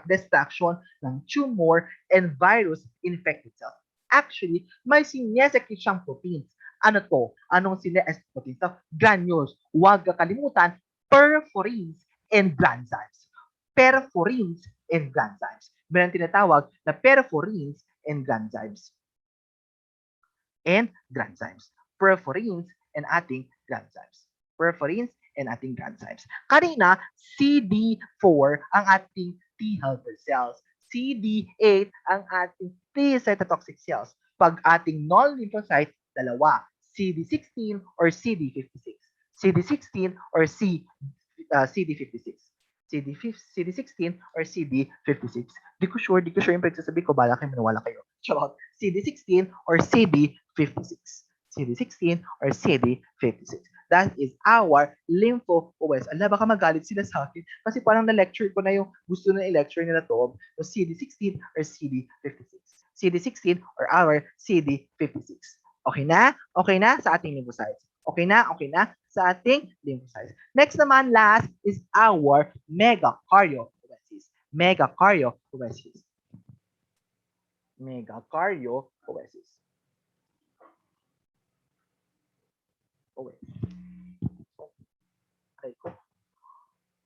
Destruction ng tumor and virus-infected cells. Actually, may sinesecrete siyang proteins. Ano to? Anong sinesecrete proteins? Granules. Huwag kakalimutan, perforins and granzymes. Perforins and granzymes. Meron tinatawag na perforins and granzymes. Perforins and ating granzymes. Perforins and ating granzymes. Kanina, CD4 ang ating T helper cells. CD8 ang ating T cytotoxic cells. Pag ating null lymphocyte, dalawa. CD16 or CD56. CD16 or CD56. CD16 or CD56. Di ko sure yung pagsasabi ko, bala kayo, manawala kayo. Charot. CD16 or CD56. CD16 or CD56. That is our lympho-OS. Ala, baka magalit sila sa akin kasi parang na-lecture ko na yung gusto na i-lecture nila to. So CD16 or CD56. CD16 or our CD56. Okay na? Okay na sa ating lymphocytes. Okay na sa ating lymphocytes. Next naman, last is our megakaryopoiesis. Megakaryopoiesis. Megakaryopoiesis.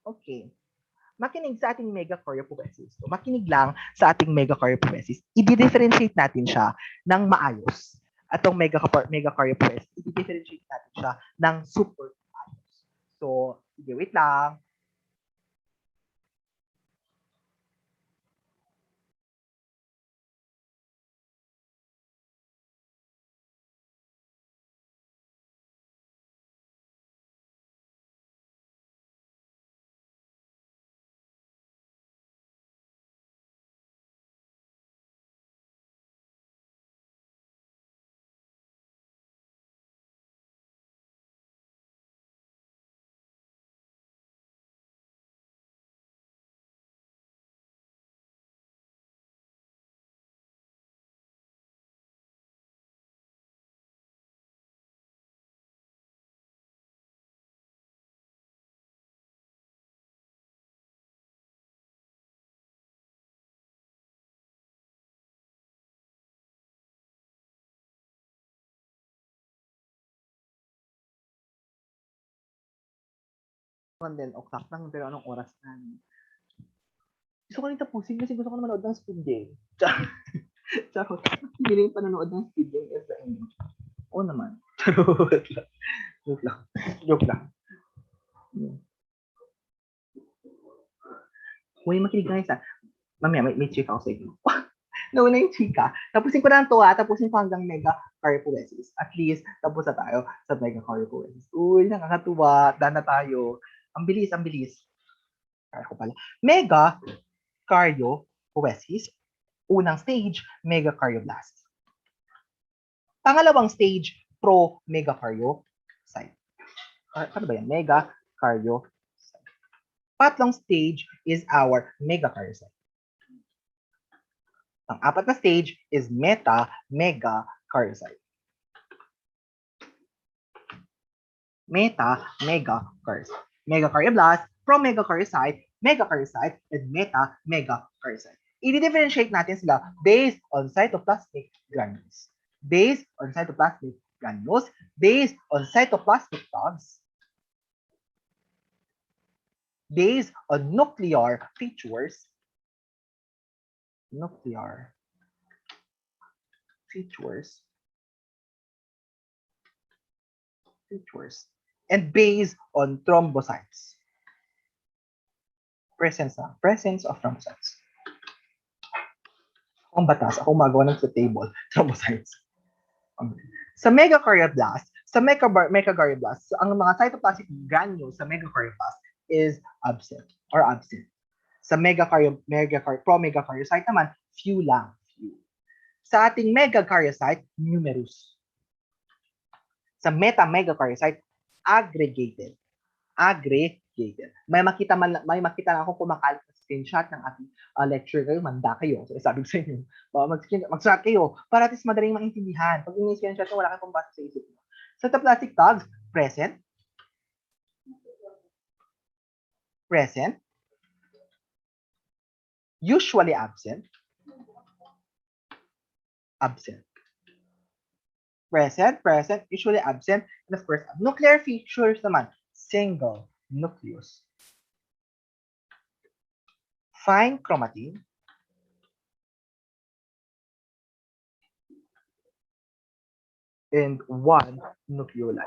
Okay. Makinig sa ating megakaryopoiesis. So, makinig lang sa ating megakaryopoiesis. I-differentiate natin siya ng maayos. Atong megakaryopoiesis, i-differentiate natin siya ng super maayos. So, sige, wait lang. And then, o'clock lang, pero anong oras na? Gusto ko rin tapusin kasi gusto ko na manood ng Speed Game. Charot. Hindi na yung panonood ng Speed Game as the end. Oo naman. Charot lang. Joke lang. Huwag makinig guys ha. Mamaya, may chika ako sa inyo. Nauna yung chika. Tapusin ko na to ha. Tapusin ko hanggang megakaryopoiesis. At least, tapos na tayo sa megakaryopoiesis. Uy, nakakatuwa. Dana tayo. Ang bilis. Ako pala. Megakaryopoiesis. Unang stage, megakaryoblast. Pangalawang stage, pro-megakaryocyte. Ano ba yan? Megakaryocyte. Patlong stage is our megakaryocyte. Ang apat na stage is meta-megakaryocyte. Meta-megakaryocyte. Megakaryoblast, promegakaryocyte, megakaryocyte, and meta-megakaryocyte. I-differentiate natin sila based on cytoplasmic granules. Based on cytoplasmic granules, based on cytoplasmic tags, based on nuclear features, and based on thrombocytes. Presence of thrombocytes. Ang batas, ako magawa ng sa table, thrombocytes. Sa megakaryoblast, ang mga cytoplasmic granules sa megakaryoblast is absent. Sa promegakaryocyte naman, few lang. Sa ating megakaryocyte, numerous. Sa meta-megakaryocyte, aggregated. May makita na ako kumakalat na screenshot ng ating lecture kayo, manda kayo. So, sabi ko sa inyo, mag-start kayo para at least madaling maintindihan. Pag ini-screenshot nyo, wala kang pambasa sa isip mo. Cytoplasmic tags, present. Usually absent. Present, usually absent. And of course, nuclear features naman, single nucleus. Fine chromatin. And one nucleoli.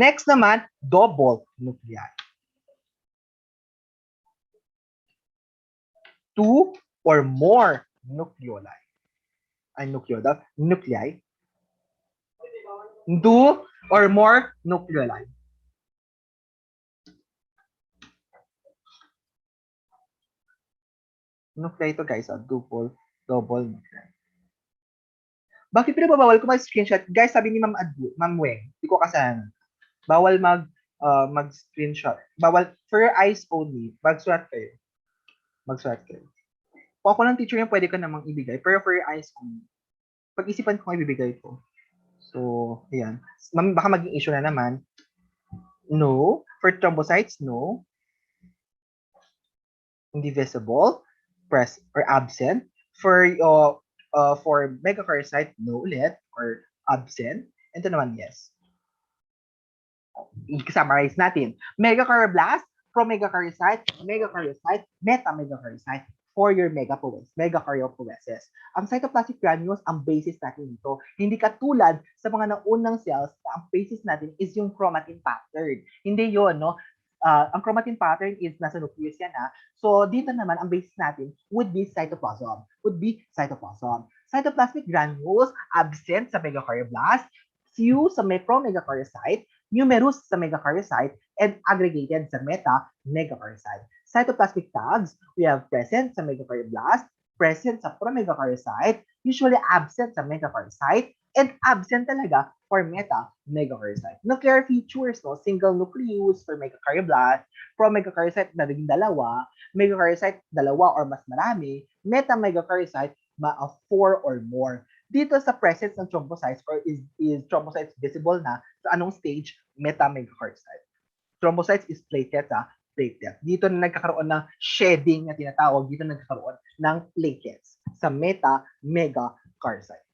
Next naman, double nuclei. 2 or more nucleoli. Nuclei. 2 or more nucleoli. Nuclei ito guys, double nuclei. Bakit pinababawal ko mag-screenshot? Guys, sabi ni Ma'am Weng, di ko kasalanan. Bawal mag-screenshot. Bawal for your eyes only. Mag-sulat kayo. Kung ako ng teacher niya, pwede ka namang ibigay. Pero for your eyes only. Pag-isipan ko ibibigay ko. So, ayan. Baka maging issue na naman. No. For thrombocytes, no. Indivisible, or absent. For megakaryocyte, no ulit, or absent. Ito naman, yes. I-summarize natin. Megakaryoblast, promegakaryocyte, megakaryocyte, meta-megakaryocyte, for your megakaryopoiesis. Ang cytoplasmic granules, ang basis natin dito. Hindi katulad sa mga naunang cells na ang basis natin is yung chromatin pattern. Hindi yun, no? Ang chromatin pattern is nasa nucleus yan, ha? So, dito naman, ang basis natin would be cytoplasm. Cytoplasmic granules, absent sa megakaryoblast, few sa promegakaryocyte, numerous sa megakaryocyte, and aggregated sa meta-megakaryocyte. Cytoplasmic tags, we have present sa megakaryoblast, present sa promegakaryocyte, usually absent sa megakaryocyte, and absent talaga for meta-megakaryocyte. Nuclear features, no? Single nucleus for megakaryoblast, promegakaryocyte na naging dalawa, megakaryocyte dalawa or mas marami, meta-megakaryocyte 4 or more. Dito sa presence ng thrombocytes or is thrombocytes visible na sa anong stage? Meta-megakaryocyte. Thrombocytes is platelets, platelet. Dito na nagkakaroon ng shedding na tinatawag, dito na nagkakaroon ng platelets sa meta-megakaryocyte.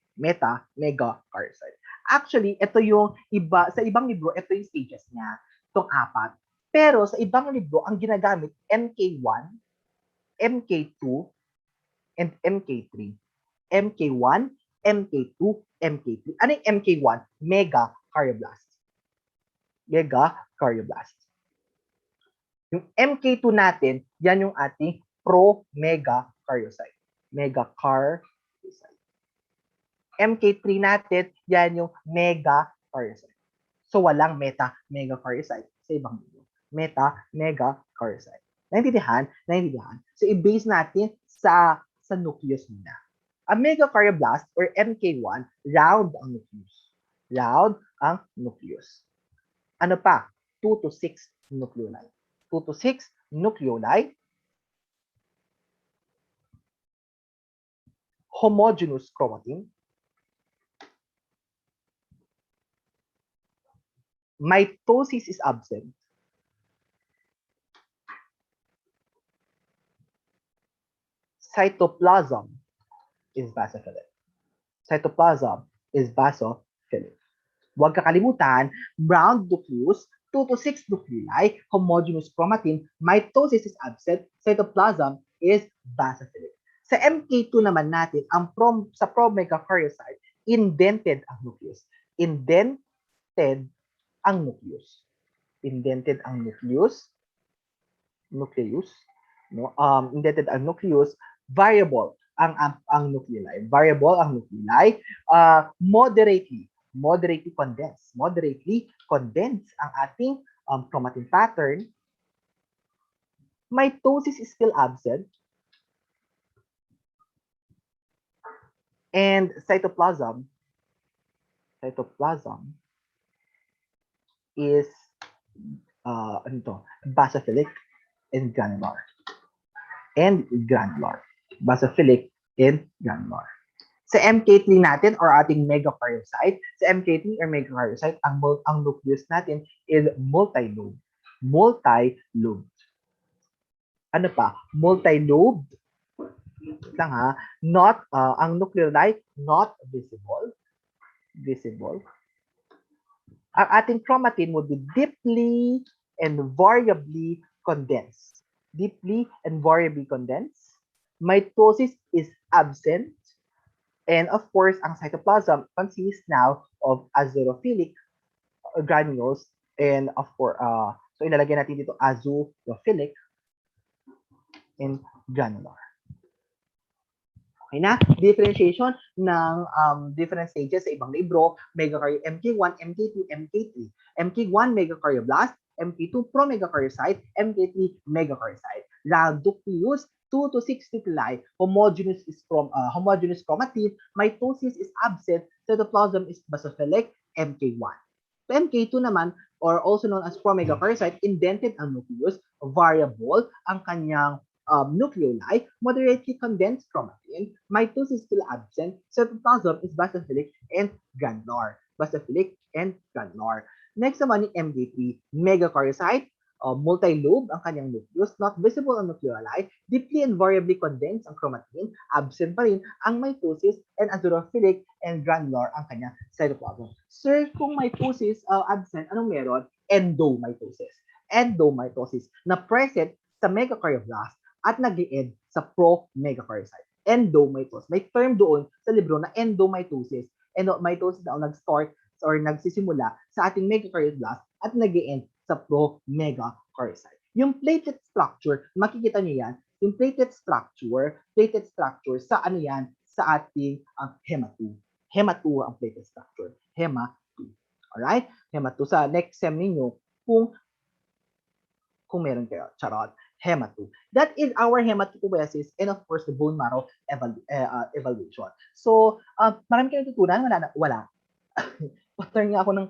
Actually, ito yung iba, sa ibang libro, ito yung stages niya, itong 4. Pero sa ibang libro, ang ginagamit, MK1, MK2, and MK3. MK1, MK2, MK3. Ano yung MK1? Megakaryoblast. Yung MK2 natin, yan yung ating promegakaryocyte. MK3 natin, yan yung megakaryocyte. So, walang meta-megakaryocyte sa ibang libro. Meta-megakaryocyte. Naintindihan? So, i-base natin sa nucleus muna. A megakaryoblast or MK1, round ang nucleus. Round ang nucleus. Ano pa? 2 to 6 nucleoli. 2 to 6 nucleoli. Homogeneous chromatin. Mitosis is absent. Cytoplasm is basophilic. Cytoplasm is basophilic. Huwag kakalimutan, round nucleus, 2 to 6 nuclei, homogeneous chromatin, mitosis is absent, cytoplasm is basophilic. Sa MK2 naman natin, sa promegakaryocyte, indented ang nucleus. Indented ang nucleus. Indented ang nucleus. No? Indented ang nucleus. Variable ang nuclei. Variable ang nuclei. Moderately condensed. Moderately condensed ang ating chromatin pattern. Mitosis is still absent. And cytoplasm is basophilic and granular. Basophilic and granular. Sa MK3 natin or ating megakaryocyte, sa MK3 or megakaryocyte, ang nucleus natin is multi-lobed. Multi-lobed. Ano pa? Multi-lobed. Lang ha. Not, ang nucleoli not visible. Ang ating chromatin would be deeply and variably condensed. Mitosis is absent. And of course, ang cytoplasm consists now of azurophilic granules and of course, so ilalagay natin dito azurophilic and granular. Okay na? Differentiation ng different stages sa ibang libro, MK1, MK2, MK3. MK1, megakaryoblast, MK2, promegakaryocyte, MK3, megakaryocyte. Round nucleus, 2 to 6 nuclei, homogeneous chromatin, mitosis is absent, cytoplasm is basophilic, MK1. So MK2 naman, or also known as promegakaryocyte, indented ang nucleus, variable ang kanyang nucleoli, moderately condensed chromatin, mitosis still absent, cytoplasm is basophilic and granular. Next naman yung MK3, megakaryocyte, multi-lobe ang kanyang nucleus, not visible ang nucleoli, deeply and variably condensed ang chromatin, absent pa rin ang mitosis, and azurophilic and granular ang kanyang cytoplasm. Sir, kung mitosis absent, anong meron? Endomitosis na present sa megakaryoblast at nag-i-end sa pro-megakaryocyte. Endomitosis. May term doon sa libro na endomitosis. Endomitosis na nag-start or nagsisimula sa ating megakaryoblast at nag-i-end sa pro-megakaryocyte. Yung platelet structure, makikita niyo yan, yung platelet structure sa ano yan? Sa ating HEMA2. HEMA2 ang platelet structure. HEMA2. Alright? HEMA2. Sa next sem ninyo, kung meron kayo. Charot. HEMA2. That is our hematopoiesis and of course the bone marrow evaluation. So, marami kayong tutunan? Wala. Pattern nga ako ng